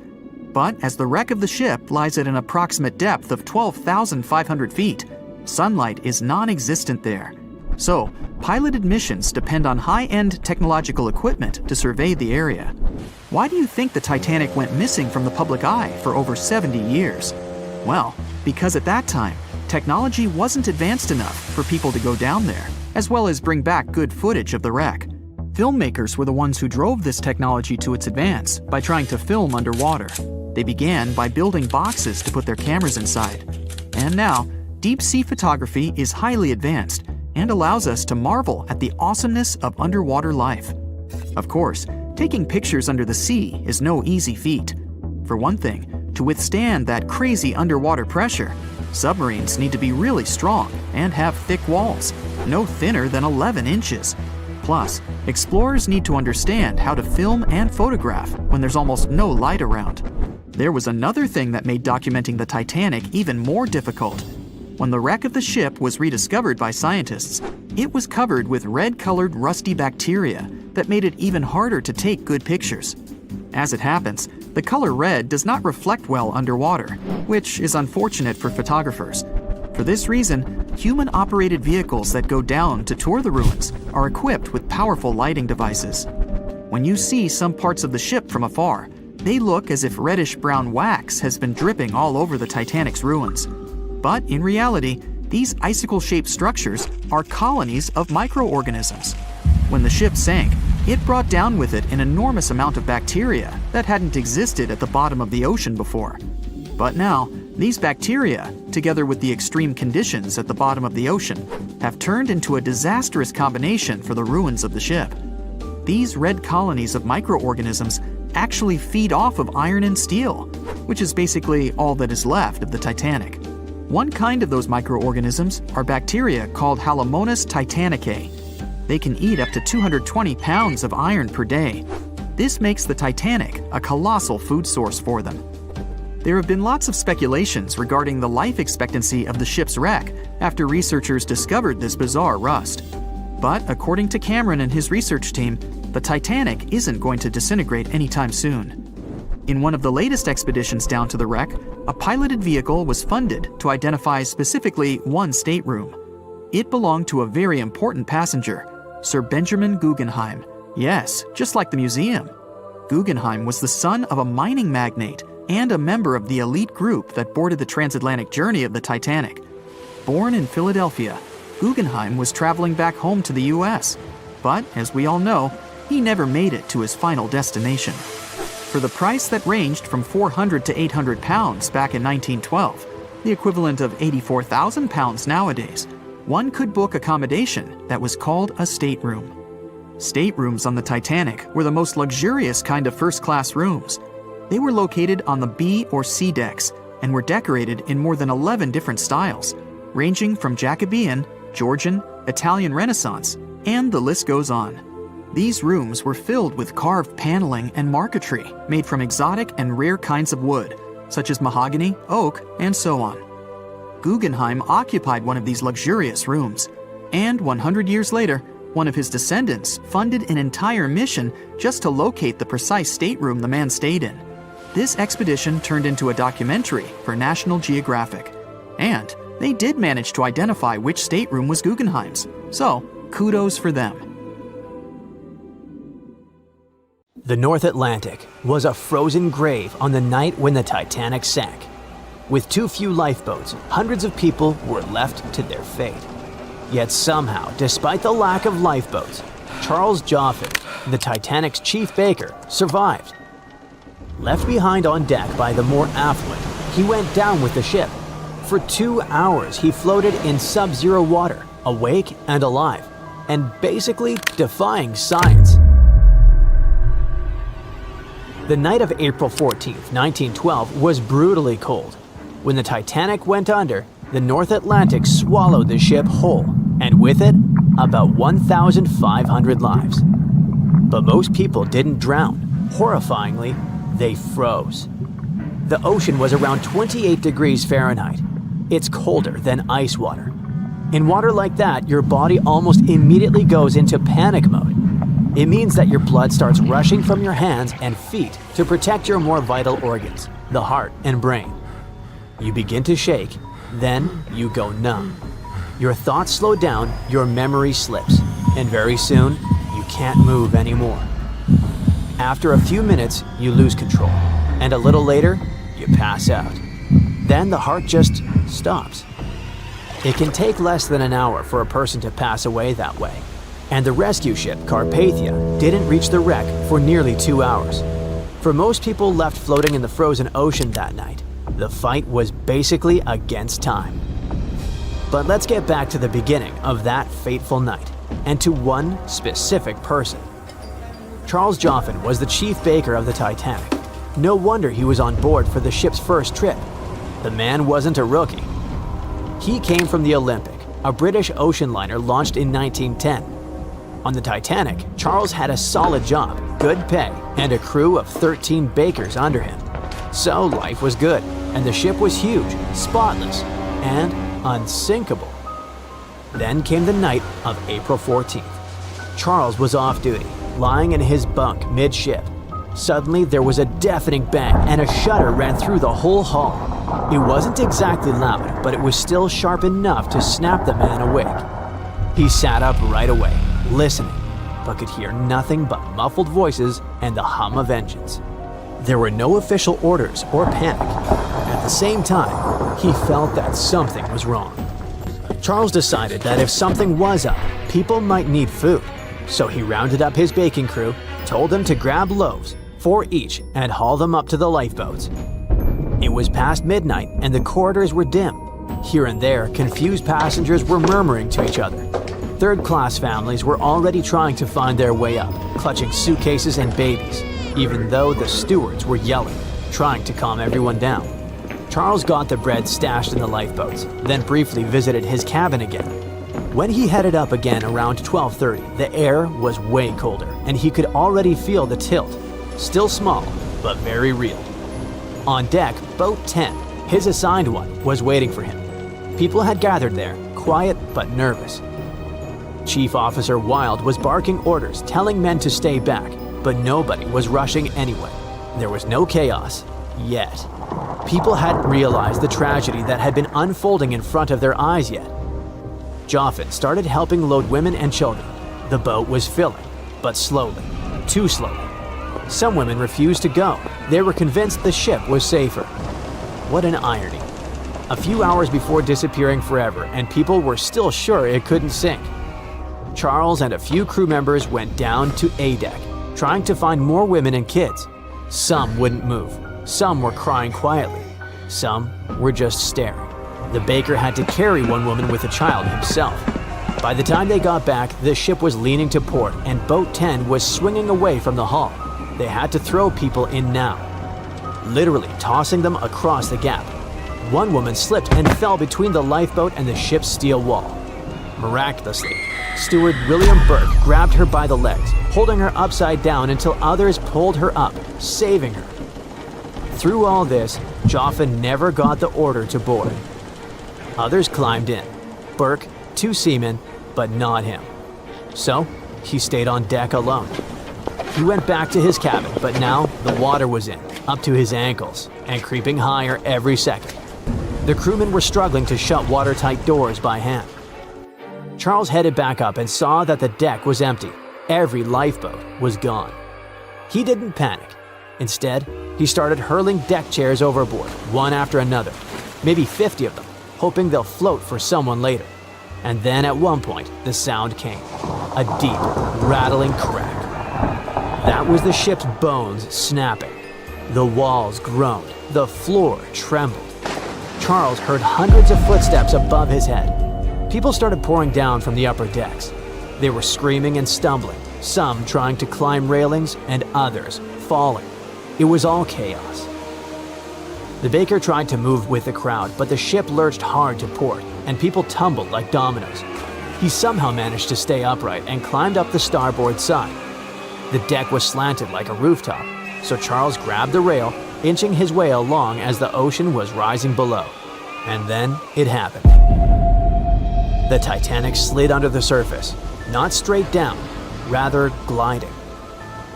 But as the wreck of the ship lies at an approximate depth of 12,500 feet, sunlight is non-existent there. So, piloted missions depend on high-end technological equipment to survey the area. Why do you think the Titanic went missing from the public eye for over 70 years? Well, because at that time, technology wasn't advanced enough for people to go down there, as well as bring back good footage of the wreck. Filmmakers were the ones who drove this technology to its advance by trying to film underwater. They began by building boxes to put their cameras inside. And now, deep-sea photography is highly advanced and allows us to marvel at the awesomeness of underwater life. Of course, taking pictures under the sea is no easy feat. For one thing, to withstand that crazy underwater pressure, submarines need to be really strong and have thick walls, no thinner than 11 inches. Plus, explorers need to understand how to film and photograph when there's almost no light around. There was another thing that made documenting the Titanic even more difficult. When the wreck of the ship was rediscovered by scientists, it was covered with red-colored rusty bacteria that made it even harder to take good pictures. As it happens, the color red does not reflect well underwater, which is unfortunate for photographers. For this reason, human-operated vehicles that go down to tour the ruins are equipped with powerful lighting devices. When you see some parts of the ship from afar, they look as if reddish-brown wax has been dripping all over the Titanic's ruins. But in reality, these icicle-shaped structures are colonies of microorganisms. When the ship sank, it brought down with it an enormous amount of bacteria that hadn't existed at the bottom of the ocean before. But now, these bacteria, together with the extreme conditions at the bottom of the ocean, have turned into a disastrous combination for the ruins of the ship. These red colonies of microorganisms actually feed off of iron and steel, which is basically all that is left of the Titanic. One kind of those microorganisms are bacteria called Halomonas titanicae. They can eat up to 220 pounds of iron per day. This makes the Titanic a colossal food source for them. There have been lots of speculations regarding the life expectancy of the ship's wreck after researchers discovered this bizarre rust. But according to Cameron and his research team, the Titanic isn't going to disintegrate anytime soon. In one of the latest expeditions down to the wreck, a piloted vehicle was funded to identify specifically one stateroom. It belonged to a very important passenger, Sir Benjamin Guggenheim. Yes, just like the museum. Guggenheim was the son of a mining magnate and a member of the elite group that boarded the transatlantic journey of the Titanic. Born in Philadelphia, Guggenheim was traveling back home to the US. But, as we all know, he never made it to his final destination. For the price that ranged from 400 to 800 pounds back in 1912, the equivalent of 84,000 pounds nowadays, one could book accommodation that was called a stateroom. Staterooms on the Titanic were the most luxurious kind of first-class rooms. They were located on the B or C decks and were decorated in more than 11 different styles, ranging from Jacobean, Georgian, Italian Renaissance, and the list goes on. These rooms were filled with carved paneling and marquetry made from exotic and rare kinds of wood, such as mahogany, oak, and so on. Guggenheim occupied one of these luxurious rooms, and 100 years later, one of his descendants funded an entire mission just to locate the precise stateroom the man stayed in. This expedition turned into a documentary for National Geographic, and they did manage to identify which stateroom was Guggenheim's, so kudos for them. The North Atlantic was a frozen grave on the night when the Titanic sank. With too few lifeboats, hundreds of people were left to their fate. Yet somehow, despite the lack of lifeboats, Charles Joffin, the Titanic's chief baker, survived. Left behind on deck by the more affluent, he went down with the ship. For 2 hours, he floated in sub-zero water, awake and alive, and basically defying science. The night of April 14, 1912 was brutally cold. When the Titanic went under, the North Atlantic swallowed the ship whole, and with it, about 1,500 lives. But most people didn't drown. Horrifyingly, they froze. The ocean was around 28 degrees Fahrenheit. It's colder than ice water. In water like that, your body almost immediately goes into panic mode. It means that your blood starts rushing from your hands and feet to protect your more vital organs, the heart and brain. You begin to shake, then you go numb. Your thoughts slow down, your memory slips, and very soon, you can't move anymore. After a few minutes, you lose control, and a little later, you pass out. Then the heart just stops. It can take less than an hour for a person to pass away that way, and the rescue ship Carpathia didn't reach the wreck for nearly 2 hours. For most people left floating in the frozen ocean that night, the fight was basically against time. But let's get back to the beginning of that fateful night, and to one specific person. Charles Joffin was the chief baker of the Titanic. No wonder he was on board for the ship's first trip. The man wasn't a rookie. He came from the Olympic, a British ocean liner launched in 1910. On the Titanic, Charles had a solid job, good pay, and a crew of 13 bakers under him. So life was good, and the ship was huge, spotless, and unsinkable. Then came the night of April 14th. Charles was off duty, lying in his bunk midship. Suddenly, there was a deafening bang, and a shudder ran through the whole hull. It wasn't exactly loud, but it was still sharp enough to snap the man awake. He sat up right away, listening, but could hear nothing but muffled voices and the hum of engines. There were no official orders or panic. At the same time, he felt that something was wrong. Charles decided that if something was up, people might need food. So he rounded up his baking crew, told them to grab loaves, 4 each, and haul them up to the lifeboats. It was past midnight and the corridors were dim. Here and there, confused passengers were murmuring to each other. Third-class families were already trying to find their way up, clutching suitcases and babies, even though the stewards were yelling, trying to calm everyone down. Charles got the bread stashed in the lifeboats, then briefly visited his cabin again. When he headed up again around 12:30, the air was way colder, and he could already feel the tilt, Still small, but very real. On deck, Boat 10, his assigned one, was waiting for him. People had gathered there, quiet but nervous. Chief Officer Wild was barking orders, telling men to stay back, but nobody was rushing anyway. There was no chaos, yet. People hadn't realized the tragedy that had been unfolding in front of their eyes yet. Joffin started helping load women and children. The boat was filling, but slowly, too slowly. Some women refused to go. They were convinced the ship was safer. What an irony. A few hours before disappearing forever, and people were still sure it couldn't sink. Charles and a few crew members went down to A deck, trying to find more women and kids. Some wouldn't move. Some were crying quietly. Some were just staring. The baker had to carry one woman with a child himself. By the time they got back, the ship was leaning to port and Boat 10 was swinging away from the hull. They had to throw people in now, literally tossing them across the gap. One woman slipped and fell between the lifeboat and the ship's steel wall. Miraculously, Steward William Burke grabbed her by the legs, holding her upside down until others pulled her up, saving her. Through all this, Joffin never got the order to board. Others climbed in. Burke, 2 seamen, but not him. So, he stayed on deck alone. He went back to his cabin, but now the water was in, up to his ankles, and creeping higher every second. The crewmen were struggling to shut watertight doors by hand. Charles headed back up and saw that the deck was empty. Every lifeboat was gone. He didn't panic. Instead, he started hurling deck chairs overboard, one after another, maybe 50 of them, hoping they'll float for someone later. And then at one point, the sound came. A deep, rattling crack. That was the ship's bones snapping. The walls groaned. The floor trembled. Charles heard hundreds of footsteps above his head. People started pouring down from the upper decks. They were screaming and stumbling, some trying to climb railings and others falling. It was all chaos. The baker tried to move with the crowd, but the ship lurched hard to port, and people tumbled like dominoes. He somehow managed to stay upright and climbed up the starboard side. The deck was slanted like a rooftop, so Charles grabbed the rail, inching his way along as the ocean was rising below. And then it happened. The Titanic slid under the surface, not straight down, rather gliding.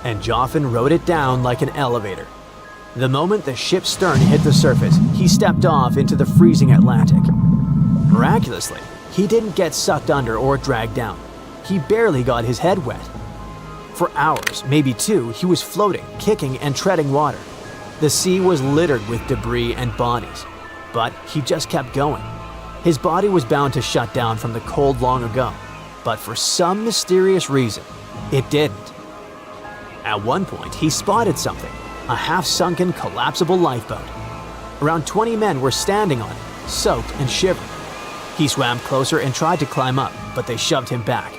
And Joffin rode it down like an elevator. The moment the ship's stern hit the surface, he stepped off into the freezing Atlantic. Miraculously, he didn't get sucked under or dragged down. He barely got his head wet. For hours, maybe 2, he was floating, kicking and treading water. The sea was littered with debris and bodies, but he just kept going. His body was bound to shut down from the cold long ago, but for some mysterious reason, it didn't. At one point, he spotted something, a half-sunken, collapsible lifeboat. Around 20 men were standing on it, soaked and shivering. He swam closer and tried to climb up, but they shoved him back.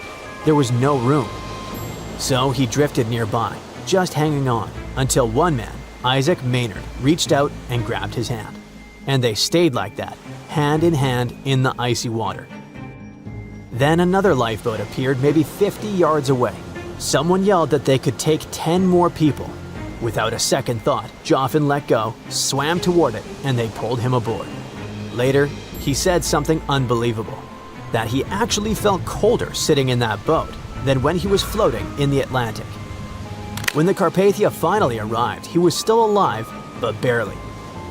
There was no room. So he drifted nearby, just hanging on, until one man, Isaac Maynard, reached out and grabbed his hand. And they stayed like that, hand in hand in the icy water. Then another lifeboat appeared maybe 50 yards away. Someone yelled that they could take 10 more people. Without a second thought, Joffin let go, swam toward it, and they pulled him aboard. Later, he said something unbelievable, that he actually felt colder sitting in that boat than when he was floating in the Atlantic. When the Carpathia finally arrived, he was still alive, but barely.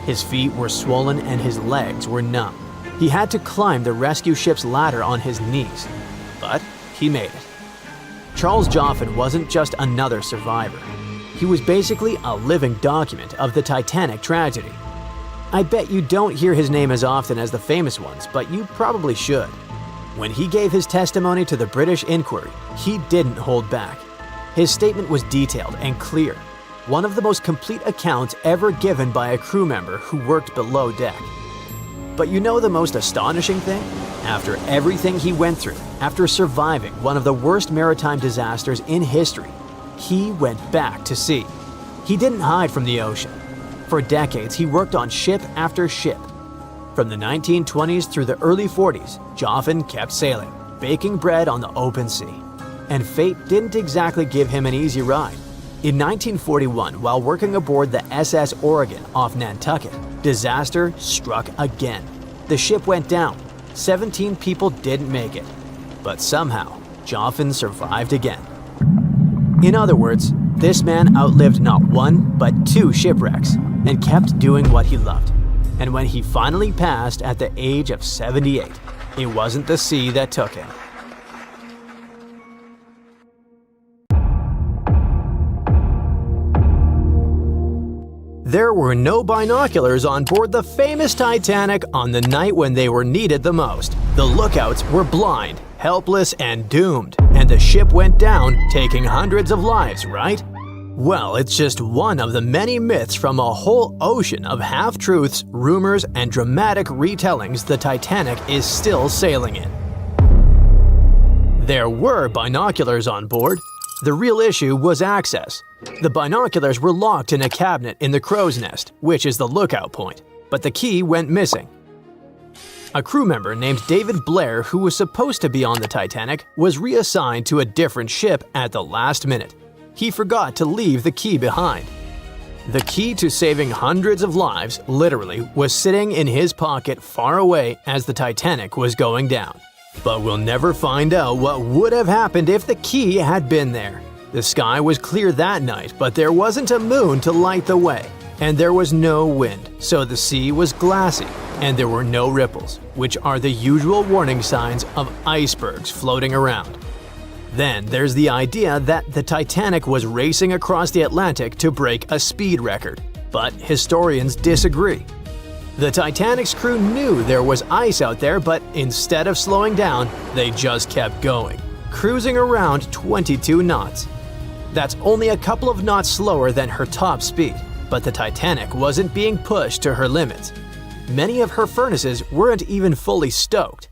His feet were swollen and his legs were numb. He had to climb the rescue ship's ladder on his knees, but he made it. Charles Joffin wasn't just another survivor. He was basically a living document of the Titanic tragedy. I bet you don't hear his name as often as the famous ones, but you probably should. When he gave his testimony to the British Inquiry, he didn't hold back. His statement was detailed and clear, one of the most complete accounts ever given by a crew member who worked below deck. But you know the most astonishing thing? After everything he went through, after surviving one of the worst maritime disasters in history, he went back to sea. He didn't hide from the ocean. For decades, he worked on ship after ship. From the 1920s through the early 40s, Joffin kept sailing, baking bread on the open sea. And fate didn't exactly give him an easy ride. In 1941, while working aboard the SS Oregon off Nantucket, disaster struck again. The ship went down. 17 people didn't make it. But somehow, Joffin survived again. In other words, this man outlived not one, but 2 shipwrecks and kept doing what he loved. And when he finally passed at the age of 78, it wasn't the sea that took him. There were no binoculars on board the famous Titanic on the night when they were needed the most. The lookouts were blind, helpless, and doomed, and the ship went down, taking hundreds of lives, right? Well, it's just one of the many myths from a whole ocean of half-truths, rumors, and dramatic retellings the Titanic is still sailing in. There were binoculars on board. The real issue was access. The binoculars were locked in a cabinet in the crow's nest, which is the lookout point, but the key went missing. A crew member named David Blair, who was supposed to be on the Titanic, was reassigned to a different ship at the last minute. He forgot to leave the key behind. The key to saving hundreds of lives, literally, was sitting in his pocket far away as the Titanic was going down. But we'll never find out what would have happened if the key had been there. The sky was clear that night, but there wasn't a moon to light the way, and there was no wind, so the sea was glassy, and there were no ripples, which are the usual warning signs of icebergs floating around. Then there's the idea that the Titanic was racing across the Atlantic to break a speed record, but historians disagree. The Titanic's crew knew there was ice out there, but instead of slowing down, they just kept going, cruising around 22 knots. That's only a couple of knots slower than her top speed, but the Titanic wasn't being pushed to her limits. Many of her furnaces weren't even fully stoked.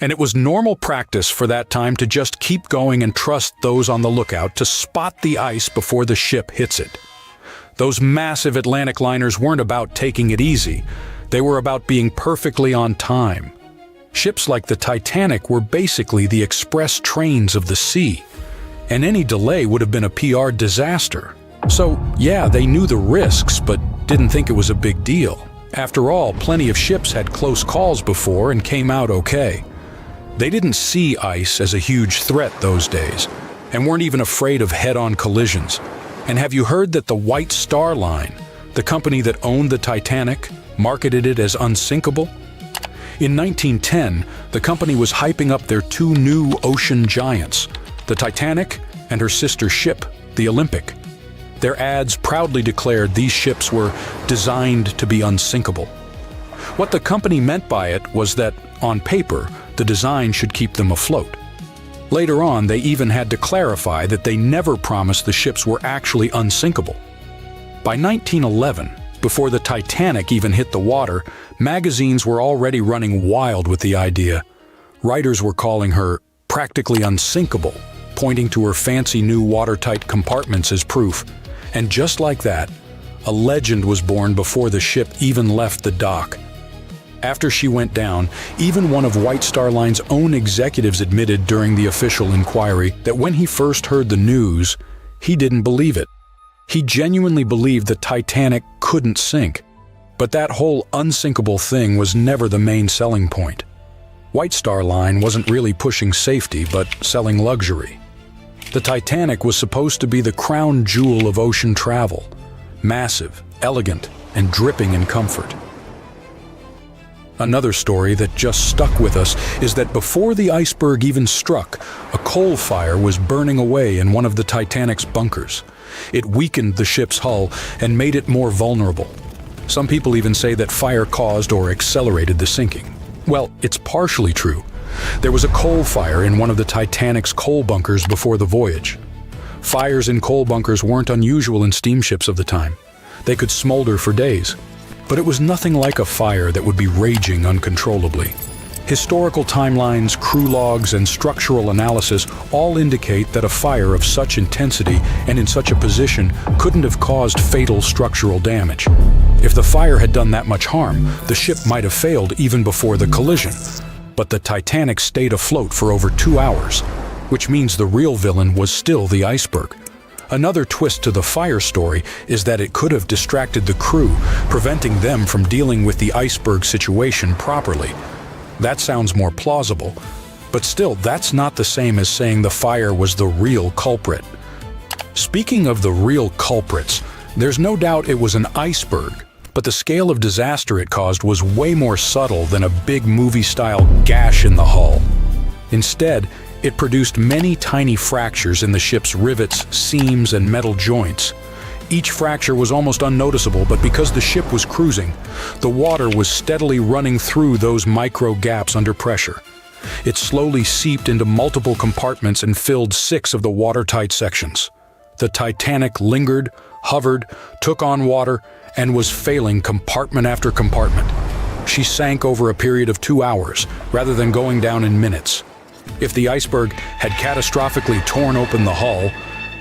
And it was normal practice for that time to just keep going and trust those on the lookout to spot the ice before the ship hits it. Those massive Atlantic liners weren't about taking it easy. They were about being perfectly on time. Ships like the Titanic were basically the express trains of the sea, and any delay would have been a PR disaster. So, yeah, they knew the risks, but didn't think it was a big deal. After all, plenty of ships had close calls before and came out okay. They didn't see ice as a huge threat those days, and weren't even afraid of head-on collisions. And have you heard that the White Star Line, the company that owned the Titanic, marketed it as unsinkable? In 1910, the company was hyping up their 2 new ocean giants, the Titanic and her sister ship, the Olympic. Their ads proudly declared these ships were designed to be unsinkable. What the company meant by it was that, on paper, the design should keep them afloat. Later on, they even had to clarify that they never promised the ships were actually unsinkable. By 1911, before the Titanic even hit the water, magazines were already running wild with the idea. Writers were calling her practically unsinkable, pointing to her fancy new watertight compartments as proof. And just like that, a legend was born before the ship even left the dock. After she went down, even one of White Star Line's own executives admitted during the official inquiry that when he first heard the news, he didn't believe it. He genuinely believed the Titanic couldn't sink. But that whole unsinkable thing was never the main selling point. White Star Line wasn't really pushing safety, but selling luxury. The Titanic was supposed to be the crown jewel of ocean travel, massive, elegant, and dripping in comfort. Another story that just stuck with us is that before the iceberg even struck, a coal fire was burning away in one of the Titanic's bunkers. It weakened the ship's hull and made it more vulnerable. Some people even say that fire caused or accelerated the sinking. Well, it's partially true. There was a coal fire in one of the Titanic's coal bunkers before the voyage. Fires in coal bunkers weren't unusual in steamships of the time. They could smolder for days. But it was nothing like a fire that would be raging uncontrollably. Historical timelines, crew logs, and structural analysis all indicate that a fire of such intensity and in such a position couldn't have caused fatal structural damage. If the fire had done that much harm, the ship might have failed even before the collision. But the Titanic stayed afloat for over 2 hours, which means the real villain was still the iceberg. Another twist to the fire story is that it could have distracted the crew, preventing them from dealing with the iceberg situation properly. That sounds more plausible, but still, that's not the same as saying the fire was the real culprit. Speaking of the real culprits, there's no doubt it was an iceberg, but the scale of disaster it caused was way more subtle than a big movie-style gash in the hull. Instead, it produced many tiny fractures in the ship's rivets, seams, and metal joints. Each fracture was almost unnoticeable, but because the ship was cruising, the water was steadily running through those micro gaps under pressure. It slowly seeped into multiple compartments and filled 6 of the watertight sections. The Titanic lingered, hovered, took on water, and was failing compartment after compartment. She sank over a period of 2 hours, rather than going down in minutes. If the iceberg had catastrophically torn open the hull,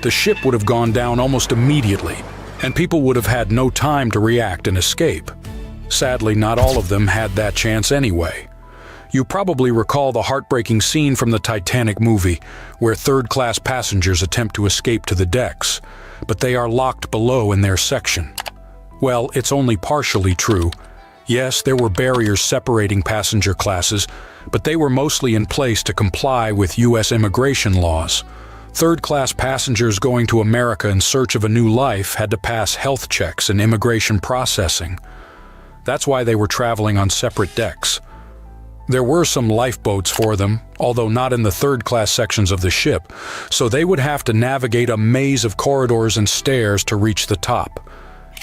the ship would have gone down almost immediately, and people would have had no time to react and escape. Sadly, not all of them had that chance anyway. You probably recall the heartbreaking scene from the Titanic movie, where third-class passengers attempt to escape to the decks, but they are locked below in their section. Well, it's only partially true. Yes, there were barriers separating passenger classes, but they were mostly in place to comply with U.S. immigration laws. Third-class passengers going to America in search of a new life had to pass health checks and immigration processing. That's why they were traveling on separate decks. There were some lifeboats for them, although not in the third-class sections of the ship, so they would have to navigate a maze of corridors and stairs to reach the top.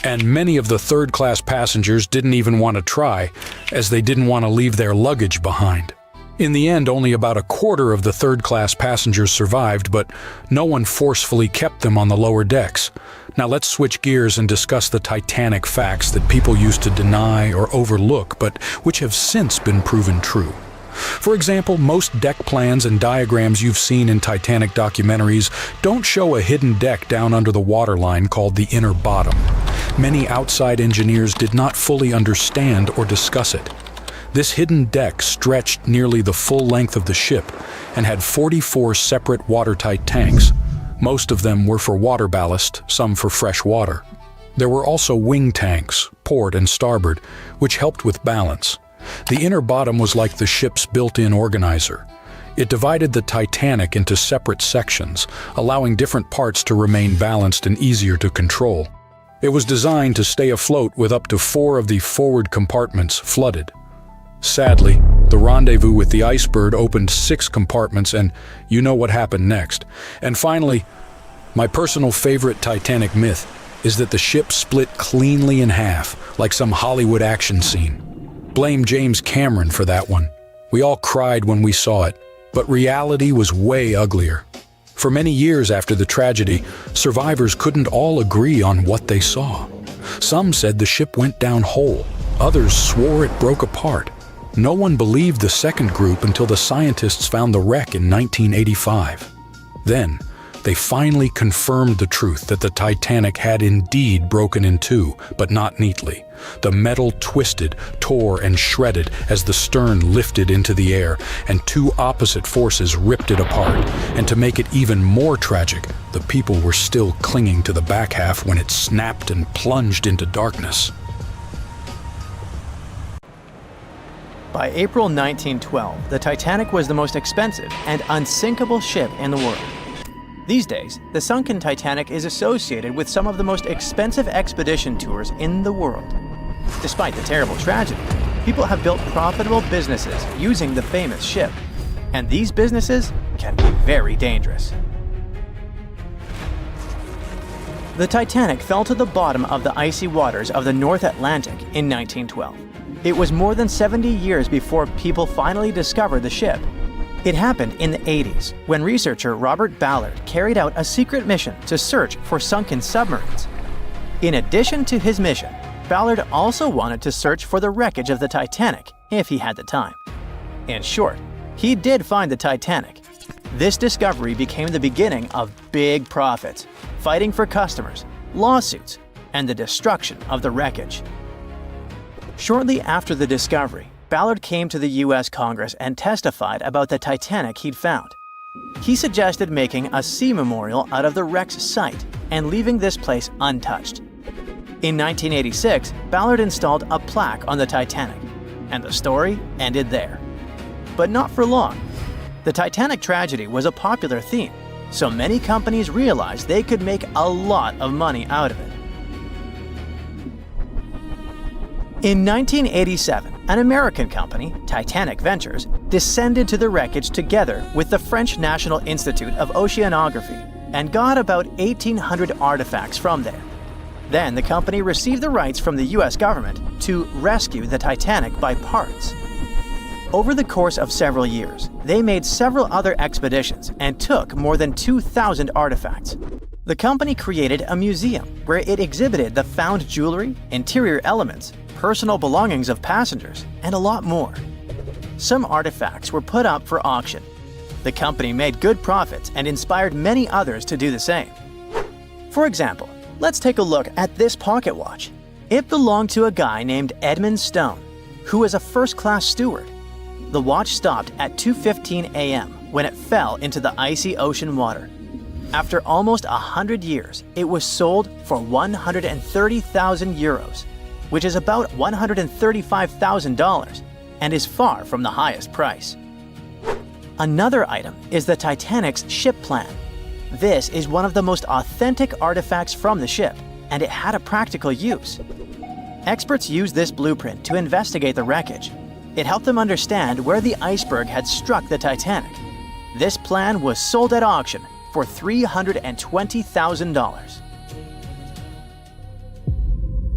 And many of the third-class passengers didn't even want to try, as they didn't want to leave their luggage behind. In the end, only about a quarter of the third-class passengers survived, but no one forcefully kept them on the lower decks. Now let's switch gears and discuss the Titanic facts that people used to deny or overlook, but which have since been proven true. For example, most deck plans and diagrams you've seen in Titanic documentaries don't show a hidden deck down under the waterline called the inner bottom. Many outside engineers did not fully understand or discuss it. This hidden deck stretched nearly the full length of the ship and had 44 separate watertight tanks. Most of them were for water ballast, some for fresh water. There were also wing tanks, port and starboard, which helped with balance. The inner bottom was like the ship's built-in organizer. It divided the Titanic into separate sections, allowing different parts to remain balanced and easier to control. It was designed to stay afloat with up to 4 of the forward compartments flooded. Sadly, the rendezvous with the iceberg opened 6 compartments, and you know what happened next. And finally, my personal favorite Titanic myth is that the ship split cleanly in half, like some Hollywood action scene. Blame James Cameron for that one. We all cried when we saw it, but reality was way uglier. For many years after the tragedy, survivors couldn't all agree on what they saw. Some said the ship went down whole. Others swore it broke apart. No one believed the second group until the scientists found the wreck in 1985. Then, they finally confirmed the truth that the Titanic had indeed broken in 2, but not neatly. The metal twisted, tore, and shredded as the stern lifted into the air, and 2 opposite forces ripped it apart. And to make it even more tragic, the people were still clinging to the back half when it snapped and plunged into darkness. By April 1912, the Titanic was the most expensive and unsinkable ship in the world. These days, the sunken Titanic is associated with some of the most expensive expedition tours in the world. Despite the terrible tragedy, people have built profitable businesses using the famous ship, and these businesses can be very dangerous. The Titanic fell to the bottom of the icy waters of the North Atlantic in 1912. It was more than 70 years before people finally discovered the ship. It happened in the 80s, when researcher Robert Ballard carried out a secret mission to search for sunken submarines. In addition to his mission, Ballard also wanted to search for the wreckage of the Titanic, if he had the time. In short, he did find the Titanic. This discovery became the beginning of big profits, fighting for customers, lawsuits, and the destruction of the wreckage. Shortly after the discovery, Ballard came to the U.S. Congress and testified about the Titanic he'd found. He suggested making a sea memorial out of the wreck's site and leaving this place untouched. In 1986, Ballard installed a plaque on the Titanic, and the story ended there. But not for long. The Titanic tragedy was a popular theme, so many companies realized they could make a lot of money out of it. In 1987, an American company, Titanic Ventures, descended to the wreckage together with the French National Institute of Oceanography and got about 1,800 artifacts from there. Then the company received the rights from the US government to rescue the Titanic by parts. Over the course of several years, they made several other expeditions and took more than 2,000 artifacts. The company created a museum where it exhibited the found jewelry, interior elements, personal belongings of passengers, and a lot more. Some artifacts were put up for auction. The company made good profits and inspired many others to do the same. For example, let's take a look at this pocket watch. It belonged to a guy named Edmund Stone, who was a first-class steward. The watch stopped at 2:15 a.m. when it fell into the icy ocean water. After almost 100 years, it was sold for 130,000 euros, which is about $135,000, and is far from the highest price. Another item is the Titanic's ship plan. This is one of the most authentic artifacts from the ship, and it had a practical use. Experts used this blueprint to investigate the wreckage. It helped them understand where the iceberg had struck the Titanic. This plan was sold at auction for $320,000.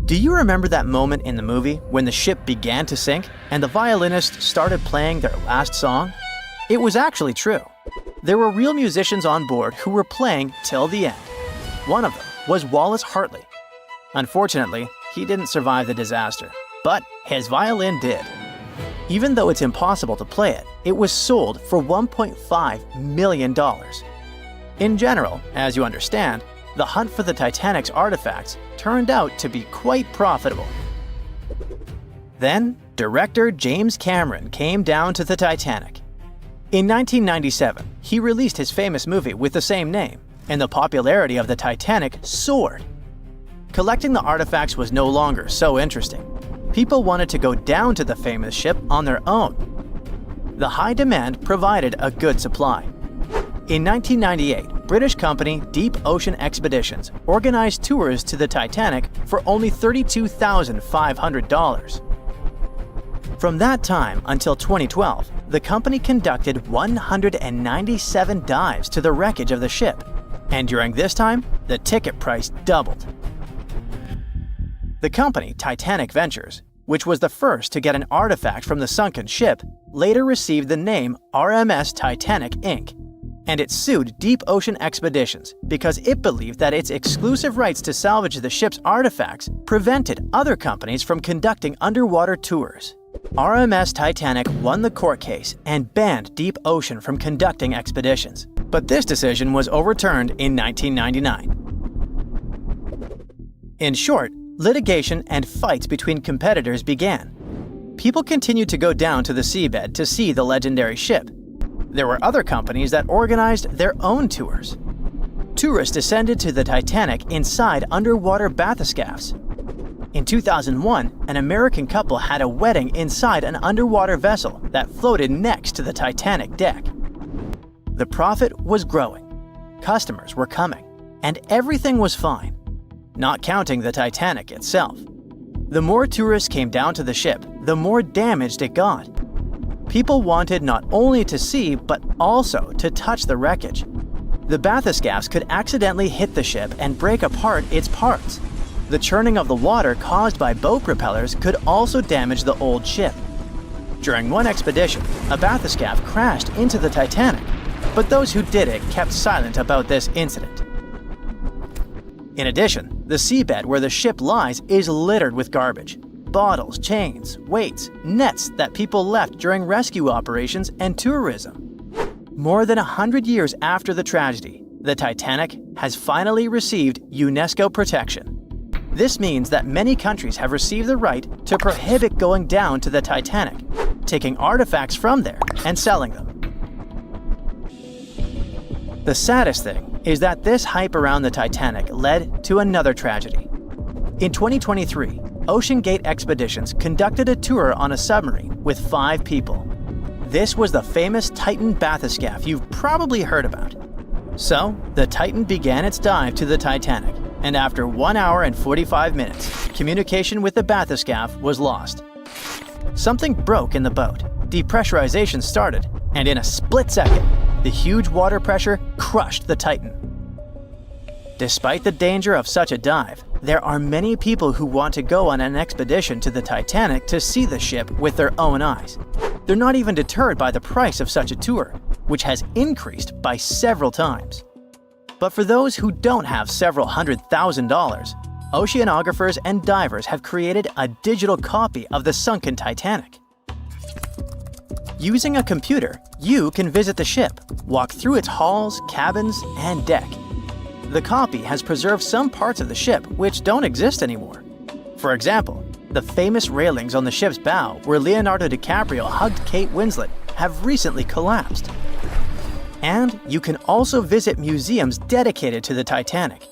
Do you remember that moment in the movie when the ship began to sink and the violinists started playing their last song? It was actually true. There were real musicians on board who were playing till the end. One of them was Wallace Hartley. Unfortunately, he didn't survive the disaster, but his violin did. Even though it's impossible to play it, it was sold for $1.5 million. In general, as you understand, the hunt for the Titanic's artifacts turned out to be quite profitable. Then, director James Cameron came down to the Titanic. In 1997, he released his famous movie with the same name, and the popularity of the Titanic soared. Collecting the artifacts was no longer so interesting. People wanted to go down to the famous ship on their own. The high demand provided a good supply. In 1998, British company Deep Ocean Expeditions organized tours to the Titanic for only $32,500. From that time until 2012, the company conducted 197 dives to the wreckage of the ship, and during this time, the ticket price doubled. The company, Titanic Ventures, which was the first to get an artifact from the sunken ship, later received the name RMS Titanic Inc., and it sued Deep Ocean Expeditions because it believed that its exclusive rights to salvage the ship's artifacts prevented other companies from conducting underwater tours. RMS Titanic won the court case and banned Deep Ocean from conducting expeditions, but this decision was overturned in 1999. In short, litigation and fights between competitors began. People continued to go down to the seabed to see the legendary ship. There were other companies that organized their own tours. Tourists descended to the Titanic inside underwater bathyscaphs. In 2001, an American couple had a wedding inside an underwater vessel that floated next to the Titanic deck. The profit was growing, customers were coming, and everything was fine, not counting the Titanic itself. The more tourists came down to the ship, the more damaged it got. People wanted not only to see, but also to touch the wreckage. The bathyscaphs could accidentally hit the ship and break apart its parts. The churning of the water caused by boat propellers could also damage the old ship. During one expedition, a bathyscaph crashed into the Titanic, but those who did it kept silent about this incident. In addition, the seabed where the ship lies is littered with garbage. Bottles, chains, weights, nets that people left during rescue operations and tourism. More than 100 years after the tragedy, the Titanic has finally received UNESCO protection. This means that many countries have received the right to prohibit going down to the Titanic, taking artifacts from there and selling them. The saddest thing is that this hype around the Titanic led to another tragedy. In 2023, OceanGate Expeditions conducted a tour on a submarine with 5 people. This was the famous Titan bathyscaphe you've probably heard about. So, the Titan began its dive to the Titanic, and after 1 hour and 45 minutes, communication with the bathyscaphe was lost. Something broke in the boat, depressurization started, and in a split second, the huge water pressure crushed the Titan. Despite the danger of such a dive, there are many people who want to go on an expedition to the Titanic to see the ship with their own eyes. They're not even deterred by the price of such a tour, which has increased by several times. But for those who don't have several $100,000, oceanographers and divers have created a digital copy of the sunken Titanic. Using a computer, you can visit the ship, walk through its halls, cabins, and deck. The copy has preserved some parts of the ship which don't exist anymore. For example, the famous railings on the ship's bow where Leonardo DiCaprio hugged Kate Winslet have recently collapsed. And you can also visit museums dedicated to the Titanic.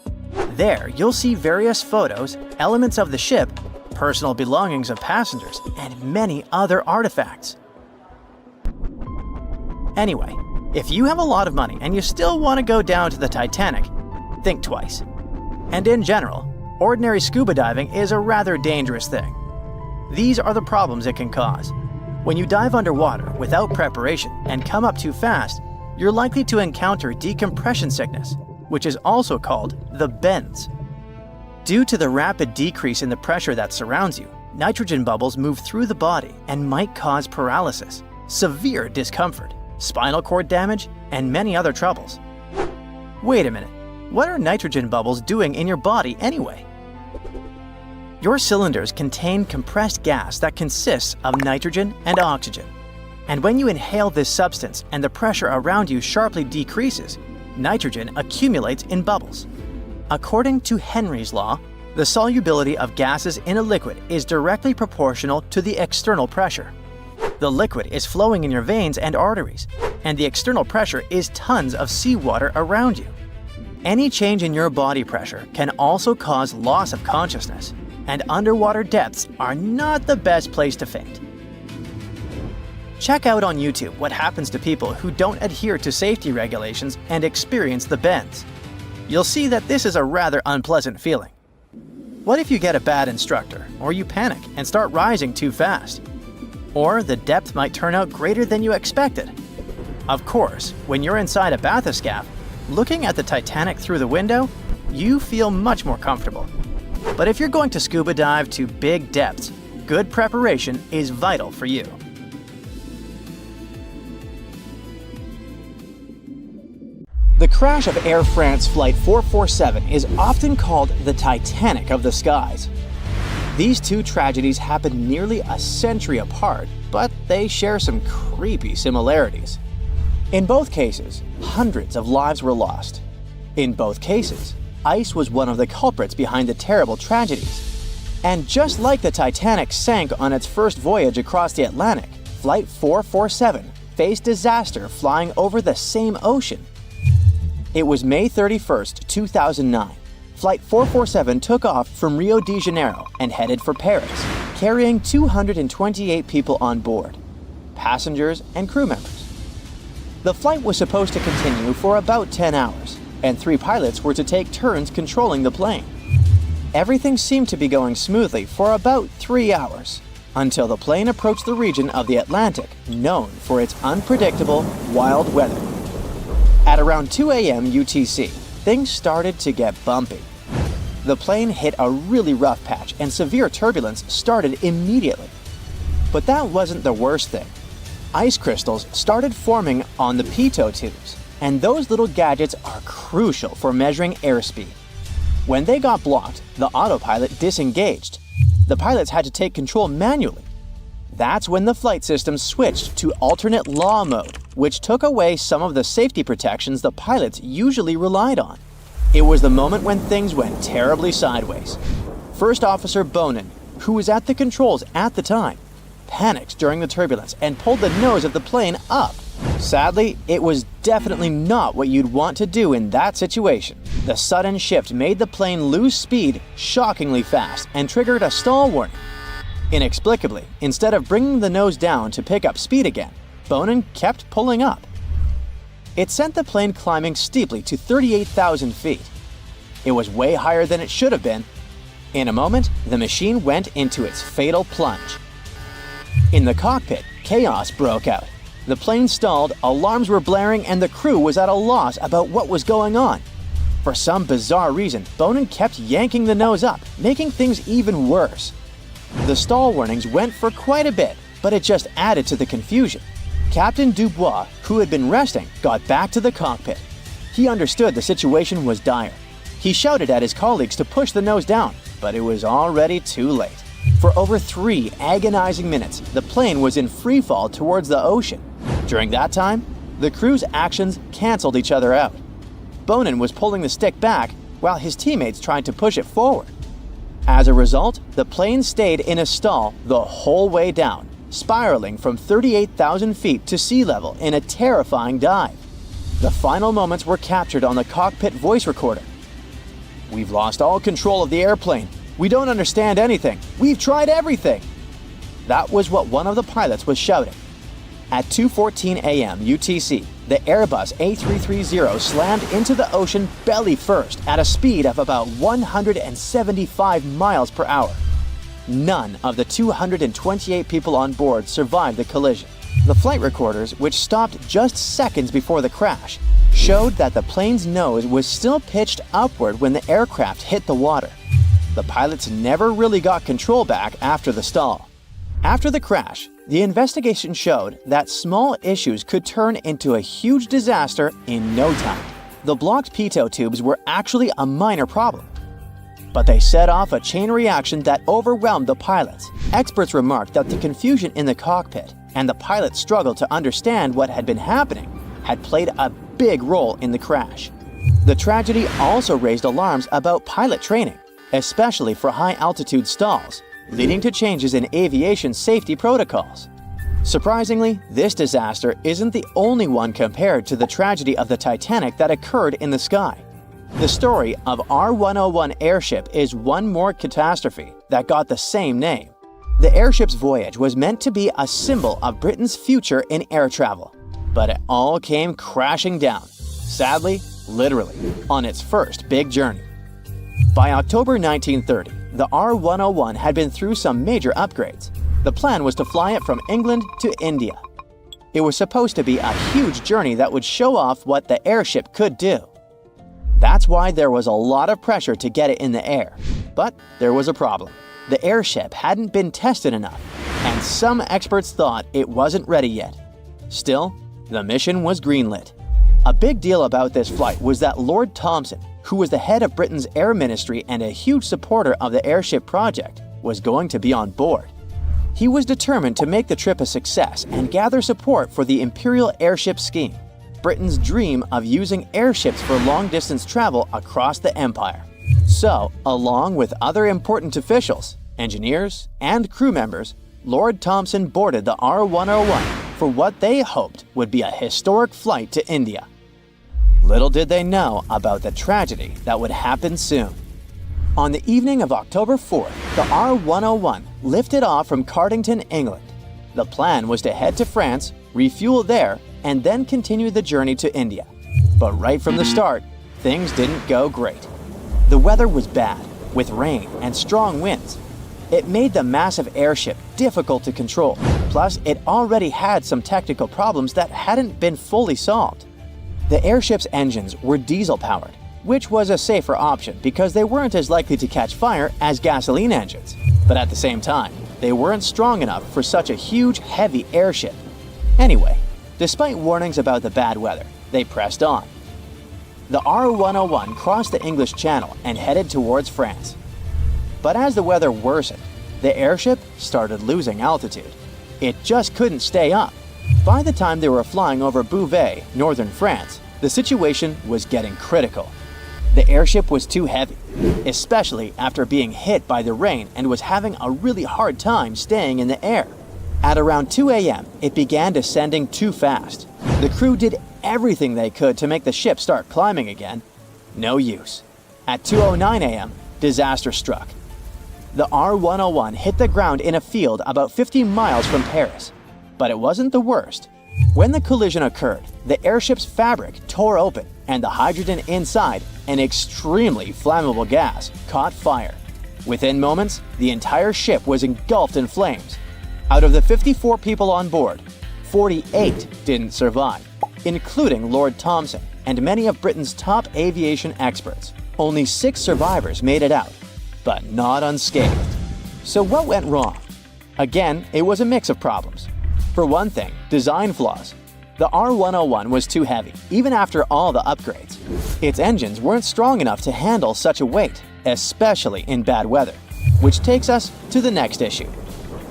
There, you'll see various photos, elements of the ship, personal belongings of passengers, and many other artifacts. Anyway, if you have a lot of money and you still want to go down to the Titanic, think twice. And in general, ordinary scuba diving is a rather dangerous thing. These are the problems it can cause. When you dive underwater without preparation and come up too fast, you're likely to encounter decompression sickness, which is also called the bends. Due to the rapid decrease in the pressure that surrounds you, nitrogen bubbles move through the body and might cause paralysis, severe discomfort, spinal cord damage, and many other troubles. Wait a minute, what are nitrogen bubbles doing in your body anyway? Your cylinders contain compressed gas that consists of nitrogen and oxygen. And when you inhale this substance and the pressure around you sharply decreases, nitrogen accumulates in bubbles. According to Henry's law, the solubility of gases in a liquid is directly proportional to the external pressure. The liquid is flowing in your veins and arteries, and the external pressure is tons of seawater around you. Any change in your body pressure can also cause loss of consciousness, and underwater depths are not the best place to faint. Check out on YouTube what happens to people who don't adhere to safety regulations and experience the bends. You'll see that this is a rather unpleasant feeling. What if you get a bad instructor, or you panic and start rising too fast? Or the depth might turn out greater than you expected. Of course, when you're inside a bathyscaphe, looking at the Titanic through the window, you feel much more comfortable. But if you're going to scuba dive to big depths, good preparation is vital for you. The crash of Air France Flight 447 is often called the Titanic of the skies. These two tragedies happened nearly a century apart, but they share some creepy similarities. In both cases, hundreds of lives were lost. In both cases, ice was one of the culprits behind the terrible tragedies. And just like the Titanic sank on its first voyage across the Atlantic, Flight 447 faced disaster flying over the same ocean. It was May 31st, 2009. Flight 447 took off from Rio de Janeiro and headed for Paris, carrying 228 people on board, passengers and crew members. The flight was supposed to continue for about 10 hours, and 3 pilots were to take turns controlling the plane. Everything seemed to be going smoothly for about 3 hours, until the plane approached the region of the Atlantic known for its unpredictable, wild weather. At around 2 a.m. UTC, things started to get bumpy. The plane hit a really rough patch and severe turbulence started immediately. But that wasn't the worst thing. Ice crystals started forming on the pitot tubes, and those little gadgets are crucial for measuring airspeed. When they got blocked, the autopilot disengaged. The pilots had to take control manually. That's when the flight system switched to alternate law mode, which took away some of the safety protections the pilots usually relied on. It was the moment when things went terribly sideways. First Officer Bonin, who was at the controls at the time, panicked during the turbulence and pulled the nose of the plane up. Sadly, it was definitely not what you'd want to do in that situation. The sudden shift made the plane lose speed shockingly fast and triggered a stall warning. Inexplicably, instead of bringing the nose down to pick up speed again, Bonin kept pulling up. It sent the plane climbing steeply to 38,000 feet. It was way higher than it should have been. In a moment, the machine went into its fatal plunge. In the cockpit, chaos broke out. The plane stalled, alarms were blaring, and the crew was at a loss about what was going on. For some bizarre reason, Bonin kept yanking the nose up, making things even worse. The stall warnings went for quite a bit, but it just added to the confusion. Captain Dubois, who had been resting, got back to the cockpit. He understood the situation was dire. He shouted at his colleagues to push the nose down, but it was already too late. For over 3 agonizing minutes, the plane was in free fall towards the ocean. During that time, the crew's actions canceled each other out. Bonin was pulling the stick back while his teammates tried to push it forward. As a result, the plane stayed in a stall the whole way down, spiraling from 38,000 feet to sea level in a terrifying dive. The final moments were captured on the cockpit voice recorder. "We've lost all control of the airplane. We don't understand anything. We've tried everything." That was what one of the pilots was shouting. At 2:14 a.m. UTC, the Airbus A330 slammed into the ocean belly first at a speed of about 175 miles per hour. None of the 228 people on board survived the collision. The flight recorders, which stopped just seconds before the crash, showed that the plane's nose was still pitched upward when the aircraft hit the water. The pilots never really got control back after the stall. After the crash, the investigation showed that small issues could turn into a huge disaster in no time. The blocked pitot tubes were actually a minor problem, but they set off a chain reaction that overwhelmed the pilots. Experts remarked that the confusion in the cockpit and the pilots' struggle to understand what had been happening had played a big role in the crash. The tragedy also raised alarms about pilot training, especially for high-altitude stalls, leading to changes in aviation safety protocols. Surprisingly, this disaster isn't the only one compared to the tragedy of the Titanic that occurred in the sky. The story of R101 airship is one more catastrophe that got the same name. The airship's voyage was meant to be a symbol of Britain's future in air travel, but it all came crashing down, sadly, literally, on its first big journey. By October 1930, the R101 had been through some major upgrades. The plan was to fly it from England to India. It was supposed to be a huge journey that would show off what the airship could do. That's why there was a lot of pressure to get it in the air. But there was a problem. The airship hadn't been tested enough, and some experts thought it wasn't ready yet. Still, the mission was greenlit. A big deal about this flight was that Lord Thomson, who was the head of Britain's air ministry and a huge supporter of the airship project, was going to be on board. He was determined to make the trip a success and gather support for the Imperial Airship Scheme, Britain's dream of using airships for long-distance travel across the empire. So, along with other important officials, engineers, and crew members, Lord Thomson boarded the R101 for what they hoped would be a historic flight to India. Little did they know about the tragedy that would happen soon. On the evening of October 4th, the R101 lifted off from Cardington, England. The plan was to head to France, refuel there, and then continue the journey to India. But right from the start, things didn't go great. The weather was bad, with rain and strong winds. It made the massive airship difficult to control, plus it already had some technical problems that hadn't been fully solved. The airship's engines were diesel-powered, which was a safer option because they weren't as likely to catch fire as gasoline engines. But at the same time, they weren't strong enough for such a huge, heavy airship. Anyway, despite warnings about the bad weather, they pressed on. The R101 crossed the English Channel and headed towards France. But as the weather worsened, the airship started losing altitude. It just couldn't stay up. By the time they were flying over Beauvais, northern France, the situation was getting critical. The airship was too heavy, especially after being hit by the rain and was having a really hard time staying in the air. At around 2 a.m., it began descending too fast. The crew did everything they could to make the ship start climbing again. No use. At 2:09 a.m., disaster struck. The R-101 hit the ground in a field about 50 miles from Paris. But it wasn't the worst. When the collision occurred, the airship's fabric tore open and the hydrogen inside, an extremely flammable gas, caught fire. Within moments, the entire ship was engulfed in flames. Out of the 54 people on board, 48 didn't survive, including Lord Thomson and many of Britain's top aviation experts. Only 6 survivors made it out, but not unscathed. So what went wrong? Again, it was a mix of problems. For one thing, design flaws. The R-101 was too heavy, even after all the upgrades. Its engines weren't strong enough to handle such a weight, especially in bad weather. Which takes us to the next issue.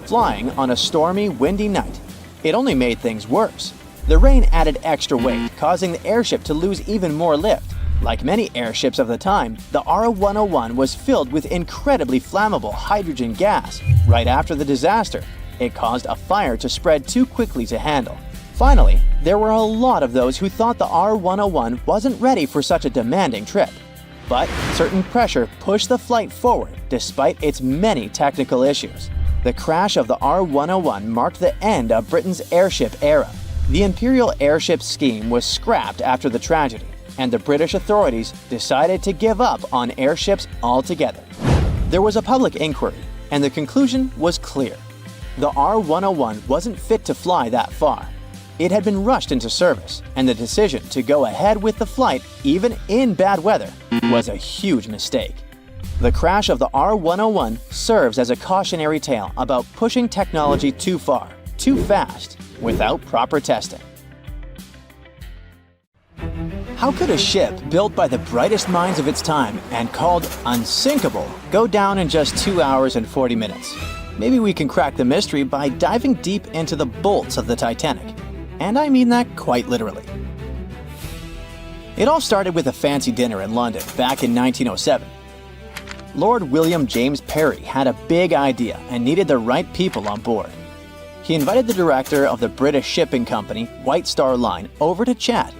Flying on a stormy, windy night. It only made things worse. The rain added extra weight, causing the airship to lose even more lift. Like many airships of the time, the R-101 was filled with incredibly flammable hydrogen gas. Right after the disaster, it caused a fire to spread too quickly to handle. Finally, there were a lot of those who thought the R-101 wasn't ready for such a demanding trip. But certain pressure pushed the flight forward despite its many technical issues. The crash of the R-101 marked the end of Britain's airship era. The Imperial airship scheme was scrapped after the tragedy, and the British authorities decided to give up on airships altogether. There was a public inquiry, and the conclusion was clear. The R-101 wasn't fit to fly that far. It had been rushed into service, and the decision to go ahead with the flight, even in bad weather, was a huge mistake. The crash of the R-101 serves as a cautionary tale about pushing technology too far, too fast, without proper testing. How could a ship built by the brightest minds of its time and called unsinkable go down in just 2 hours and 40 minutes? Maybe we can crack the mystery by diving deep into the bolts of the Titanic. And I mean that quite literally. It all started with a fancy dinner in London back in 1907. Lord William James Parry had a big idea and needed the right people on board. He invited the director of the British shipping company, White Star Line, over to chat.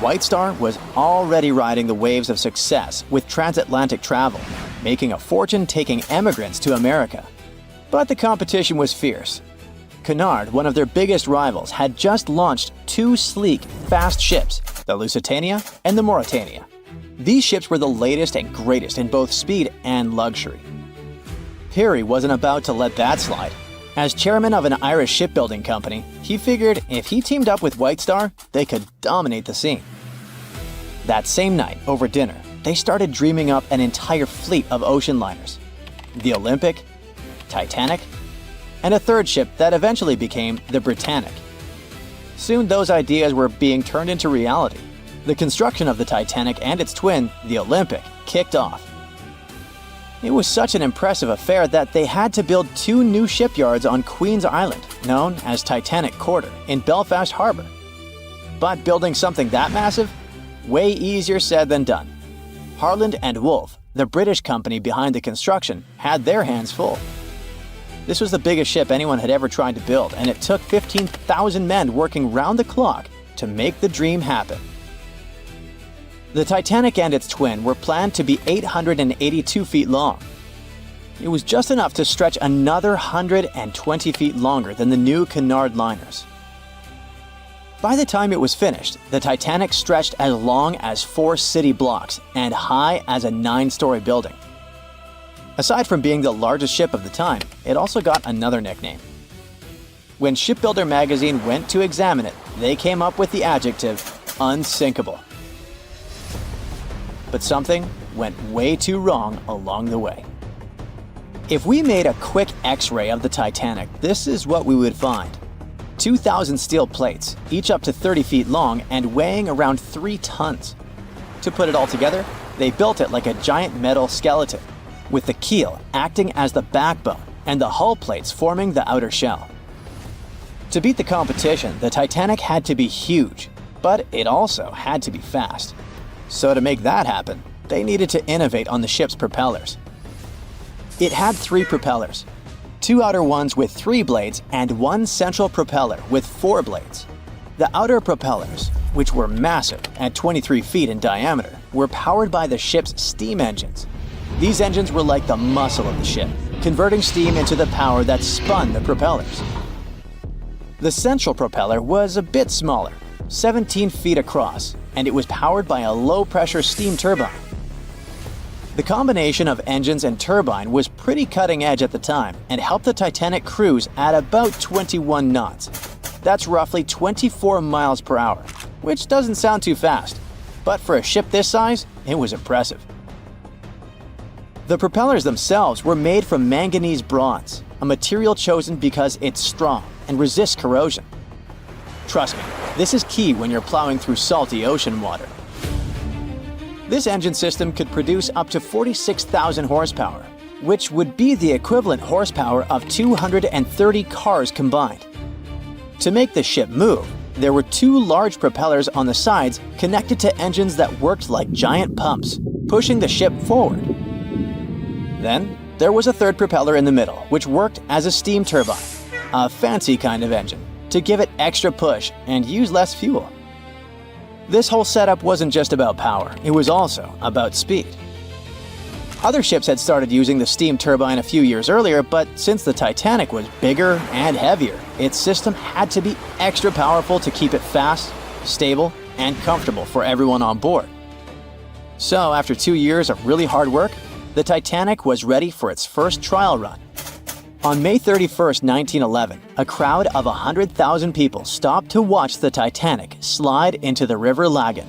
White Star was already riding the waves of success with transatlantic travel, making a fortune taking emigrants to America. But the competition was fierce. Cunard, one of their biggest rivals, had just launched 2 sleek, fast ships, the Lusitania and the Mauretania. These ships were the latest and greatest in both speed and luxury. Parry wasn't about to let that slide. As chairman of an Irish shipbuilding company, he figured if he teamed up with White Star, they could dominate the scene. That same night, over dinner, they started dreaming up an entire fleet of ocean liners. The Olympic, Titanic, and a third ship that eventually became the Britannic. Soon those ideas were being turned into reality. The construction of the Titanic and its twin, the Olympic, kicked off. It was such an impressive affair that they had to build 2 new shipyards on Queen's Island, known as Titanic Quarter, in Belfast Harbour. But building something that massive? Way easier said than done. Harland and Wolff, the British company behind the construction, had their hands full. This was the biggest ship anyone had ever tried to build, and it took 15,000 men working round the clock to make the dream happen. The Titanic and its twin were planned to be 882 feet long. It was just enough to stretch another 120 feet longer than the new Cunard liners. By the time it was finished, the Titanic stretched as long as 4 city blocks and high as a 9-story building. Aside from being the largest ship of the time, it also got another nickname. When Shipbuilder magazine went to examine it, they came up with the adjective unsinkable. But something went way too wrong along the way. If we made a quick X-ray of the Titanic, this is what we would find. 2,000 steel plates, each up to 30 feet long and weighing around 3 tons. To put it all together, they built it like a giant metal skeleton, with the keel acting as the backbone and the hull plates forming the outer shell. To beat the competition, the Titanic had to be huge, but it also had to be fast. So to make that happen, they needed to innovate on the ship's propellers. It had 3 propellers, 2 outer ones with 3 blades and 1 central propeller with 4 blades. The outer propellers, which were massive at 23 feet in diameter, were powered by the ship's steam engines. These engines were like the muscle of the ship, converting steam into the power that spun the propellers. The central propeller was a bit smaller, 17 feet across, and it was powered by a low-pressure steam turbine. The combination of engines and turbine was pretty cutting edge at the time and helped the Titanic cruise at about 21 knots. That's roughly 24 miles per hour, which doesn't sound too fast, but for a ship this size, it was impressive. The propellers themselves were made from manganese bronze, a material chosen because it's strong and resists corrosion. Trust me, this is key when you're plowing through salty ocean water. This engine system could produce up to 46,000 horsepower, which would be the equivalent horsepower of 230 cars combined. To make the ship move, there were 2 large propellers on the sides connected to engines that worked like giant pumps, pushing the ship forward. Then, there was a 3rd propeller in the middle, which worked as a steam turbine, a fancy kind of engine, to give it extra push and use less fuel. This whole setup wasn't just about power, it was also about speed. Other ships had started using the steam turbine a few years earlier, but since the Titanic was bigger and heavier, its system had to be extra powerful to keep it fast, stable, and comfortable for everyone on board. So after 2 years of really hard work, the Titanic was ready for its first trial run. On May 31, 1911, a crowd of 100,000 people stopped to watch the Titanic slide into the River Lagan.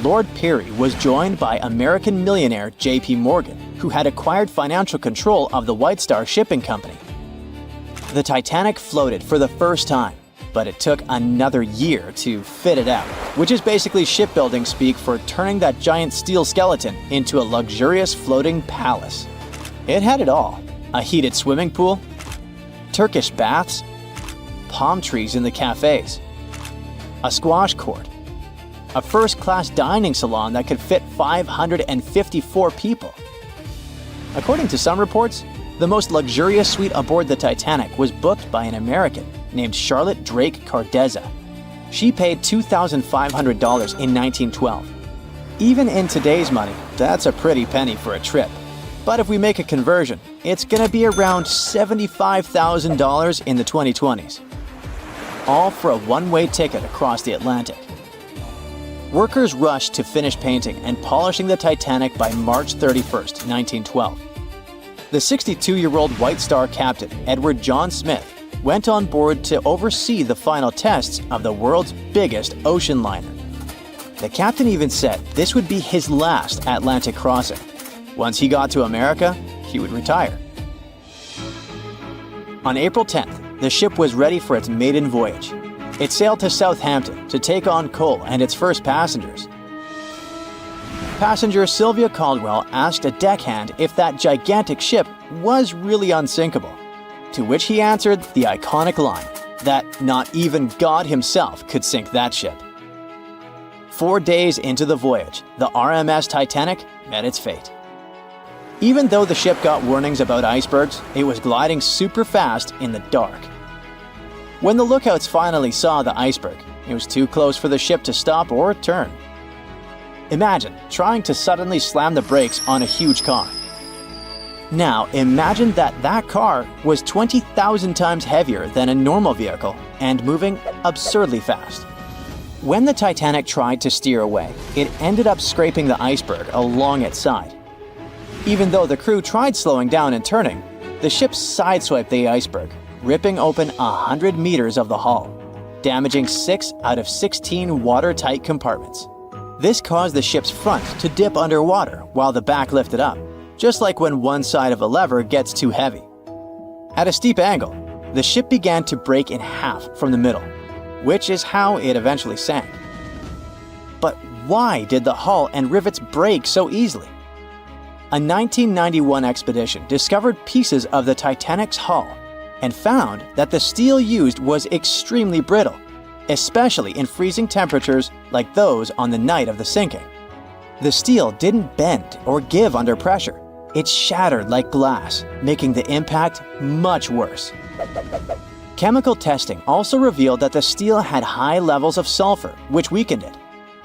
Lord Peary was joined by American millionaire J.P. Morgan, who had acquired financial control of the White Star Shipping Company. The Titanic floated for the first time, but it took another year to fit it out, which is basically shipbuilding speak for turning that giant steel skeleton into a luxurious floating palace. It had it all: a heated swimming pool, Turkish baths, palm trees in the cafes, a squash court, a first-class dining salon that could fit 554 people. According to some reports, the most luxurious suite aboard the Titanic was booked by an American named Charlotte Drake Cardezza. She paid $2,500 in 1912. Even in today's money, that's a pretty penny for a trip. But if we make a conversion, it's gonna be around $75,000 in the 2020s. All for a one-way ticket across the Atlantic. Workers rushed to finish painting and polishing the Titanic by March 31, 1912. The 62-year-old White Star captain, Edward John Smith, went on board to oversee the final tests of the world's biggest ocean liner. The captain even said this would be his last Atlantic crossing. Once he got to America, he would retire. On April 10th, the ship was ready for its maiden voyage. It sailed to Southampton to take on coal and its first passengers. Passenger Sylvia Caldwell asked a deckhand if that gigantic ship was really unsinkable, to which he answered the iconic line that not even God himself could sink that ship. 4 days into the voyage, the RMS Titanic met its fate. Even though the ship got warnings about icebergs, it was gliding super fast in the dark. When the lookouts finally saw the iceberg, it was too close for the ship to stop or turn. Imagine trying to suddenly slam the brakes on a huge car. Now imagine that car was 20,000 times heavier than a normal vehicle and moving absurdly fast. When the Titanic tried to steer away, it ended up scraping the iceberg along its side. Even though the crew tried slowing down and turning, the ship sideswiped the iceberg, ripping open 100 meters of the hull, damaging 6 out of 16 watertight compartments. This caused the ship's front to dip underwater while the back lifted up, just like when one side of a lever gets too heavy. At a steep angle, the ship began to break in half from the middle, which is how it eventually sank. But why did the hull and rivets break so easily? A 1991 expedition discovered pieces of the Titanic's hull and found that the steel used was extremely brittle, especially in freezing temperatures like those on the night of the sinking. The steel didn't bend or give under pressure. It shattered like glass, making the impact much worse. Chemical testing also revealed that the steel had high levels of sulfur, which weakened it.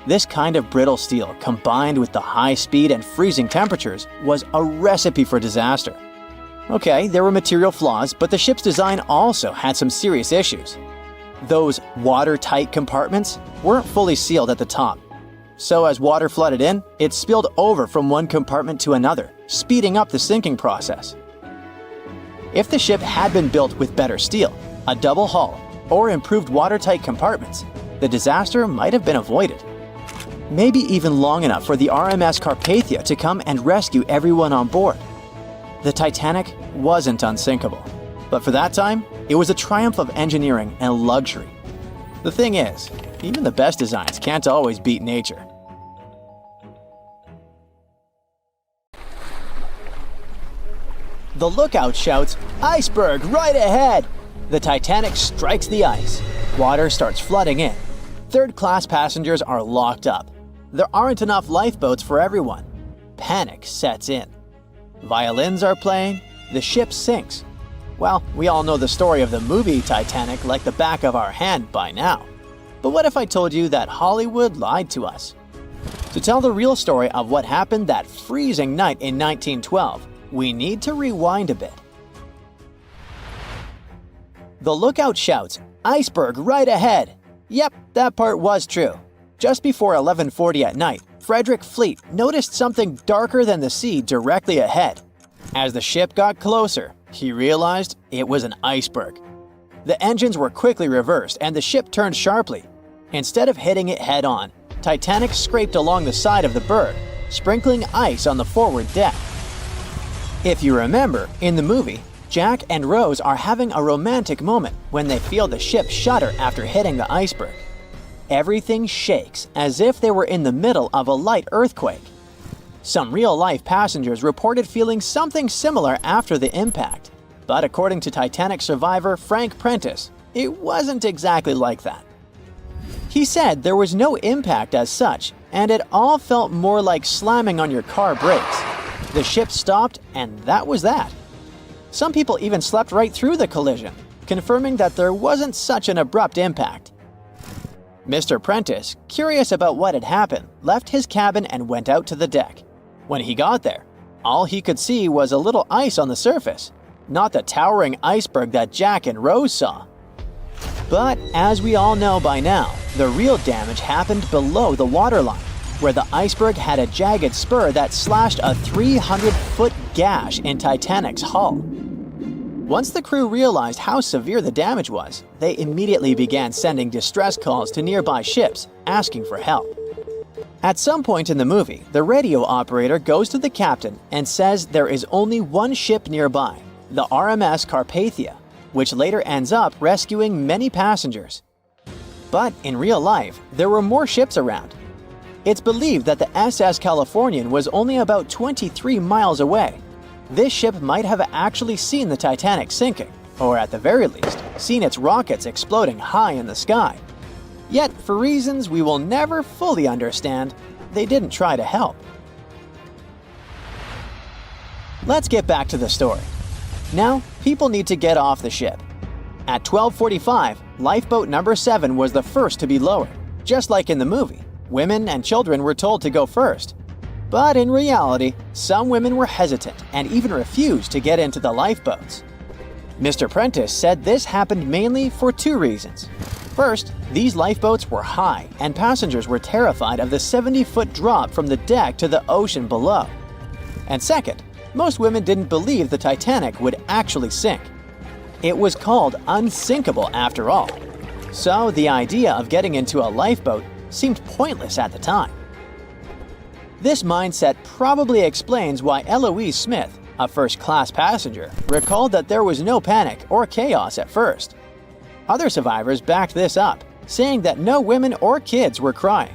This kind of brittle steel, combined with the high speed and freezing temperatures, was a recipe for disaster. Okay, there were material flaws, but the ship's design also had some serious issues. Those watertight compartments weren't fully sealed at the top. So as water flooded in, it spilled over from one compartment to another, speeding up the sinking process. If the ship had been built with better steel, a double hull, or improved watertight compartments, the disaster might have been avoided. Maybe even long enough for the RMS Carpathia to come and rescue everyone on board. The Titanic wasn't unsinkable, but for that time, it was a triumph of engineering and luxury. The thing is, even the best designs can't always beat nature. The lookout shouts, "Iceberg right ahead!" The Titanic strikes the ice. Water starts flooding in. Third-class passengers are locked up. There aren't enough lifeboats for everyone. Panic sets in. Violins are playing. The ship sinks. Well, we all know the story of the movie Titanic like the back of our hand by now. But what if I told you that Hollywood lied to us? To tell the real story of what happened that freezing night in 1912, we need to rewind a bit. The lookout shouts, "Iceberg right ahead!" Yep, that part was true. Just before 11:40 at night, Frederick Fleet noticed something darker than the sea directly ahead. As the ship got closer, he realized it was an iceberg. The engines were quickly reversed and the ship turned sharply. Instead of hitting it head-on, Titanic scraped along the side of the berg, sprinkling ice on the forward deck. If you remember, in the movie, Jack and Rose are having a romantic moment when they feel the ship shudder after hitting the iceberg. Everything shakes as if they were in the middle of a light earthquake. Some real-life passengers reported feeling something similar after the impact, but according to Titanic survivor Frank Prentice, it wasn't exactly like that. He said there was no impact as such, and it all felt more like slamming on your car brakes. The ship stopped, and that was that. Some people even slept right through the collision, confirming that there wasn't such an abrupt impact. Mr. Prentice, curious about what had happened, left his cabin and went out to the deck. When he got there, all he could see was a little ice on the surface, not the towering iceberg that Jack and Rose saw. But as we all know by now, the real damage happened below the waterline, where the iceberg had a jagged spur that slashed a 300-foot gash in Titanic's hull. Once the crew realized how severe the damage was, they immediately began sending distress calls to nearby ships, asking for help. At some point in the movie, the radio operator goes to the captain and says there is only one ship nearby, the RMS Carpathia, which later ends up rescuing many passengers. But in real life, there were more ships around. It's believed that the SS Californian was only about 23 miles away. This ship might have actually seen the Titanic sinking, or at the very least, seen its rockets exploding high in the sky. Yet, for reasons we will never fully understand, they didn't try to help. Let's get back to the story. Now, people need to get off the ship. At 12:45, lifeboat number 7 was the first to be lowered. Just like in the movie, women and children were told to go first. But in reality, some women were hesitant and even refused to get into the lifeboats. Mr. Prentice said this happened mainly for two reasons. First, these lifeboats were high and passengers were terrified of the 70-foot drop from the deck to the ocean below. And second, most women didn't believe the Titanic would actually sink. It was called unsinkable after all. So the idea of getting into a lifeboat seemed pointless at the time. This mindset probably explains why Eloise Smith, a first-class passenger, recalled that there was no panic or chaos at first. Other survivors backed this up, saying that no women or kids were crying.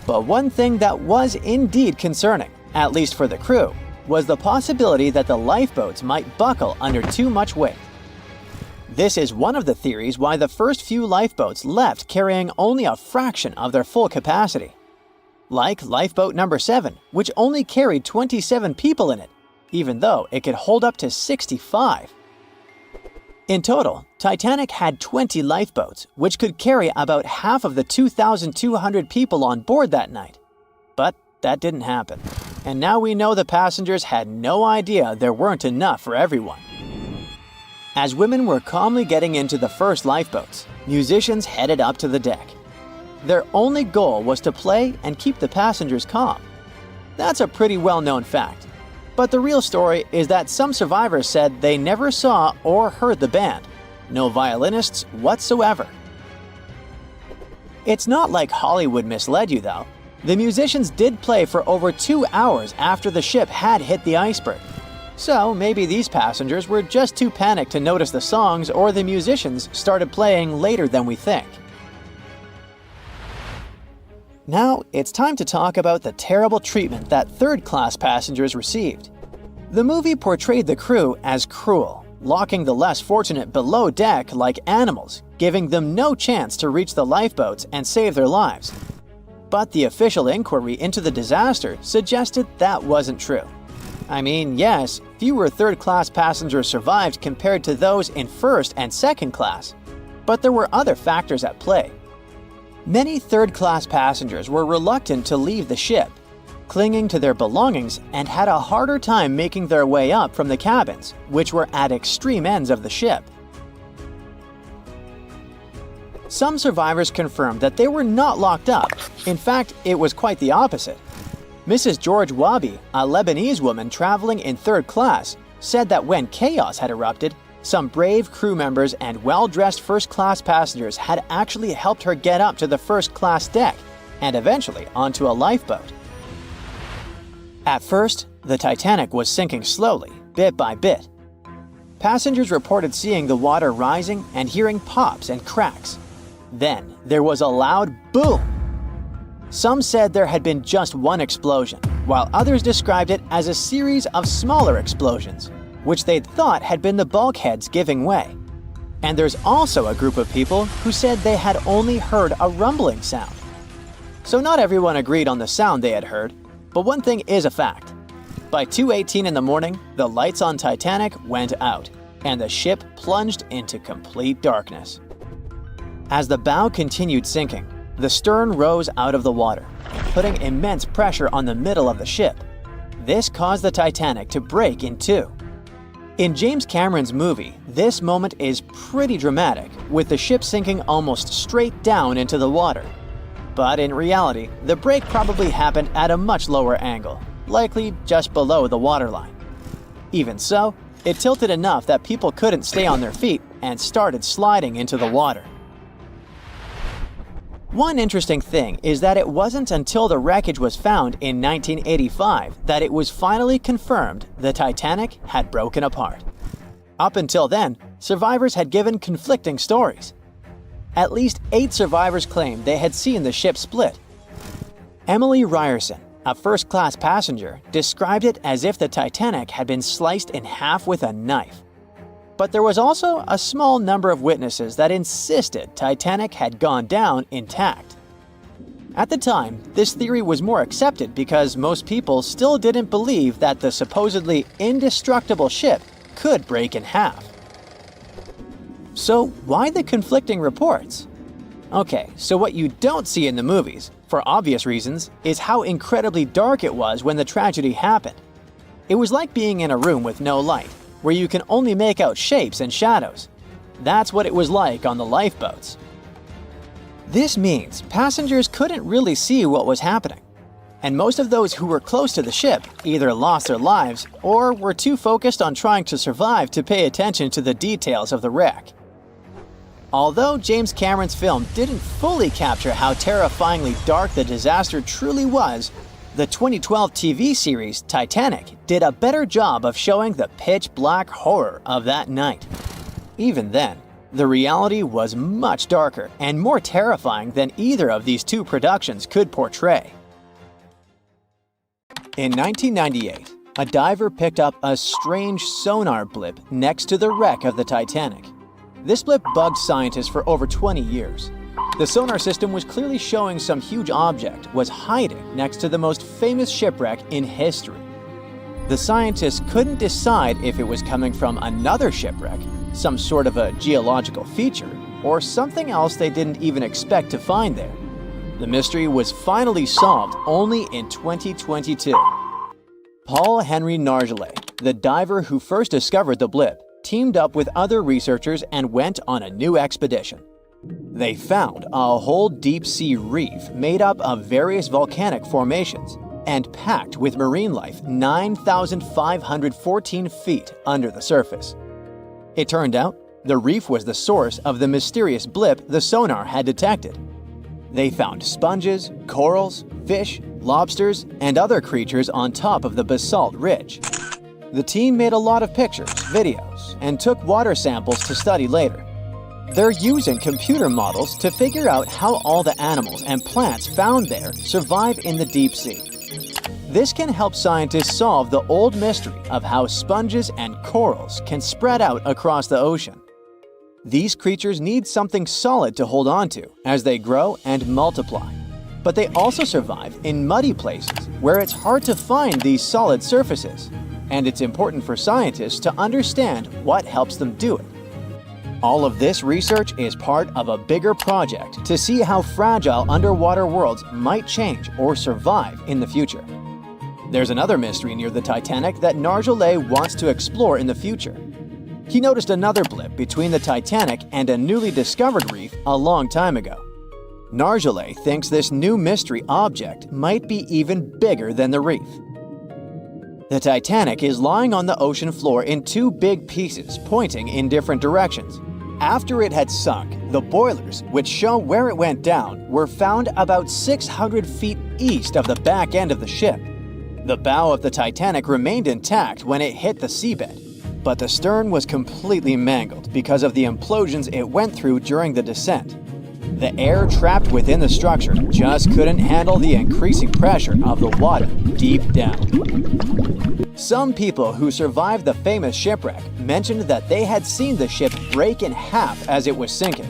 But one thing that was indeed concerning, at least for the crew, was the possibility that the lifeboats might buckle under too much weight. This is one of the theories why the first few lifeboats left carrying only a fraction of their full capacity. Like lifeboat number 7, which only carried 27 people in it, even though it could hold up to 65. In total, Titanic had 20 lifeboats, which could carry about half of the 2,200 people on board that night. But that didn't happen. And now we know the passengers had no idea there weren't enough for everyone. As women were calmly getting into the first lifeboats, musicians headed up to the deck. Their only goal was to play and keep the passengers calm. That's a pretty well-known fact. But the real story is that some survivors said they never saw or heard the band. No violinists whatsoever. It's not like Hollywood misled you, though. The musicians did play for over 2 hours after the ship had hit the iceberg. So maybe these passengers were just too panicked to notice the songs, or the musicians started playing later than we think. Now, it's time to talk about the terrible treatment that third-class passengers received. The movie portrayed the crew as cruel, locking the less fortunate below deck like animals, giving them no chance to reach the lifeboats and save their lives. But the official inquiry into the disaster suggested that wasn't true. I mean, yes, fewer third-class passengers survived compared to those in first and second class, but there were other factors at play. Many third-class passengers were reluctant to leave the ship, clinging to their belongings, and had a harder time making their way up from the cabins, which were at extreme ends of the ship. Some survivors confirmed that they were not locked up. In fact, it was quite the opposite. Mrs. George Wabi, a Lebanese woman traveling in third class, said that when chaos had erupted, some brave crew members and well-dressed first-class passengers had actually helped her get up to the first-class deck and eventually onto a lifeboat. At first, the Titanic was sinking slowly, bit by bit. Passengers reported seeing the water rising and hearing pops and cracks. Then, there was a loud boom. Some said there had been just one explosion, while others described it as a series of smaller explosions, which they'd thought had been the bulkheads giving way. And there's also a group of people who said they had only heard a rumbling sound. So not everyone agreed on the sound they had heard, but one thing is a fact. By 2:18 in the morning, the lights on Titanic went out, and the ship plunged into complete darkness. As the bow continued sinking, the stern rose out of the water, putting immense pressure on the middle of the ship. This caused the Titanic to break in two. In James Cameron's movie, this moment is pretty dramatic, with the ship sinking almost straight down into the water. But in reality, the break probably happened at a much lower angle, likely just below the waterline. Even so, it tilted enough that people couldn't stay on their feet and started sliding into the water. One interesting thing is that it wasn't until the wreckage was found in 1985 that it was finally confirmed the Titanic had broken apart. Up until then, survivors had given conflicting stories. At least 8 survivors claimed they had seen the ship split. Emily Ryerson, a first-class passenger, described it as if the Titanic had been sliced in half with a knife. But there was also a small number of witnesses that insisted Titanic had gone down intact. At the time, this theory was more accepted because most people still didn't believe that the supposedly indestructible ship could break in half. So why the conflicting reports? Okay, so what you don't see in the movies, for obvious reasons, is how incredibly dark it was when the tragedy happened. It was like being in a room with no light, where you can only make out shapes and shadows. That's what it was like on the lifeboats. This means passengers couldn't really see what was happening, and most of those who were close to the ship either lost their lives or were too focused on trying to survive to pay attention to the details of the wreck. Although James Cameron's film didn't fully capture how terrifyingly dark the disaster truly was, the 2012 TV series Titanic did a better job of showing the pitch-black horror of that night. Even then, the reality was much darker and more terrifying than either of these two productions could portray. In 1998, a diver picked up a strange sonar blip next to the wreck of the Titanic. This blip bugged scientists for over 20 years. The sonar system was clearly showing some huge object was hiding next to the most famous shipwreck in history. The scientists couldn't decide if it was coming from another shipwreck, some sort of a geological feature, or something else they didn't even expect to find there. The mystery was finally solved only in 2022. Paul Henry Nargeolet, the diver who first discovered the blip, teamed up with other researchers and went on a new expedition. They found a whole deep-sea reef made up of various volcanic formations and packed with marine life 9,514 feet under the surface. It turned out the reef was the source of the mysterious blip the sonar had detected. They found sponges, corals, fish, lobsters, and other creatures on top of the basalt ridge. The team made a lot of pictures, videos, and took water samples to study later. They're using computer models to figure out how all the animals and plants found there survive in the deep sea. This can help scientists solve the old mystery of how sponges and corals can spread out across the ocean. These creatures need something solid to hold on to as they grow and multiply. But they also survive in muddy places where it's hard to find these solid surfaces. And it's important for scientists to understand what helps them do it. All of this research is part of a bigger project to see how fragile underwater worlds might change or survive in the future. There's another mystery near the Titanic that Nargeolet wants to explore in the future. He noticed another blip between the Titanic and a newly discovered reef a long time ago. Nargeolet thinks this new mystery object might be even bigger than the reef. The Titanic is lying on the ocean floor in two big pieces pointing in different directions. After it had sunk, the boilers, which show where it went down, were found about 600 feet east of the back end of the ship. The bow of the Titanic remained intact when it hit the seabed, but the stern was completely mangled because of the implosions it went through during the descent. The air trapped within the structure just couldn't handle the increasing pressure of the water deep down. Some people who survived the famous shipwreck mentioned that they had seen the ship break in half as it was sinking.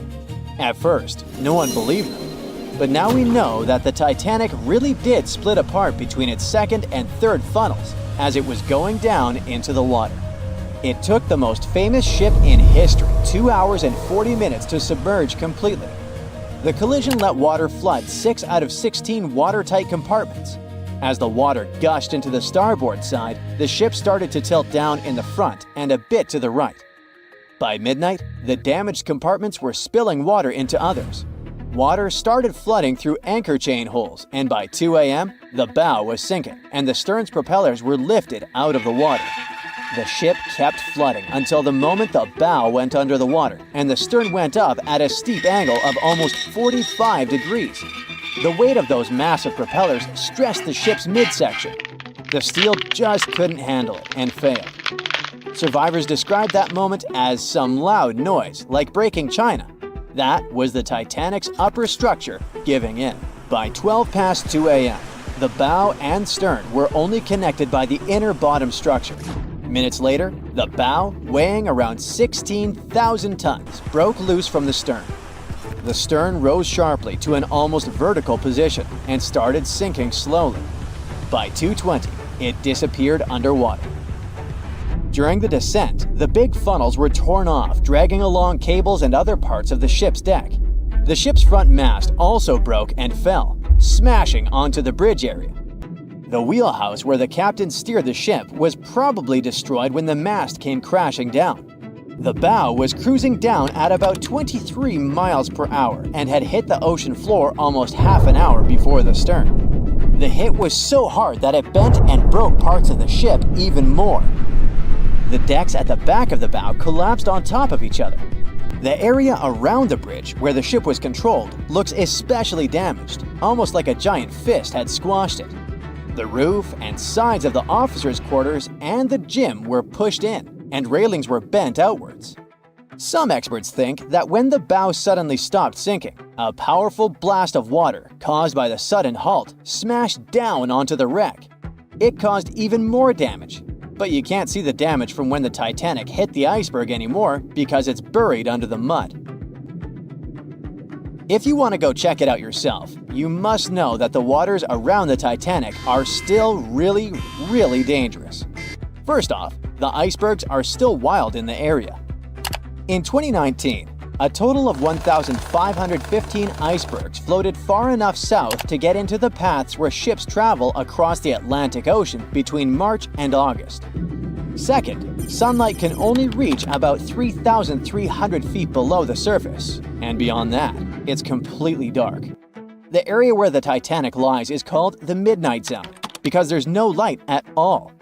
At first, no one believed them. But now we know that the Titanic really did split apart between its second and third funnels as it was going down into the water. It took the most famous ship in history 2 hours and 40 minutes to submerge completely. The collision let water flood 6 out of 16 watertight compartments. As the water gushed into the starboard side, the ship started to tilt down in the front and a bit to the right. By midnight, the damaged compartments were spilling water into others. Water started flooding through anchor chain holes, and by 2 a.m., the bow was sinking and the stern's propellers were lifted out of the water. The ship kept flooding until the moment the bow went under the water and the stern went up at a steep angle of almost 45 degrees. The weight of those massive propellers stressed the ship's midsection. The steel just couldn't handle it and failed. Survivors described that moment as some loud noise, like breaking china. That was the Titanic's upper structure giving in. By 12 past 2 a.m., the bow and stern were only connected by the inner bottom structure. Minutes later, the bow, weighing around 16,000 tons, broke loose from the stern. The stern rose sharply to an almost vertical position and started sinking slowly. By 2:20, it disappeared underwater. During the descent, the big funnels were torn off, dragging along cables and other parts of the ship's deck. The ship's front mast also broke and fell, smashing onto the bridge area. The wheelhouse where the captain steered the ship was probably destroyed when the mast came crashing down. The bow was cruising down at about 23 miles per hour and had hit the ocean floor almost half an hour before the stern. The hit was so hard that it bent and broke parts of the ship even more. The decks at the back of the bow collapsed on top of each other. The area around the bridge where the ship was controlled looks especially damaged, almost like a giant fist had squashed it. The roof and sides of the officers' quarters and the gym were pushed in, and railings were bent outwards. Some experts think that when the bow suddenly stopped sinking, a powerful blast of water caused by the sudden halt smashed down onto the wreck. It caused even more damage, but you can't see the damage from when the Titanic hit the iceberg anymore because it's buried under the mud. If you want to go check it out yourself, you must know that the waters around the Titanic are still really, really dangerous. First off, the icebergs are still wild in the area. In 2019, a total of 1,515 icebergs floated far enough south to get into the paths where ships travel across the Atlantic Ocean between March and August. Second, sunlight can only reach about 3,300 feet below the surface, and beyond that, it's completely dark. The area where the Titanic lies is called the Midnight Zone because there's no light at all.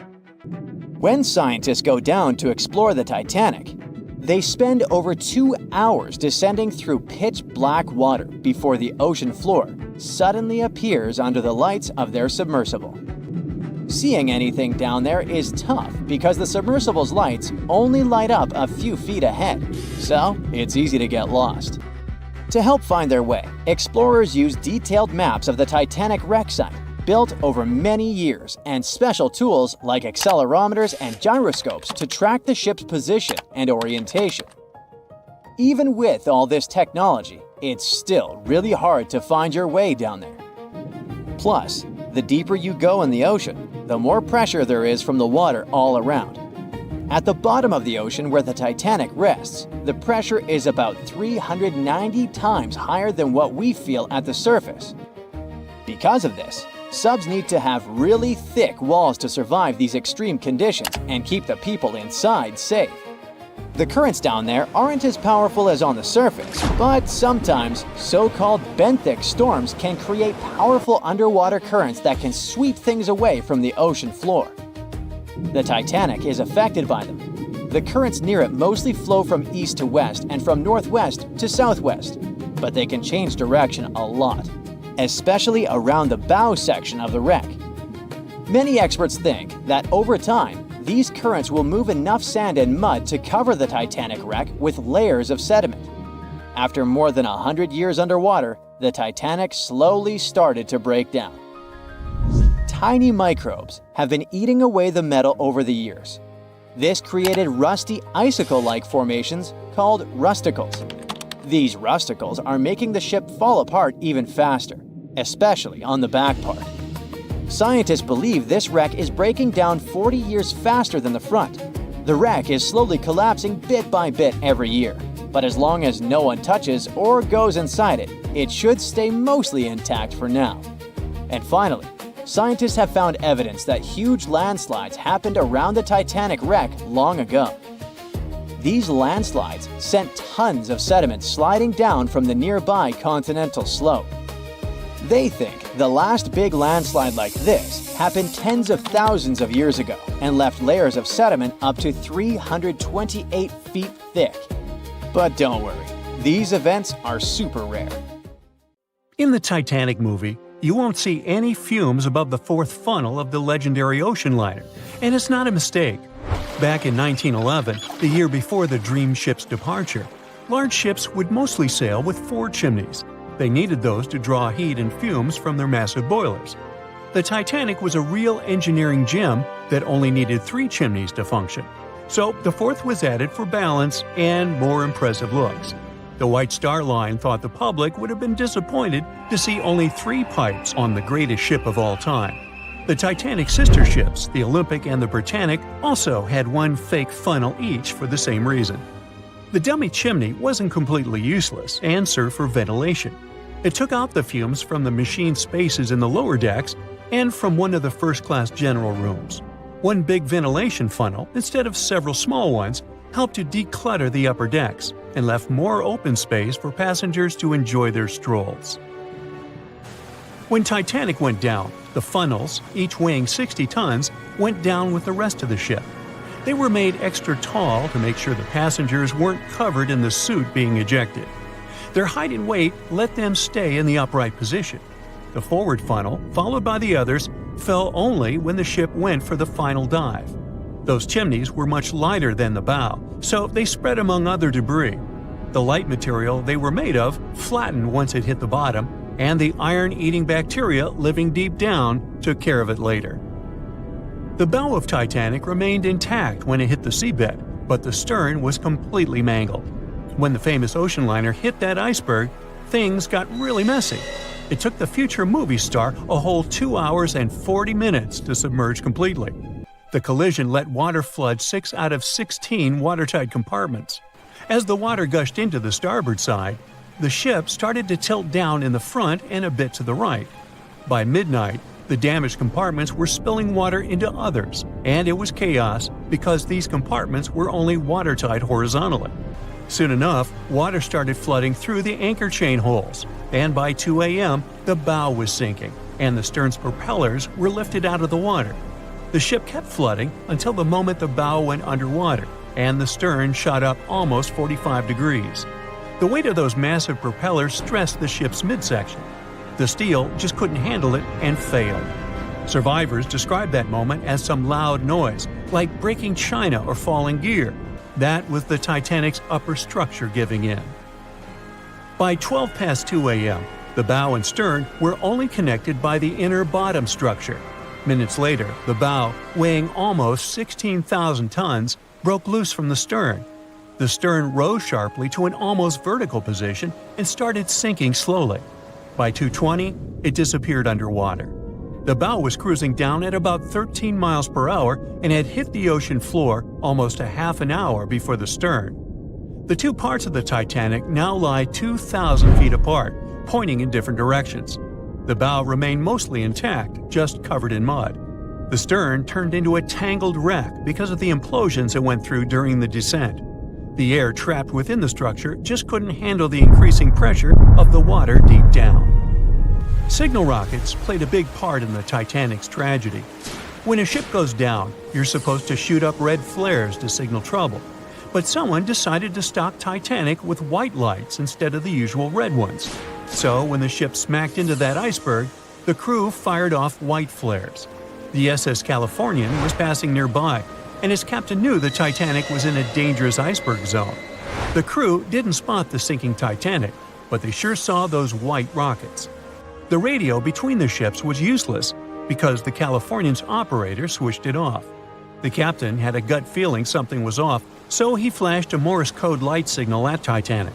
When scientists go down to explore the Titanic, they spend over 2 hours descending through pitch-black water before the ocean floor suddenly appears under the lights of their submersible. Seeing anything down there is tough because the submersible's lights only light up a few feet ahead, so it's easy to get lost. To help find their way, explorers use detailed maps of the Titanic wreck site, built over many years, and special tools like accelerometers and gyroscopes to track the ship's position and orientation. Even with all this technology, it's still really hard to find your way down there. Plus, the deeper you go in the ocean, the more pressure there is from the water all around. At the bottom of the ocean where the Titanic rests, the pressure is about 390 times higher than what we feel at the surface. Because of this, subs need to have really thick walls to survive these extreme conditions and keep the people inside safe. The currents down there aren't as powerful as on the surface, but sometimes so-called benthic storms can create powerful underwater currents that can sweep things away from the ocean floor. The Titanic is affected by them. The currents near it mostly flow from east to west and from northwest to southwest, but they can change direction a lot, especially around the bow section of the wreck. Many experts think that over time, these currents will move enough sand and mud to cover the Titanic wreck with layers of sediment. After more than 100 years underwater, the Titanic slowly started to break down. Tiny microbes have been eating away the metal over the years. This created rusty icicle-like formations called rusticles. These rusticles are making the ship fall apart even faster, especially on the back part. Scientists believe this wreck is breaking down 40 years faster than the front. The wreck is slowly collapsing bit by bit every year, but as long as no one touches or goes inside it, it should stay mostly intact for now. And finally, scientists have found evidence that huge landslides happened around the Titanic wreck long ago. These landslides sent tons of sediment sliding down from the nearby continental slope. They think the last big landslide like this happened tens of thousands of years ago and left layers of sediment up to 328 feet thick. But don't worry, these events are super rare. In the Titanic movie, you won't see any fumes above the fourth funnel of the legendary ocean liner, and it's not a mistake. Back in 1911, the year before the Dream ship's departure, large ships would mostly sail with 4 chimneys. They needed those to draw heat and fumes from their massive boilers. The Titanic was a real engineering gem that only needed 3 chimneys to function. So the fourth was added for balance and more impressive looks. The White Star Line thought the public would have been disappointed to see only 3 pipes on the greatest ship of all time. The Titanic's sister ships, the Olympic and the Britannic, also had 1 fake funnel each for the same reason. The dummy chimney wasn't completely useless and served for ventilation. It took out the fumes from the machine spaces in the lower decks and from one of the first-class general rooms. 1 big ventilation funnel, instead of several small ones, helped to declutter the upper decks and left more open space for passengers to enjoy their strolls. When Titanic went down, the funnels, each weighing 60 tons, went down with the rest of the ship. They were made extra tall to make sure the passengers weren't covered in the soot being ejected. Their height and weight let them stay in the upright position. The forward funnel, followed by the others, fell only when the ship went for the final dive. Those chimneys were much lighter than the bow, so they spread among other debris. The light material they were made of flattened once it hit the bottom, and the iron-eating bacteria living deep down took care of it later. The bow of Titanic remained intact when it hit the seabed, but the stern was completely mangled. When the famous ocean liner hit that iceberg, things got really messy. It took the future movie star a whole 2 hours and 40 minutes to submerge completely. The collision let water flood 6 out of 16 watertight compartments. As the water gushed into the starboard side, the ship started to tilt down in the front and a bit to the right. By midnight, the damaged compartments were spilling water into others, and it was chaos because these compartments were only watertight horizontally. Soon enough, water started flooding through the anchor chain holes, and by 2 a.m., the bow was sinking, and the stern's propellers were lifted out of the water. The ship kept flooding until the moment the bow went underwater, and the stern shot up almost 45 degrees. The weight of those massive propellers stressed the ship's midsection. The steel just couldn't handle it and failed. Survivors described that moment as some loud noise, like breaking china or falling gear. That was the Titanic's upper structure giving in. By 12 past 2 a.m., the bow and stern were only connected by the inner bottom structure. Minutes later, the bow, weighing almost 16,000 tons, broke loose from the stern. The stern rose sharply to an almost vertical position and started sinking slowly. By 2:20, it disappeared underwater. The bow was cruising down at about 13 miles per hour and had hit the ocean floor almost a half an hour before the stern. The two parts of the Titanic now lie 2,000 feet apart, pointing in different directions. The bow remained mostly intact, just covered in mud. The stern turned into a tangled wreck because of the implosions it went through during the descent. The air trapped within the structure just couldn't handle the increasing pressure of the water deep down. Signal rockets played a big part in the Titanic's tragedy. When a ship goes down, you're supposed to shoot up red flares to signal trouble. But someone decided to stock Titanic with white lights instead of the usual red ones. So when the ship smacked into that iceberg, the crew fired off white flares. The SS Californian was passing nearby, and his captain knew the Titanic was in a dangerous iceberg zone. The crew didn't spot the sinking Titanic, but they sure saw those white rockets. The radio between the ships was useless because the Californian's operator switched it off. The captain had a gut feeling something was off, so he flashed a Morse code light signal at Titanic.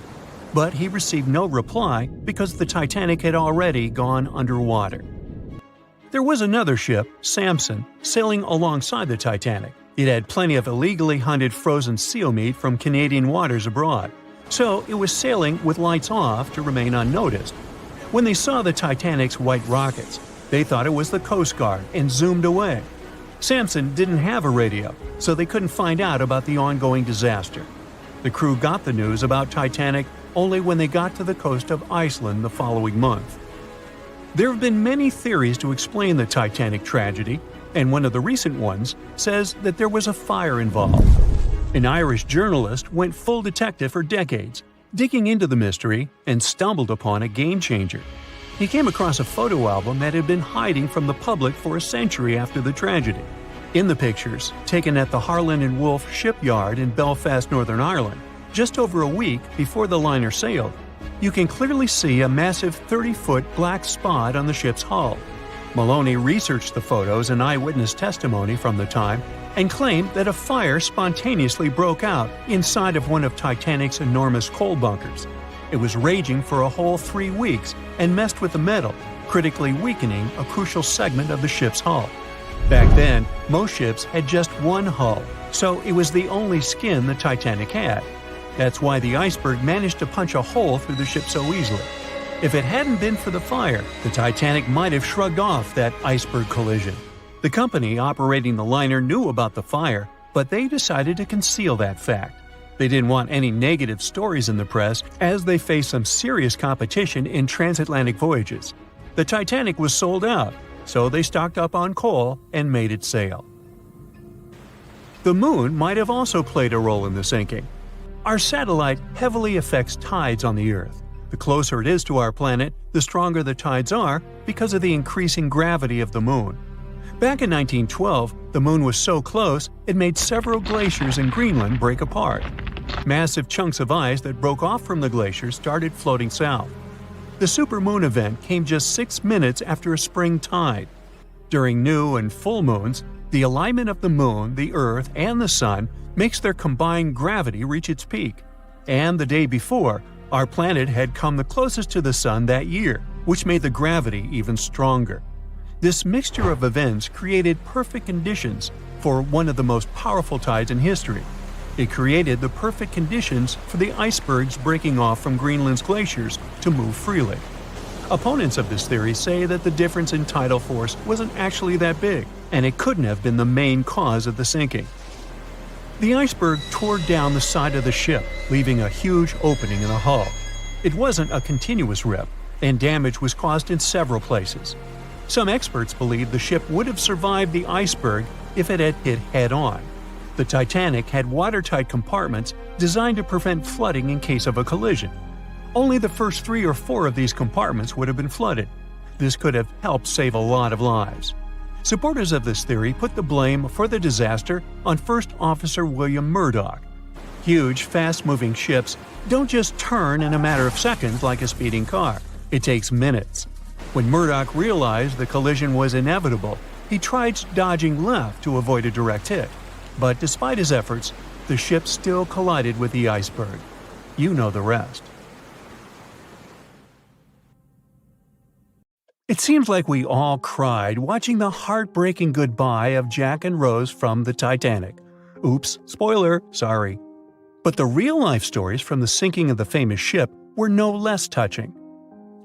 But he received no reply because the Titanic had already gone underwater. There was another ship, Samson, sailing alongside the Titanic. It had plenty of illegally hunted frozen seal meat from Canadian waters abroad, so it was sailing with lights off to remain unnoticed. When they saw the Titanic's white rockets, they thought it was the Coast Guard and zoomed away. Samson didn't have a radio, so they couldn't find out about the ongoing disaster. The crew got the news about Titanic only when they got to the coast of Iceland the following month. There have been many theories to explain the Titanic tragedy, and one of the recent ones says that there was a fire involved. An Irish journalist went full detective for decades, digging into the mystery, and stumbled upon a game-changer. He came across a photo album that had been hiding from the public for a century after the tragedy. In the pictures, taken at the Harland and Wolff shipyard in Belfast, Northern Ireland, just over a week before the liner sailed, you can clearly see a massive 30-foot black spot on the ship's hull. Maloney researched the photos and eyewitness testimony from the time and claimed that a fire spontaneously broke out inside of one of Titanic's enormous coal bunkers. It was raging for a whole 3 weeks and messed with the metal, critically weakening a crucial segment of the ship's hull. Back then, most ships had just one hull, so it was the only skin the Titanic had. That's why the iceberg managed to punch a hole through the ship so easily. If it hadn't been for the fire, the Titanic might have shrugged off that iceberg collision. The company operating the liner knew about the fire, but they decided to conceal that fact. They didn't want any negative stories in the press as they faced some serious competition in transatlantic voyages. The Titanic was sold out, so they stocked up on coal and made it sail. The moon might have also played a role in the sinking. Our satellite heavily affects tides on the Earth. The closer it is to our planet, the stronger the tides are because of the increasing gravity of the moon. Back in 1912, the moon was so close it made several glaciers in Greenland break apart. Massive chunks of ice that broke off from the glaciers started floating south. The supermoon event came just 6 minutes after a spring tide. During new and full moons, the alignment of the moon, the Earth, and the Sun makes their combined gravity reach its peak. And the day before, our planet had come the closest to the Sun that year, which made the gravity even stronger. This mixture of events created perfect conditions for one of the most powerful tides in history. It created the perfect conditions for the icebergs breaking off from Greenland's glaciers to move freely. Opponents of this theory say that the difference in tidal force wasn't actually that big, and it couldn't have been the main cause of the sinking. The iceberg tore down the side of the ship, leaving a huge opening in the hull. It wasn't a continuous rip, and damage was caused in several places. Some experts believe the ship would have survived the iceberg if it had hit head-on. The Titanic had watertight compartments designed to prevent flooding in case of a collision. Only the first 3 or 4 of these compartments would have been flooded. This could have helped save a lot of lives. Supporters of this theory put the blame for the disaster on First Officer William Murdoch. Huge, fast-moving ships don't just turn in a matter of seconds like a speeding car. It takes minutes. When Murdoch realized the collision was inevitable, he tried dodging left to avoid a direct hit. But despite his efforts, the ship still collided with the iceberg. You know the rest. It seems like we all cried watching the heartbreaking goodbye of Jack and Rose from the Titanic. Oops, spoiler, sorry. But the real-life stories from the sinking of the famous ship were no less touching.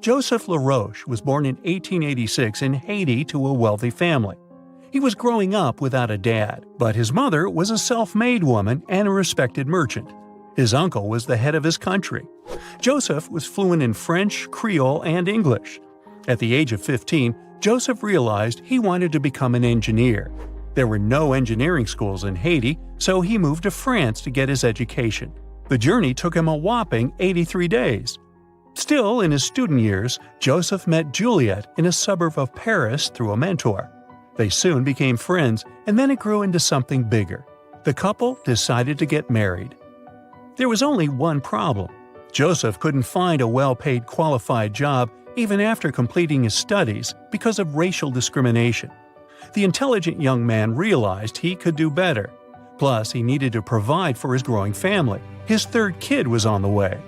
Joseph LaRoche was born in 1886 in Haiti to a wealthy family. He was growing up without a dad, but his mother was a self-made woman and a respected merchant. His uncle was the head of his country. Joseph was fluent in French, Creole, and English. At the age of 15, Joseph realized he wanted to become an engineer. There were no engineering schools in Haiti, so he moved to France to get his education. The journey took him a whopping 83 days. Still, in his student years, Joseph met Juliet in a suburb of Paris through a mentor. They soon became friends, and then it grew into something bigger. The couple decided to get married. There was only one problem. Joseph couldn't find a well-paid qualified job even after completing his studies because of racial discrimination. The intelligent young man realized he could do better. Plus, he needed to provide for his growing family. His 3rd kid was on the way.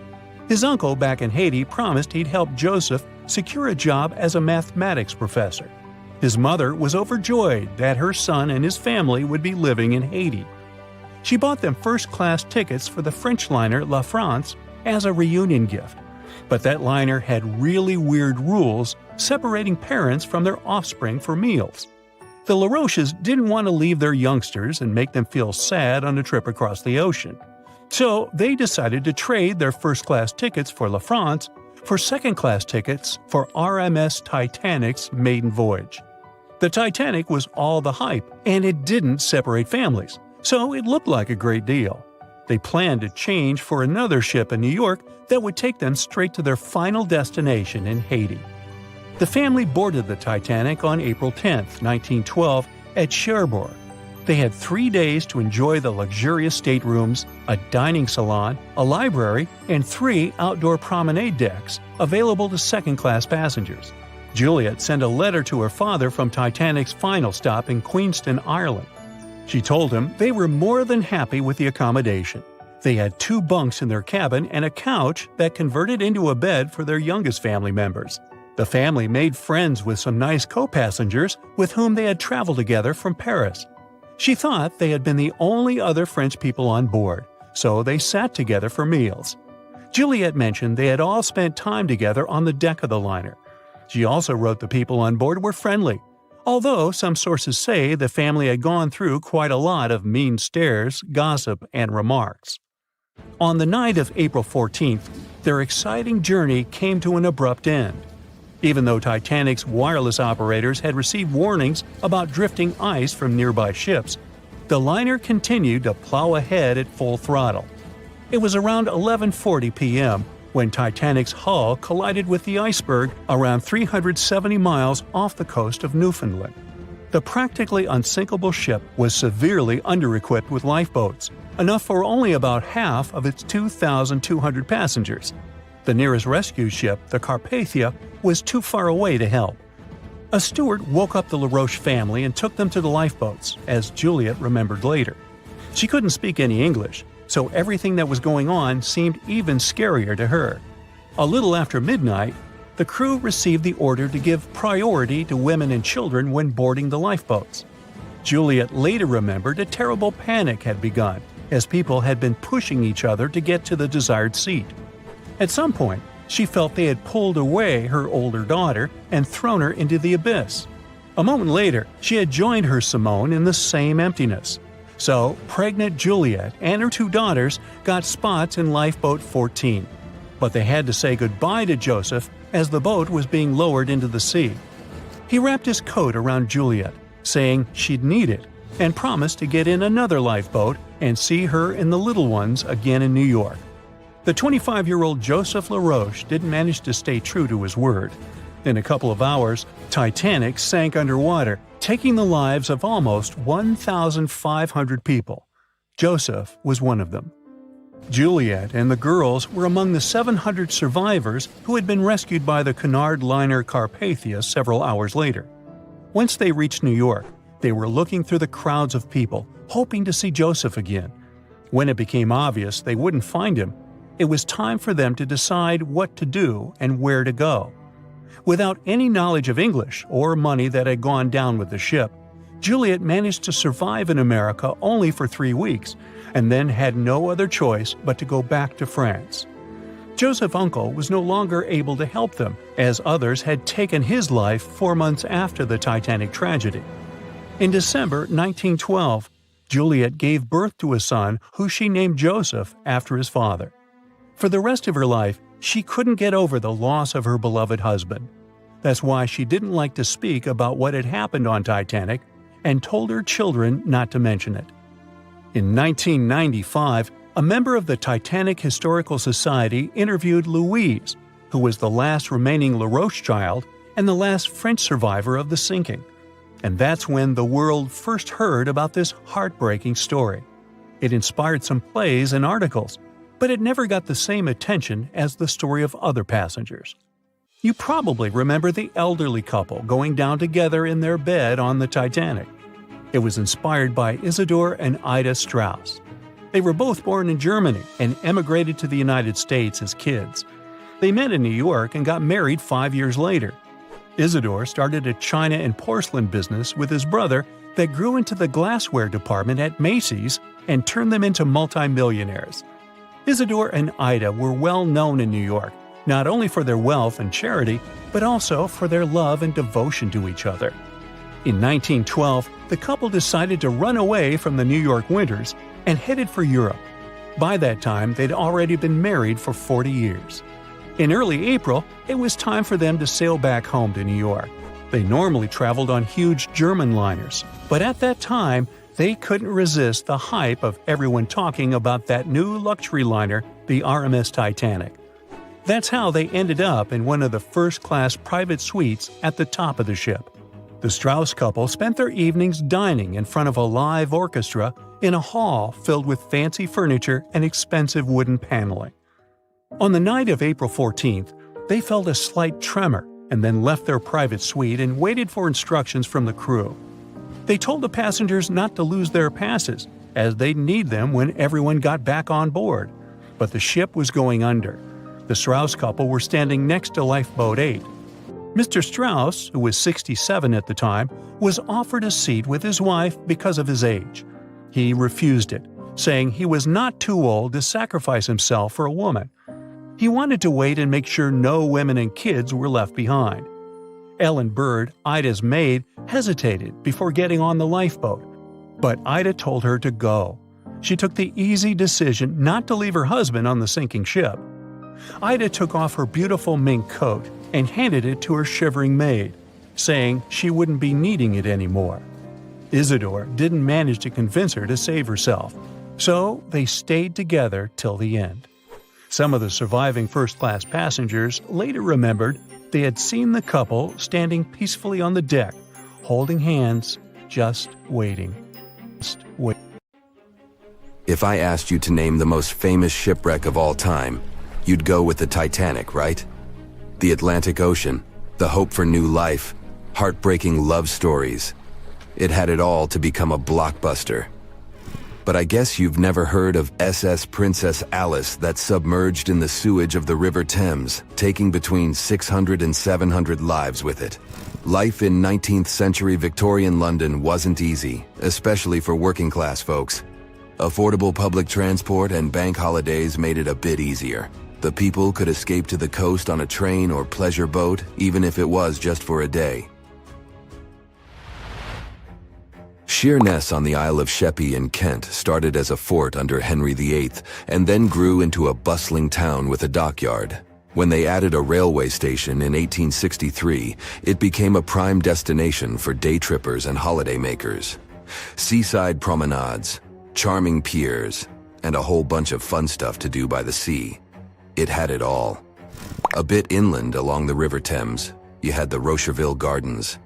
His uncle back in Haiti promised he'd help Joseph secure a job as a mathematics professor. His mother was overjoyed that her son and his family would be living in Haiti. She bought them first-class tickets for the French liner La France as a reunion gift. But that liner had really weird rules separating parents from their offspring for meals. The LaRoches didn't want to leave their youngsters and make them feel sad on a trip across the ocean. So they decided to trade their first-class tickets for La France for second-class tickets for RMS Titanic's maiden voyage. The Titanic was all the hype, and it didn't separate families, so it looked like a great deal. They planned to change for another ship in New York that would take them straight to their final destination in Haiti. The family boarded the Titanic on April 10, 1912, at Cherbourg. They had 3 days to enjoy the luxurious staterooms, a dining salon, a library, and 3 outdoor promenade decks available to second-class passengers. Juliet sent a letter to her father from Titanic's final stop in Queenston, Ireland. She told him they were more than happy with the accommodation. They had 2 bunks in their cabin and a couch that converted into a bed for their youngest family members. The family made friends with some nice co-passengers with whom they had traveled together from Paris. She thought they had been the only other French people on board, so they sat together for meals. Juliet mentioned they had all spent time together on the deck of the liner. She also wrote the people on board were friendly, although some sources say the family had gone through quite a lot of mean stares, gossip, and remarks. On the night of April 14th, their exciting journey came to an abrupt end. Even though Titanic's wireless operators had received warnings about drifting ice from nearby ships, the liner continued to plow ahead at full throttle. It was around 11:40 p.m. when Titanic's hull collided with the iceberg around 370 miles off the coast of Newfoundland. The practically unsinkable ship was severely under-equipped with lifeboats, enough for only about half of its 2,200 passengers. The nearest rescue ship, the Carpathia, was too far away to help. A steward woke up the LaRoche family and took them to the lifeboats, as Juliet remembered later. She couldn't speak any English, so everything that was going on seemed even scarier to her. A little after midnight, the crew received the order to give priority to women and children when boarding the lifeboats. Juliet later remembered a terrible panic had begun, as people had been pushing each other to get to the desired seat. At some point, she felt they had pulled away her older daughter and thrown her into the abyss. A moment later, she had joined her Simone in the same emptiness. So, pregnant Juliet and her 2 daughters got spots in Lifeboat 14. But they had to say goodbye to Joseph as the boat was being lowered into the sea. He wrapped his coat around Juliet, saying she'd need it, and promised to get in another lifeboat and see her and the little ones again in New York. The 25-year-old Joseph LaRoche didn't manage to stay true to his word. In a couple of hours, Titanic sank underwater, taking the lives of almost 1,500 people. Joseph was one of them. Juliet and the girls were among the 700 survivors who had been rescued by the Cunard liner Carpathia several hours later. Once they reached New York, they were looking through the crowds of people, hoping to see Joseph again. When it became obvious they wouldn't find him, it was time for them to decide what to do and where to go. Without any knowledge of English or money that had gone down with the ship, Juliet managed to survive in America only for 3 weeks, and then had no other choice but to go back to France. Joseph's uncle was no longer able to help them, as others had taken his life 4 months after the Titanic tragedy. In December 1912, Juliet gave birth to a son who she named Joseph after his father. For the rest of her life, she couldn't get over the loss of her beloved husband. That's why she didn't like to speak about what had happened on Titanic and told her children not to mention it. In 1995, a member of the Titanic Historical Society interviewed Louise, who was the last remaining LaRoche child and the last French survivor of the sinking. And that's when the world first heard about this heartbreaking story. It inspired some plays and articles, but it never got the same attention as the story of other passengers. You probably remember the elderly couple going down together in their bed on the Titanic. It was inspired by Isidor and Ida Strauss. They were both born in Germany and emigrated to the United States as kids. They met in New York and got married 5 years later. Isidor started a china and porcelain business with his brother that grew into the glassware department at Macy's and turned them into multimillionaires. Isidor and Ida were well known in New York, not only for their wealth and charity, but also for their love and devotion to each other. In 1912, the couple decided to run away from the New York winters and headed for Europe. By that time, they'd already been married for 40 years. In early April, it was time for them to sail back home to New York. They normally traveled on huge German liners, but at that time, they couldn't resist the hype of everyone talking about that new luxury liner, the RMS Titanic. That's how they ended up in one of the first-class private suites at the top of the ship. The Strauss couple spent their evenings dining in front of a live orchestra in a hall filled with fancy furniture and expensive wooden paneling. On the night of April 14th, they felt a slight tremor and then left their private suite and waited for instructions from the crew. They told the passengers not to lose their passes, as they'd need them when everyone got back on board. But the ship was going under. The Strauss couple were standing next to Lifeboat 8. Mr. Strauss, who was 67 at the time, was offered a seat with his wife because of his age. He refused it, saying he was not too old to sacrifice himself for a woman. He wanted to wait and make sure no women and kids were left behind. Ellen Bird, Ida's maid, hesitated before getting on the lifeboat, but Ida told her to go. She took the easy decision not to leave her husband on the sinking ship. Ida took off her beautiful mink coat and handed it to her shivering maid, saying she wouldn't be needing it anymore. Isidor didn't manage to convince her to save herself, so they stayed together till the end. Some of the surviving first-class passengers later remembered they had seen the couple standing peacefully on the deck, holding hands, just waiting. If I asked you to name the most famous shipwreck of all time, you'd go with the Titanic, right? The Atlantic Ocean, the hope for new life, heartbreaking love stories. It had it all to become a blockbuster. But I guess you've never heard of SS Princess Alice that submerged in the sewage of the River Thames, taking between 600 and 700 lives with it. Life in 19th century Victorian London wasn't easy, especially for working class folks. Affordable public transport and bank holidays made it a bit easier. The people could escape to the coast on a train or pleasure boat, even if it was just for a day. Sheerness on the Isle of Sheppey in Kent started as a fort under Henry VIII and then grew into a bustling town with a dockyard. When they added a railway station in 1863, it became a prime destination for day trippers and holidaymakers. Seaside promenades, charming piers, and a whole bunch of fun stuff to do by the sea. It had it all. A bit inland along the River Thames, you had the Rocherville Gardens.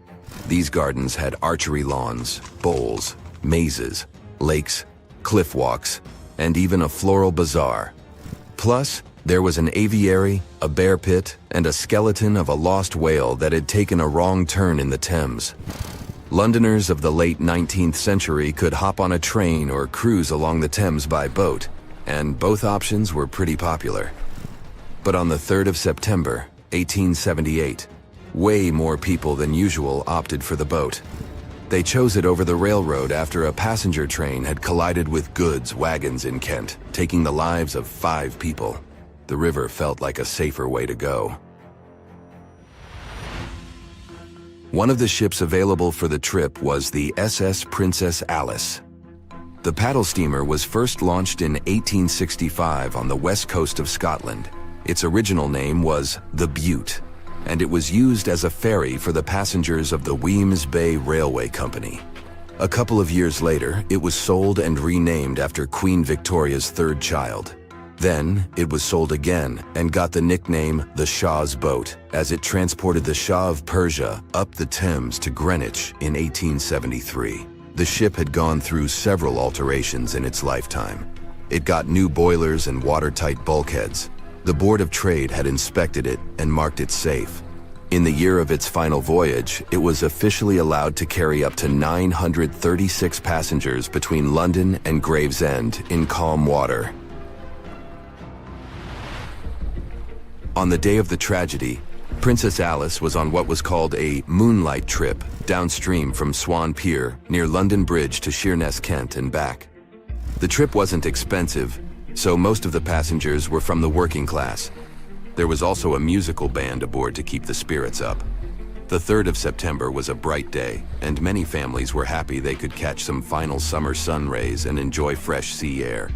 These gardens had archery lawns, bowls, mazes, lakes, cliff walks, and even a floral bazaar. Plus, there was an aviary, a bear pit, and a skeleton of a lost whale that had taken a wrong turn in the Thames. Londoners of the late 19th century could hop on a train or cruise along the Thames by boat, and both options were pretty popular. But on the 3rd of September, 1878, way more people than usual opted for the boat. They chose it over the railroad after a passenger train had collided with goods wagons in Kent, taking the lives of 5 people. The river felt like a safer way to go. One of the ships available for the trip was the SS Princess Alice. The paddle steamer was first launched in 1865 on the west coast of Scotland. Its original name was the Bute, and it was used as a ferry for the passengers of the Wemyss Bay Railway Company. A couple of years later, it was sold and renamed after Queen Victoria's 3rd child. Then, it was sold again and got the nickname the Shah's Boat, as it transported the Shah of Persia up the Thames to Greenwich in 1873. The ship had gone through several alterations in its lifetime. It got new boilers and watertight bulkheads. The Board of Trade had inspected it and marked it safe. In the year of its final voyage, it was officially allowed to carry up to 936 passengers between London and Gravesend in calm water. On the day of the tragedy, Princess Alice was on what was called a moonlight trip downstream from Swan Pier near London Bridge to Sheerness, Kent and back. The trip wasn't expensive, so most of the passengers were from the working class. There was also a musical band aboard to keep the spirits up. The 3rd of September was a bright day, and many families were happy they could catch some final summer sun rays and enjoy fresh sea air.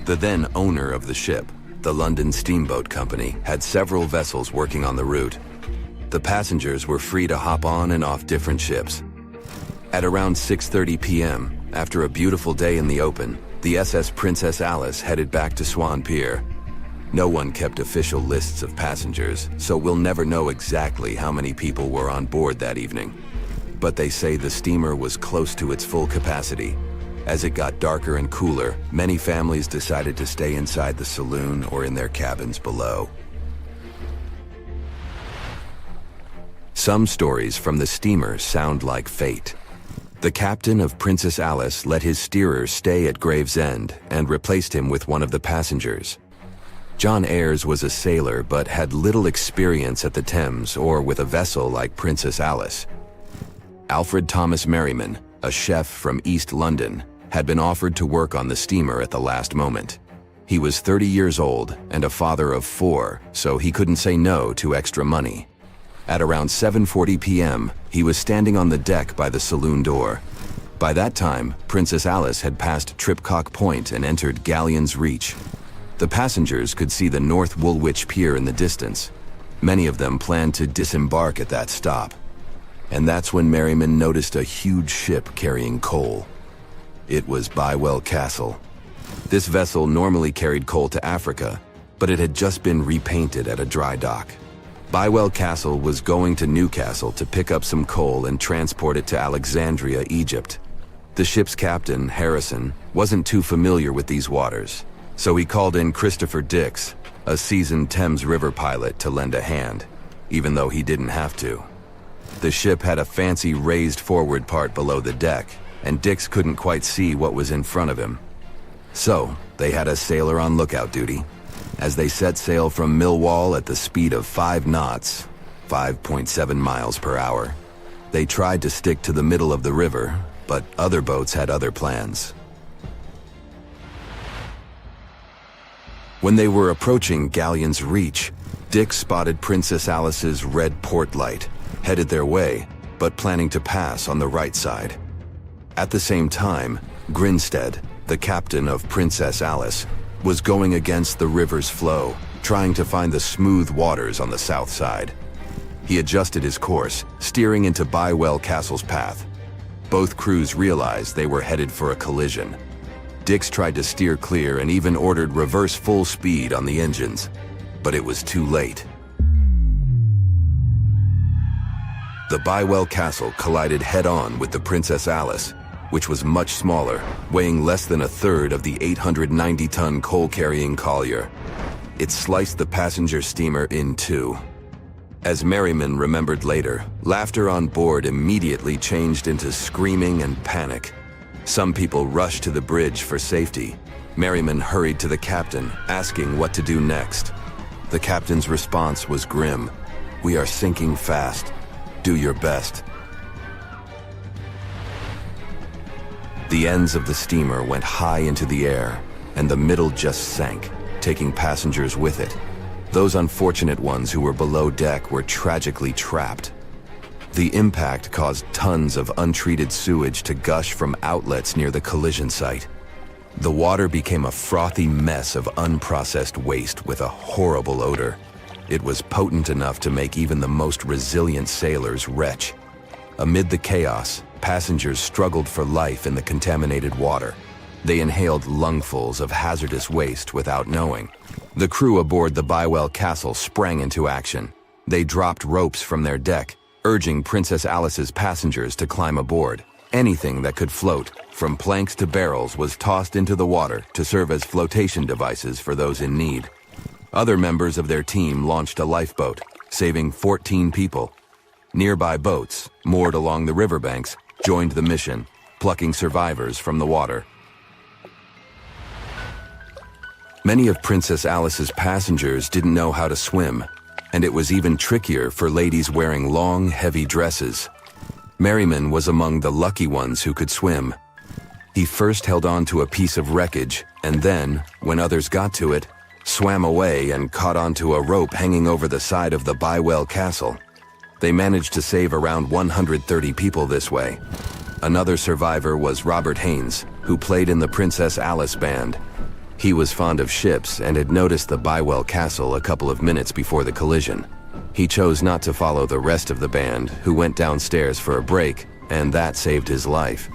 The then owner of the ship, the London Steamboat Company, had several vessels working on the route. The passengers were free to hop on and off different ships. At around 6:30 p.m., after a beautiful day in the open, the SS Princess Alice headed back to Swan Pier. No one kept official lists of passengers, so we'll never know exactly how many people were on board that evening. But they say the steamer was close to its full capacity. As it got darker and cooler, many families decided to stay inside the saloon or in their cabins below. Some stories from the steamer sound like fate. The captain of Princess Alice let his steerer stay at Gravesend and replaced him with one of the passengers. John Ayres was a sailor but had little experience at the Thames or with a vessel like Princess Alice. Alfred Thomas Merriman, a chef from East London, had been offered to work on the steamer at the last moment. He was 30 years old and a father of 4, so he couldn't say no to extra money. At around 7:40 p.m., he was standing on the deck by the saloon door. By that time, Princess Alice had passed Tripcock Point and entered Galleon's Reach. The passengers could see the North Woolwich Pier in the distance. Many of them planned to disembark at that stop. And that's when Merriman noticed a huge ship carrying coal. It was Bywell Castle. This vessel normally carried coal to Africa, but it had just been repainted at a dry dock. Bywell Castle was going to Newcastle to pick up some coal and transport it to Alexandria, Egypt. The ship's captain, Harrison, wasn't too familiar with these waters, so he called in Christopher Dix, a seasoned Thames River pilot, to lend a hand, even though he didn't have to. The ship had a fancy raised forward part below the deck, and Dix couldn't quite see what was in front of him. So, they had a sailor on lookout duty. As they set sail from Millwall at the speed of 5 knots, 5.7 miles per hour, they tried to stick to the middle of the river, but other boats had other plans. When they were approaching Galleon's Reach, Dick spotted Princess Alice's red port light, headed their way, but planning to pass on the right side. At the same time, Grinstead, the captain of Princess Alice, was going against the river's flow, trying to find the smooth waters on the south side. He adjusted his course, steering into Bywell Castle's path. Both crews realized they were headed for a collision. Dix tried to steer clear and even ordered reverse full speed on the engines, but it was too late. The Bywell Castle collided head-on with the Princess Alice, which was much smaller, weighing less than a third of the 890-ton coal-carrying collier. It sliced the passenger steamer in two. As Merriman remembered later, laughter on board immediately changed into screaming and panic. Some people rushed to the bridge for safety. Merriman hurried to the captain, asking what to do next. The captain's response was grim. "We are sinking fast. Do your best." The ends of the steamer went high into the air, and the middle just sank, taking passengers with it. Those unfortunate ones who were below deck were tragically trapped. The impact caused tons of untreated sewage to gush from outlets near the collision site. The water became a frothy mess of unprocessed waste with a horrible odor. It was potent enough to make even the most resilient sailors retch. Amid the chaos, passengers struggled for life in the contaminated water. They inhaled lungfuls of hazardous waste without knowing. The crew aboard the Bywell Castle sprang into action. They dropped ropes from their deck, urging Princess Alice's passengers to climb aboard. Anything that could float, from planks to barrels, was tossed into the water to serve as flotation devices for those in need. Other members of their team launched a lifeboat, saving 14 people. Nearby boats, moored along the riverbanks, joined the mission, plucking survivors from the water. Many of Princess Alice's passengers didn't know how to swim, and it was even trickier for ladies wearing long, heavy dresses. Merriman was among the lucky ones who could swim. He first held on to a piece of wreckage, and then, when others got to it, swam away and caught onto a rope hanging over the side of the Bywell Castle. They managed to save around 130 people this way. Another survivor was Robert Haynes, who played in the Princess Alice band. He was fond of ships and had noticed the Bywell Castle a couple of minutes before the collision. He chose not to follow the rest of the band, who went downstairs for a break, and that saved his life.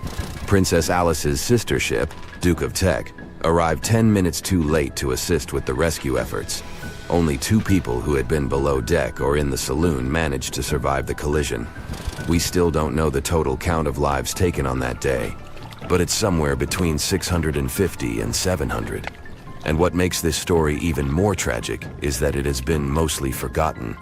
Princess Alice's sister ship, Duke of Teck, arrived 10 minutes too late to assist with the rescue efforts. Only 2 people who had been below deck or in the saloon managed to survive the collision. We still don't know the total count of lives taken on that day, but it's somewhere between 650 and 700. And what makes this story even more tragic is that it has been mostly forgotten.